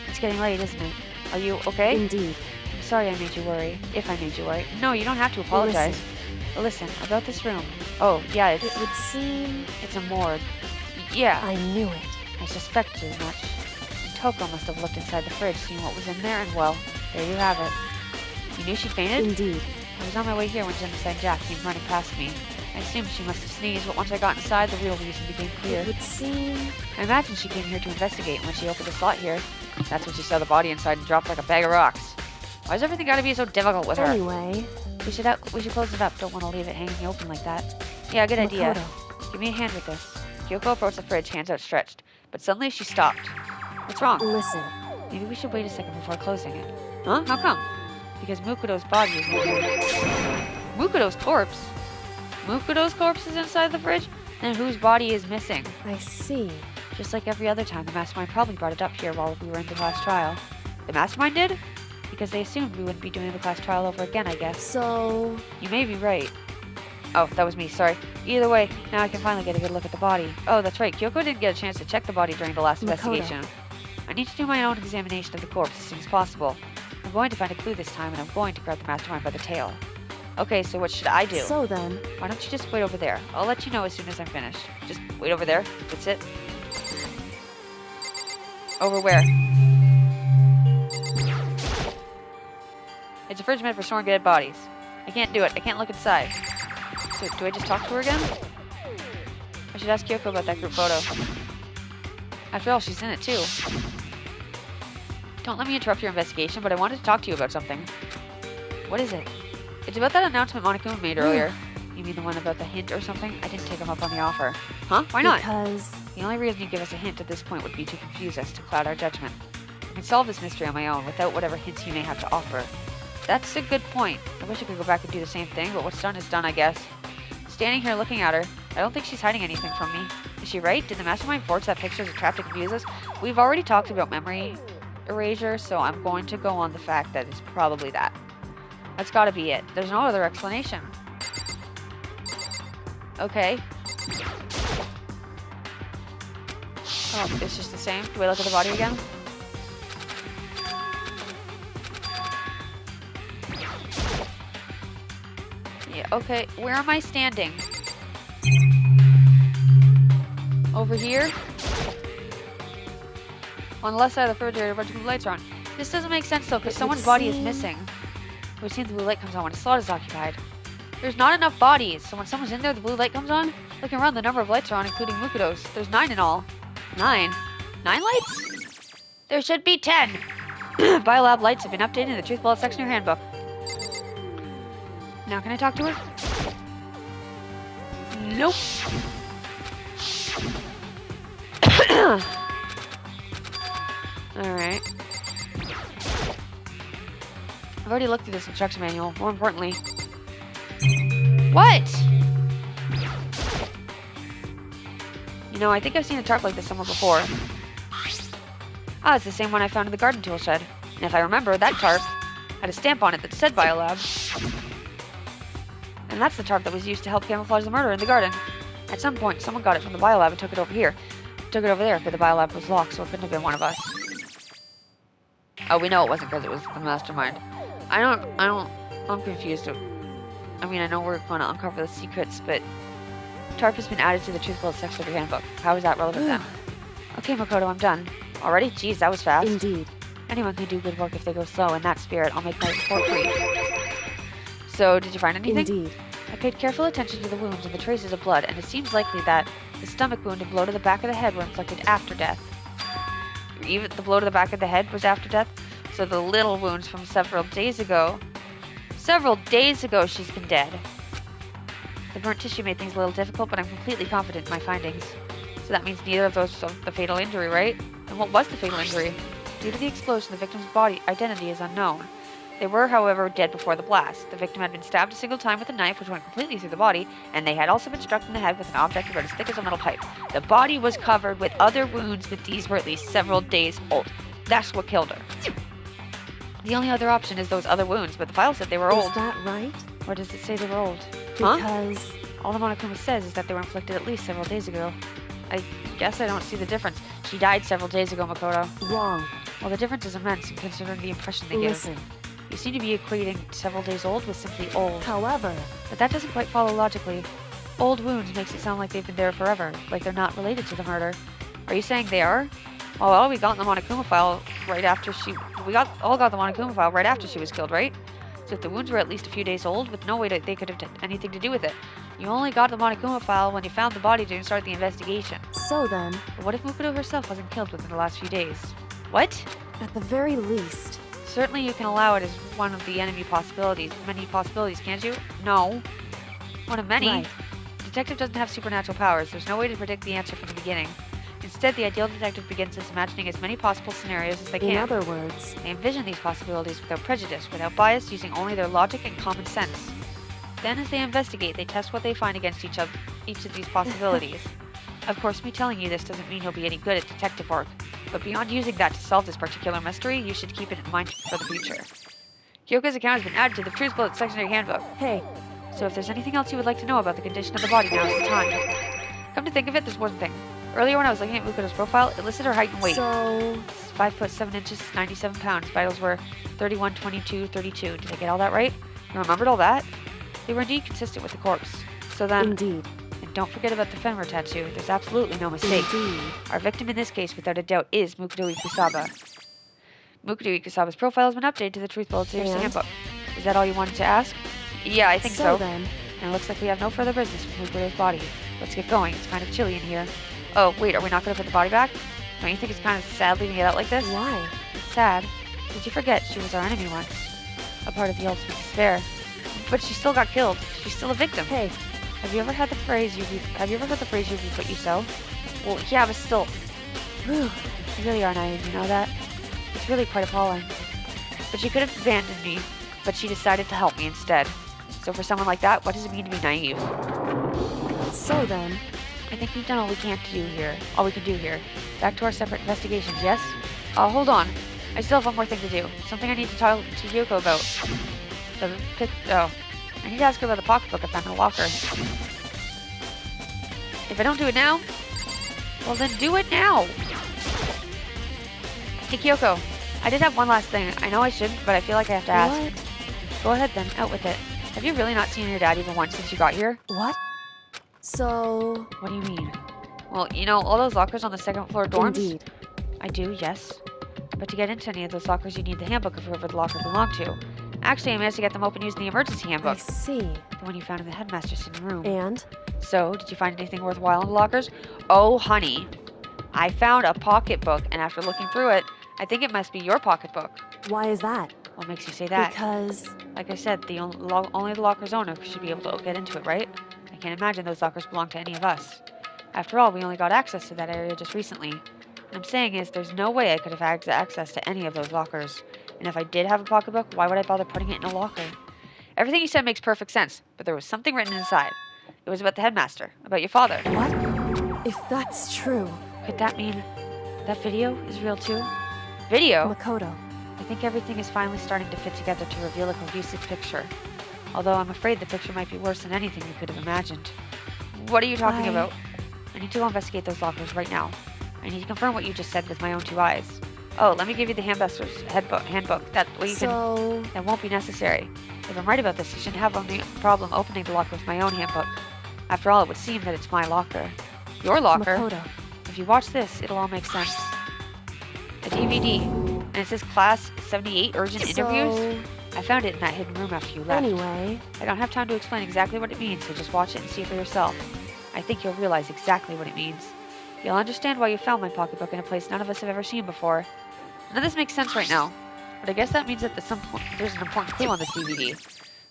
It's getting late, isn't it? Are you okay? Indeed. I'm sorry I made you worry. If I made you worry. No, you don't have to apologize. Listen, about this room. Oh, yeah, It would seem it's a morgue. Yeah, I knew it. I suspected as much. Toko must have looked inside the fridge, seen what was in there, and well, there you have it. You knew she fainted? Indeed. I was on my way here when Genocide Jack came running past me. I assumed she must have sneezed, but once I got inside, the real reason became clear. It would seem... I imagine she came here to investigate, and when she opened the slot here, that's when she saw the body inside and dropped like a bag of rocks. Why's everything gotta be so difficult with her? Anyway... We should close it up. Don't want to leave it hanging open like that. Yeah, good idea. Makoto. Give me a hand with this. Kyoko approached the fridge, hands outstretched. But suddenly she stopped. What's wrong? Listen. Maybe we should wait a second before closing it. Huh? How come? Because Mukudo's body is missing. Mukudo's corpse? Mukudo's corpse is inside the fridge? Then whose body is missing? I see. Just like every other time, the mastermind probably brought it up here while we were in the class trial. The mastermind did? Because they assumed we wouldn't be doing the class trial over again, I guess. So... You may be right. Oh, that was me, sorry. Either way, now I can finally get a good look at the body. Oh, that's right, Kyoko didn't get a chance to check the body during the last investigation. I need to do my own examination of the corpse as soon as possible. I'm going to find a clue this time, and I'm going to grab the mastermind by the tail. Okay, so what should I do? So then, Why don't you just wait over there? I'll let you know as soon as I'm finished. Just wait over there. That's it. Over where? It's a fridge meant for storing dead bodies. I can't do it. I can't look inside. So, do I just talk to her again? I should ask Kyoko about that group photo. After all, she's in it too. Don't let me interrupt your investigation, but I wanted to talk to you about something. What is it? It's about that announcement Monokuma made earlier. You mean the one about the hint or something? I didn't take him up on the offer. Huh? Why not? because... The only reason you give us a hint at this point would be to confuse us, to cloud our judgment. I can solve this mystery on my own, without whatever hints you may have to offer. That's a good point. I wish I could go back and do the same thing, but what's done is done, I guess. Standing here looking at her, I don't think she's hiding anything from me. Is she right? Did the mastermind forge that picture as a trap to confuse us? We've already talked about memory erasure, so I'm going to go on the fact that it's probably that. That's gotta be it. There's no other explanation. Okay. Oh, it's just the same? Do I look at the body again? Yeah, okay. Where am I standing? Over here? On the left side of the refrigerator, a bunch of blue lights are on. This doesn't make sense though, because someone's body is missing. We've seen the blue light comes on when a slot is occupied. There's not enough bodies, so when someone's in there, the blue light comes on? Looking around, the number of lights are on, including Mukudo's. There's 9 in all. 9? 9 lights? There should be 10! Biolab lights have been updated in the Truth Bullet section of your handbook. Now can I talk to her? Nope. Alright. I've already looked through this instruction manual. More importantly... What? You know, I think I've seen a tarp like this somewhere before. Ah, it's the same one I found in the garden tool shed. And if I remember, that tarp had a stamp on it that said Biolab. And that's the tarp that was used to help camouflage the murder in the garden. At some point, someone got it from the Biolab and took it over here. Took it over there, but the Biolab was locked, so it couldn't have been one of us. Oh, we know it wasn't because it was the mastermind. I'm confused. I mean, I know we're going to uncover the secrets, but tarp has been added to the Truth Bullet section of your handbook. How is that relevant then? Okay, Makoto, I'm done. Already? Jeez, that was fast. Indeed. Anyone can do good work if they go slow. In that spirit, I'll make my report brief. So, did you find anything? Indeed. I paid careful attention to the wounds and the traces of blood, and it seems likely that the stomach wound and blow to the back of the head were inflicted after death. Even the blow to the back of the head was after death? So the little wounds from several days ago, she's been dead. The burnt tissue made things a little difficult, but I'm completely confident in my findings. So that means neither of those was the fatal injury, right? And what was the fatal injury? Due to the explosion, the victim's body identity is unknown. They were, however, dead before the blast. The victim had been stabbed a single time with a knife, which went completely through the body, and they had also been struck in the head with an object about as thick as a metal pipe. The body was covered with other wounds, but these were at least several days old. That's what killed her. The only other option is those other wounds, but the file said they were old. Is that right? Or does it say they were old? Because... All the Monokuma says is that they were inflicted at least several days ago. I guess I don't see the difference. She died several days ago, Makoto. Wrong. Well, the difference is immense considering the impression they Listen. give. You seem to be equating several days old with simply old. However... But that doesn't quite follow logically. Old wounds makes it sound like they've been there forever, like they're not related to the murder. Are you saying they are? Well, we got the Monokuma file right after she... We all got the Monokuma file right after she was killed, right? So if the wounds were at least a few days old, with no way that they could have had anything to do with it. You only got the Monokuma file when you found the body to start the investigation. So then... But what if Mukudo herself wasn't killed within the last few days? What? At the very least... Certainly you can allow it as one of the many possibilities, can't you? No. One of many. Right. The detective doesn't have supernatural powers. There's no way to predict the answer from the beginning. Instead, the ideal detective begins as imagining as many possible scenarios as they can. In other words... They envision these possibilities without prejudice, without bias, using only their logic and common sense. Then, as they investigate, they test what they find against each of these possibilities. Of course, me telling you this doesn't mean you'll be any good at detective work, but beyond using that to solve this particular mystery, you should keep it in mind for the future. Kyoko's account has been added to the Truth Bullet section of your handbook. Hey, So if there's anything else you would like to know about the condition of the body, now is the time. Come to think of it, there's one thing. Earlier when I was looking at Mukoto's profile, it listed her height and weight. So, 5 foot 7 inches, 97 pounds. Vitals were 31, 22, 32. Did I get all that right? You remembered all that? They were indeed consistent with the corpse. So then, indeed. and don't forget about the femur tattoo. There's absolutely no mistake. Indeed. Our victim in this case, without a doubt, is Mukoto Ikusaba. Mukoto Ikusaba's profile has been updated to the Truth Bullet Series And? handbook. Is that all you wanted to ask? Yeah, I think so. Then, And it looks like we have no further business with Mukoto's body. Let's get going. It's kind of chilly in here. Oh, wait, are we not going to put the body back? Don't you think it's kind of sad leaving it out like this? why? Sad. Did you forget she was our enemy once? A part of the ultimate despair. But she still got killed. She's still a victim. Hey, Have you ever heard the phrase "you reap what you sow"? Well, yeah, but still, whew, you really are naive. You know that? It's really quite appalling. But she could have abandoned me, but she decided to help me instead. So for someone like that, what does it mean to be naive? so then, I think we've done all we can do here. All we can do here. Back to our separate investigations, yes? Hold on. I still have one more thing to do. Something I need to talk to Yoko about. I need to ask her about the pocketbook I found in the locker. If I don't do it now, well then do it now! Hey Kyoko, I did have one last thing. I know I shouldn't, but I feel like I have to ask. what? Go ahead then, out with it. Have you really not seen your dad even once since you got here? What? So, What do you mean? Well, you know, all those lockers on the second floor dorms? indeed. I do, yes. But to get into any of those lockers, you need the handbook of whoever the locker belonged to. Actually, I managed to get them open using the emergency I handbook. see. The one you found in the headmaster's hidden room. And? So, did you find anything worthwhile in the lockers? Oh, honey. I found a pocketbook, and after looking through it, I think it must be your pocketbook. Why is that? What makes you say that? Because, Like I said, only the locker's owner should be able to get into it, right? I can't imagine those lockers belong to any of us. After all, we only got access to that area just recently. What I'm saying is, there's no way I could have had access to any of those lockers. And if I did have a pocketbook, why would I bother putting it in a locker? Everything you said makes perfect sense, but there was something written inside. It was about the headmaster, about your father. what? If that's true, Could that mean that video is real too? Video? Makoto, I think everything is finally starting to fit together to reveal a cohesive picture. Although I'm afraid the picture might be worse than anything we could have imagined. What are you talking I- about? I need to go investigate those lockers right now. I need to confirm what you just said with my own 2 eyes. Oh, let me give you the headmaster's handbook. That way you so, That won't be necessary. If I'm right about this, I shouldn't have any problem opening the locker with my own handbook. After all, it would seem that it's my locker. Your locker? Makoto, If you watch this, it'll all make sense. A DVD. And it says Class 78 Urgent Interviews? so, I found it in that hidden room after you left. anyway, I don't have time to explain exactly what it means, so just watch it and see for yourself. I think you'll realize exactly what it means. You'll understand why you found my pocketbook in a place none of us have ever seen before. None of this makes sense right now, but I guess that means that there's an important clue on this DVD.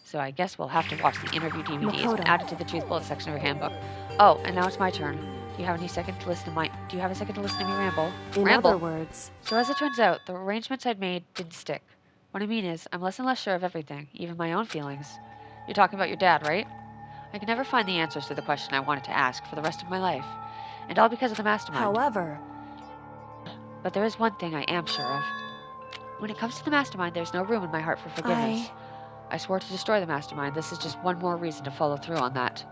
So I guess we'll have to watch the interview DVD. It's been Makoto. added to the Truth Bullet section of your handbook. Oh, and now it's my turn. Do you have a second to listen to me ramble? in Ramble. other words, So as it turns out, the arrangements I'd made didn't stick. What I mean is, I'm less and less sure of everything, even my own feelings. You're talking about your dad, right? I could never find the answers to the question I wanted to ask for the rest of my life. And all because of the mastermind. however, But there is one thing I am sure of. When it comes to the mastermind, there's no room in my heart for forgiveness. I swore to destroy the mastermind. This is just one more reason to follow through on that.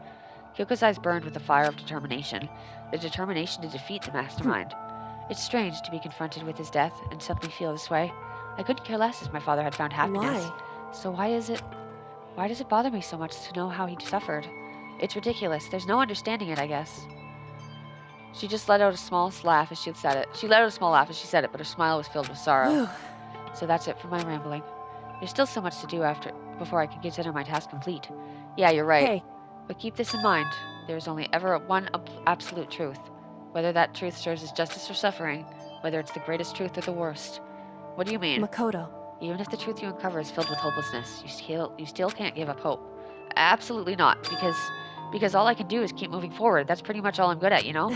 Kyoko's eyes burned with the fire of determination. The determination to defeat the mastermind. It's strange to be confronted with his death and suddenly feel this way. I couldn't care less if my father had found happiness. why? So why does it bother me so much to know how he suffered? It's ridiculous. There's no understanding it, I guess. She just let out a small laugh as she said it. She let out a small laugh as she said it, but her smile was filled with sorrow. Whew. So that's it for my rambling. There's still so much to do before I can consider my task complete. Yeah, you're right. Hey, But keep this in mind. There is only ever one absolute truth. Whether that truth serves as justice or suffering, whether it's the greatest truth or the worst. What do you mean? Makoto, Even if the truth you uncover is filled with hopelessness, you still can't give up hope. Absolutely not, because all I can do is keep moving forward. That's pretty much all I'm good at, you know?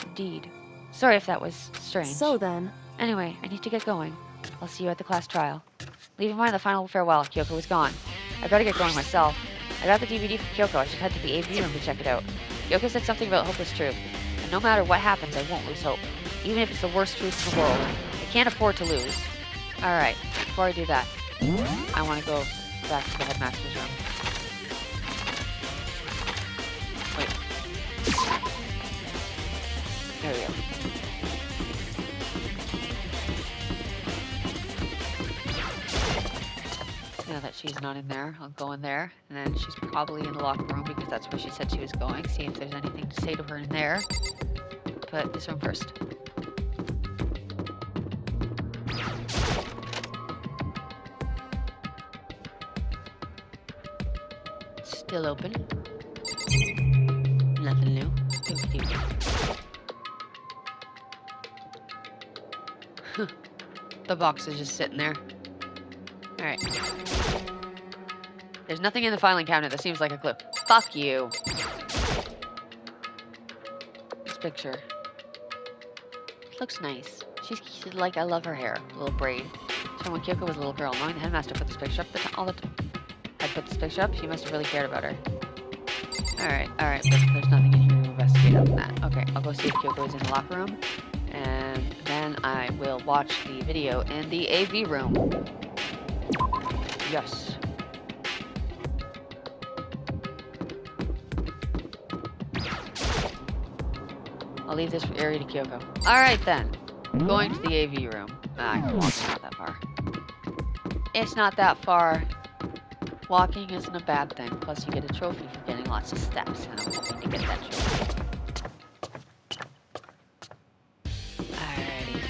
Indeed. Sorry if that was strange. so then, Anyway, I need to get going. I'll see you at the class trial. Leaving behind the final farewell, Kyoko was gone. I better get going myself. I got the DVD from Kyoko. I should head to the AV room to check it out. Kyoko said something about hopeless truth. And no matter what happens, I won't lose hope. Even if it's the worst truth in the world. I can't afford to lose. Alright, before I do that, I want to go back to the headmaster's room. hear you. Now that she's not in there, I'll go in there, and then she's probably in the locker room because that's where she said she was going. See if there's anything to say to her in there. But this room first. Still open. Nothing new. The box is just sitting there. Alright. There's nothing in the filing cabinet that seems like a clue. Fuck you. This picture. It looks nice. She's like, I love her hair. Little braid. So when Kyoko was a little girl, knowing the headmaster put this picture up all the time. I put this picture up, she must have really cared about her. Alright, but there's nothing in here to investigate other than that. Okay, I'll go see if Kyoko is in the locker room. And then I will watch the video in the AV room. Yes. I'll leave this area to Kyoko. Alright then. Going to the AV room. I can walk, it's not that far. It's not that far. Walking isn't a bad thing. Plus you get a trophy for getting lots of steps. And I'm hoping to get that trophy. Alrighty.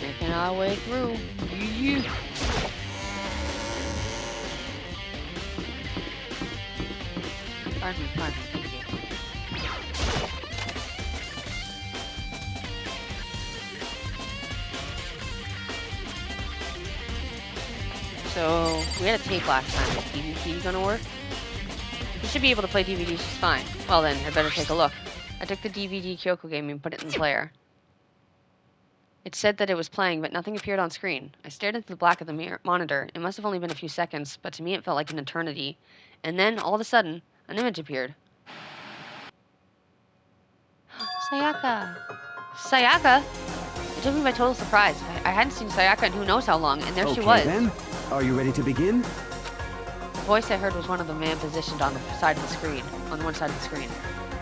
Making our way through. Pardon me, thank you. So, we had a tape last time. Is DVD gonna work? You should be able to play DVDs just fine. Well then, I better take a look. I took the DVD Kyoko gave me and put it in the player. It said that it was playing, but nothing appeared on screen. I stared into the black of the monitor. It must have only been a few seconds, but to me it felt like an eternity. And then, all of a sudden, an image appeared. Sayaka! Sayaka? It took me by total surprise. I hadn't seen Sayaka in who knows how long, and there she was. Then, are you ready to begin? The voice I heard was one of the man positioned on the side of the screen, on one side of the screen.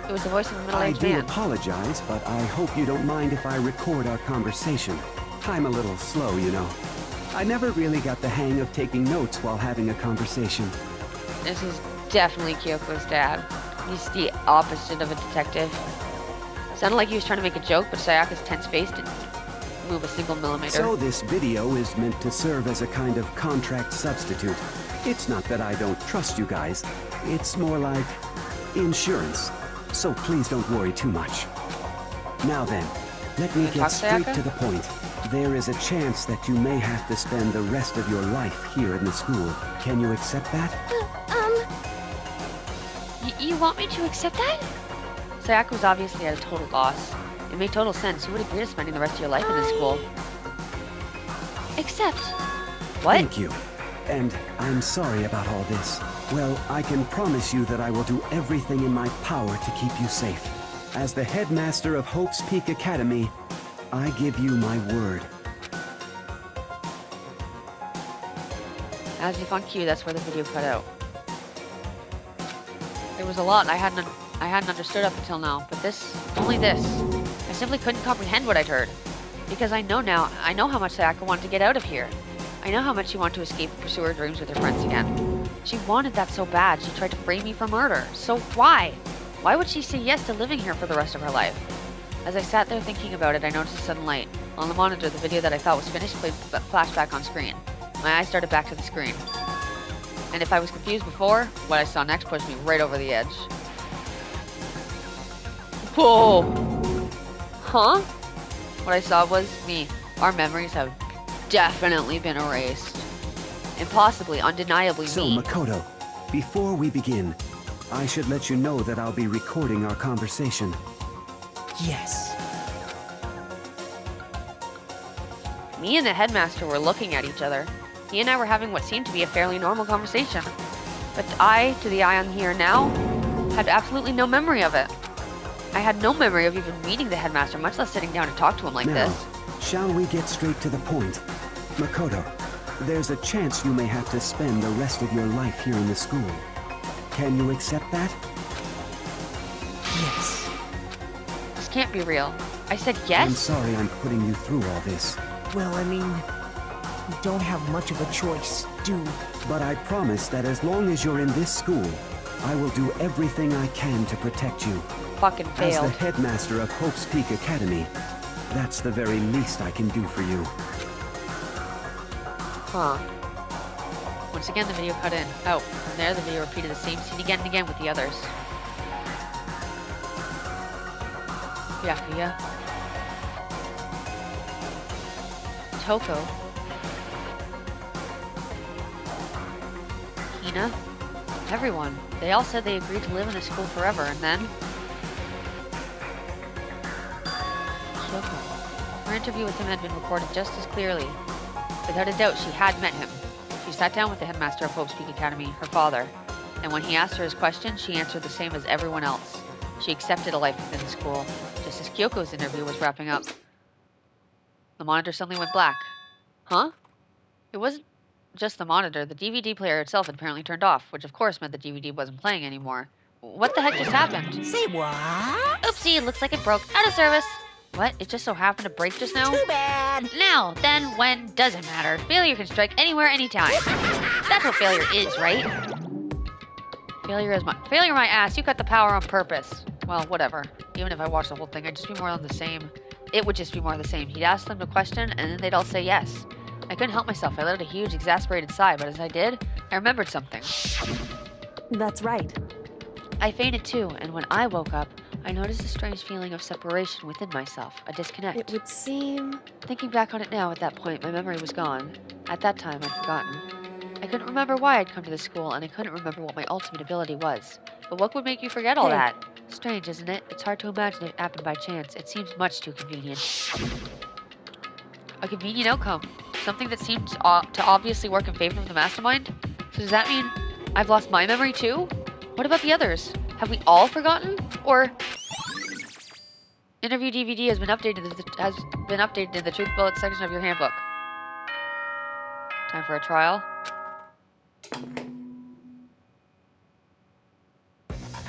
It was the voice of a middle-aged man. I do apologize, but I hope you don't mind if I record our conversation. I'm a little slow, you know. I never really got the hang of taking notes while having a conversation. This is definitely Kyoko's dad. He's the opposite of a detective. Sounded like he was trying to make a joke, but Sayaka's tense face didn't move a single millimeter. So this video is meant to serve as a kind of contract substitute. It's not that I don't trust you guys. It's more like insurance. So please don't worry too much. Now then, let me get straight to the point. There is a chance that you may have to spend the rest of your life here in the school. Can you accept that? You want me to accept that? Sayaka was obviously at a total loss. It made total sense. You would agree to spending the rest of your life in this school. Accept. What? Thank you. And I'm sorry about all this. Well, I can promise you that I will do everything in my power to keep you safe. As the headmaster of Hope's Peak Academy, I give you my word. As if on cue, that's where the video cut out. There was a lot I hadn't understood up until now, but only this. I simply couldn't comprehend what I'd heard. Because I know now, I know how much Sayaka wanted to get out of here. I know how much she wanted to escape and pursue her dreams with her friends again. She wanted that so bad, she tried to frame me for murder. So why? Why would she say yes to living here for the rest of her life? As I sat there thinking about it, I noticed a sudden light. On the monitor, the video that I thought was finished played flashback on screen. My eyes started back to the screen. And if I was confused before, what I saw next pushed me right over the edge. Whoa! Huh? What I saw was me. Our memories have definitely been erased. Impossibly, undeniably So, me. Makoto, before we begin, I should let you know that I'll be recording our conversation. Yes. Me and the headmaster were looking at each other. He and I were having what seemed to be a fairly normal conversation. But I, to the eye on here now, had absolutely no memory of it. I had no memory of even meeting the headmaster, much less sitting down to talk to him like Now, this. shall we get straight to the point? Makoto, there's a chance you may have to spend the rest of your life here in the school. Can you accept that? Yes. can't be real. I said I'm yes? sorry I'm putting you through all this. Well, I mean, we don't have much of a choice, do we? But I promise that as long as you're in this school, I will do everything I can to protect you. Fucking As the failed. headmaster of Hope's Peak Academy, that's the very least I can do for you. Huh. Once again, the video cut in. Oh, from there, the video repeated the same scene again and again with the others. Byakuya. Toko. Hina. Everyone. They all said they agreed to live in this school forever, and then... Kyoko. Her interview with him had been recorded just as clearly. Without a doubt, she had met him. She sat down with the headmaster of Hope's Peak Academy, her father, and when he asked her his question, she answered the same as everyone else. She accepted a life within the school, just as Kyoko's interview was wrapping up. The monitor suddenly went black. Huh? It wasn't just the monitor. The DVD player itself had apparently turned off, which of course meant the DVD wasn't playing anymore. What the heck just happened? Say what? Oopsie, looks like it broke. Out of service. What? It just so happened to break just now? Too bad. Now, then, when, doesn't matter. Failure can strike anywhere, anytime. That's what failure is, right? Failure my ass. You cut the power on purpose. Well, whatever. Even if I watched the whole thing, I'd just be more on the same. It would just be more of the same. He'd ask them a question, and then they'd all say yes. I couldn't help myself. I let out a huge, exasperated sigh, but as I did, I remembered something. That's right. I fainted too, and when I woke up, I noticed a strange feeling of separation within myself, a disconnect. It would seem... Thinking back on it now, at that point, my memory was gone. At that time, I'd forgotten. I couldn't remember why I'd come to this school, and I couldn't remember what my ultimate ability was. But what would make you forget all Hey. that? Strange, isn't it? It's hard to imagine it happened by chance. It seems much too convenient. A convenient outcome. Something that seems to obviously work in favor of the mastermind? So does that mean I've lost my memory too? What about the others? Have we all forgotten? Or... Interview DVD has been updated in the truth bullet section of your handbook. Time for a trial.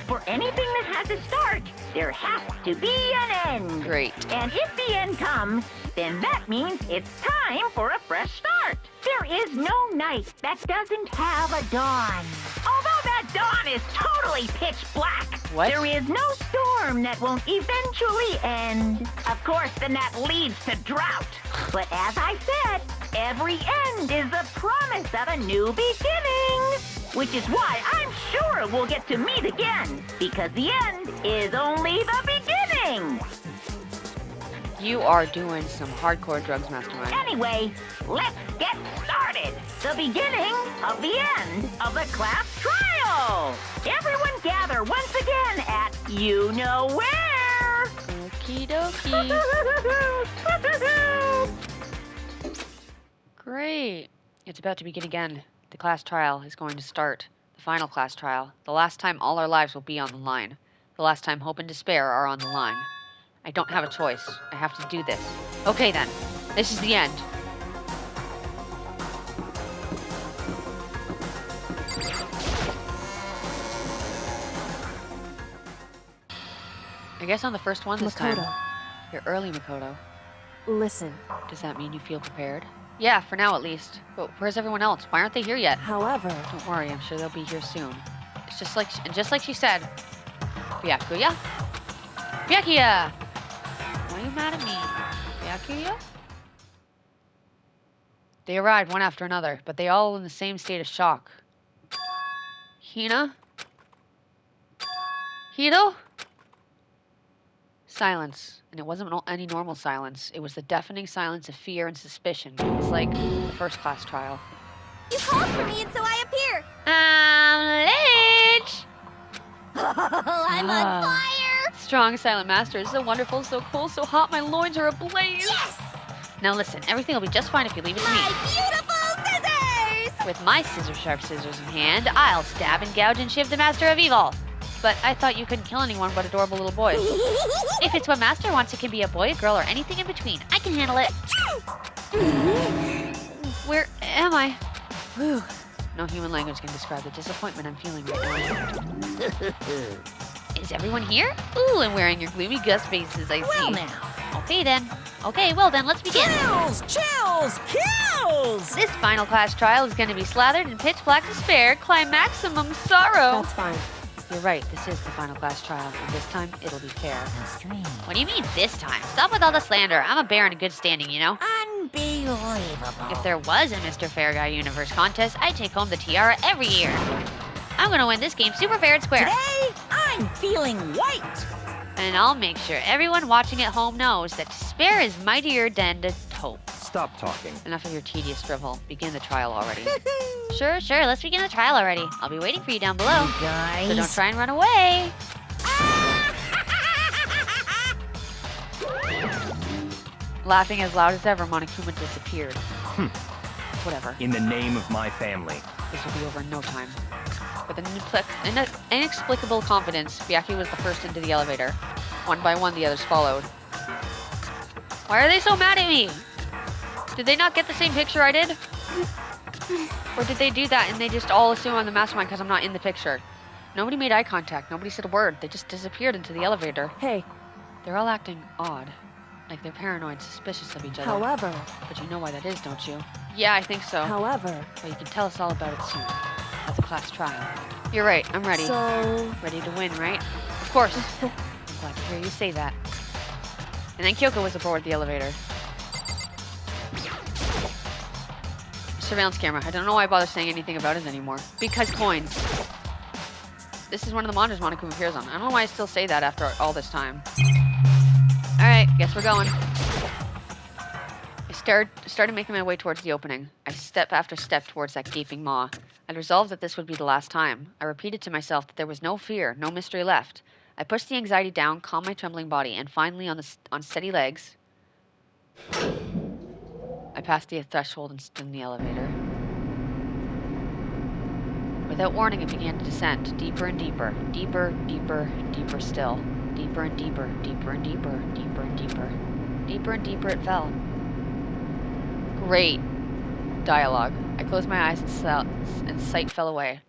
For anything that has a start, there has to be an end. Great. And if the end comes, then that means it's time for a fresh start. There is no night that doesn't have a dawn. Although that dawn is totally pitch black, What? there is no storm that won't eventually end. Of course, then that leads to drought. But as I said, every end is the promise of a new beginning. Which is why I'm sure we'll get to meet again, because the end is only the beginning. You are doing some hardcore drugs, Mastermind. Anyway, let's get started. The beginning of the end of the class trial. Everyone gather once again at you know where. Okie dokie. Great. It's about to begin again. The class trial is going to start. The final class trial. The last time all our lives will be on the line. The last time hope and despair are on the line. I don't have a choice. I have to do this. Okay then. This is the end. I guess on the first one this time. Makoto, You're early, Makoto. listen. Does that mean you feel prepared? Yeah, for now at least. But where's everyone else? Why aren't they here yet? However, Don't worry, I'm sure they'll be here soon. It's just like she said. Byakuya? Byakuya! Why are you mad at me? Byakuya? They arrived one after another, but they all in the same state of shock. Hina? Hito? Silence. And it wasn't any normal silence. It was the deafening silence of fear and suspicion. It was like the first class trial. You called for me and so I appear. I'm late! I'm on fire. Strong silent master is so wonderful, so cool, so hot, my loins are ablaze. Yes! Now listen, everything will be just fine if you leave it to me. My beautiful scissors! With my sharp scissors in hand, I'll stab and gouge and shiv the master of evil. But I thought you couldn't kill anyone but adorable little boys. If it's what master wants, it can be a boy, a girl, or anything in between. I can handle it. Where am I? Whew. No human language can describe the disappointment I'm feeling right now. Is everyone here? Ooh, and wearing your gloomy gust faces, I see. Well now. Okay then. Okay, well then, let's begin. Chills! Kills! This final class trial is going to be slathered in pitch black despair, climaximum sorrow. That's fine. You're right, this is the final class trial, and this time it'll be fair. What do you mean, this time? Stop with all the slander. I'm a bear in good standing, you know? Unbelievable. If there was a Mr. Fair Guy Universe contest, I'd take home the tiara every year. I'm gonna win this game super fair and square. Today, I'm feeling white. And I'll make sure everyone watching at home knows that despair is mightier than the hope. Stop talking. Enough of your tedious drivel. Begin the trial already. Sure, let's begin the trial already. I'll be waiting for you down below. Guys. So don't try and run away. Laughing as loud as ever, Monokuma disappeared. Whatever. In the name of my family. This will be over in no time. With an inexplicable confidence, Byakuya was the first into the elevator. One by one, the others followed. Why are they so mad at me? Did they not get the same picture I did? Or did they do that and they just all assume I'm the mastermind because I'm not in the picture? Nobody made eye contact. Nobody said a word. They just disappeared into the elevator. Hey, They're all acting odd. Like they're paranoid, suspicious of each other. however, But you know why that is, don't you? Yeah, I think so. however, Well, you can tell us all about it soon. That's a class trial. You're right, I'm ready. so... Ready to win, right? Of course. I'm glad to hear you say that. And then Kyoko was aboard the elevator. Surveillance camera. I don't know why I bother saying anything about it anymore. Because coins. This is one of the monitors Monokuma appears on. I don't know why I still say that after all this time. Alright, guess we're going. I started making my way towards the opening. I step after step towards that gaping maw. I'd resolved that this would be the last time. I repeated to myself that there was no fear, no mystery left. I pushed the anxiety down, calmed my trembling body, and finally, on steady legs, I passed the threshold and stood in the elevator. Without warning, it began to descend, deeper and deeper, deeper, deeper, deeper still. Deeper and deeper, deeper and deeper, deeper and deeper. Deeper and deeper it fell. Great dialogue. I closed my eyes and sight fell away.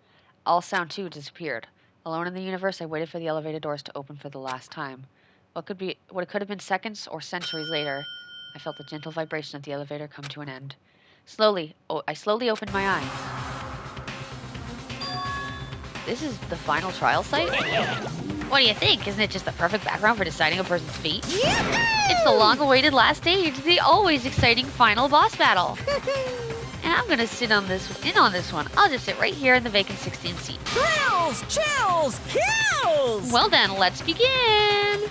All sound too disappeared. Alone in the universe, I waited for the elevator doors to open for the last time. What could have been seconds or centuries later, I felt the gentle vibration of the elevator come to an end. I slowly opened my eyes. This is the final trial site? What do you think? Isn't it just the perfect background for deciding a person's fate? It's the long-awaited last stage, the always exciting final boss battle. And I'm gonna sit on this one. I'll just sit right here in the vacant 16 seat. Chills! Kills! Well then, let's begin!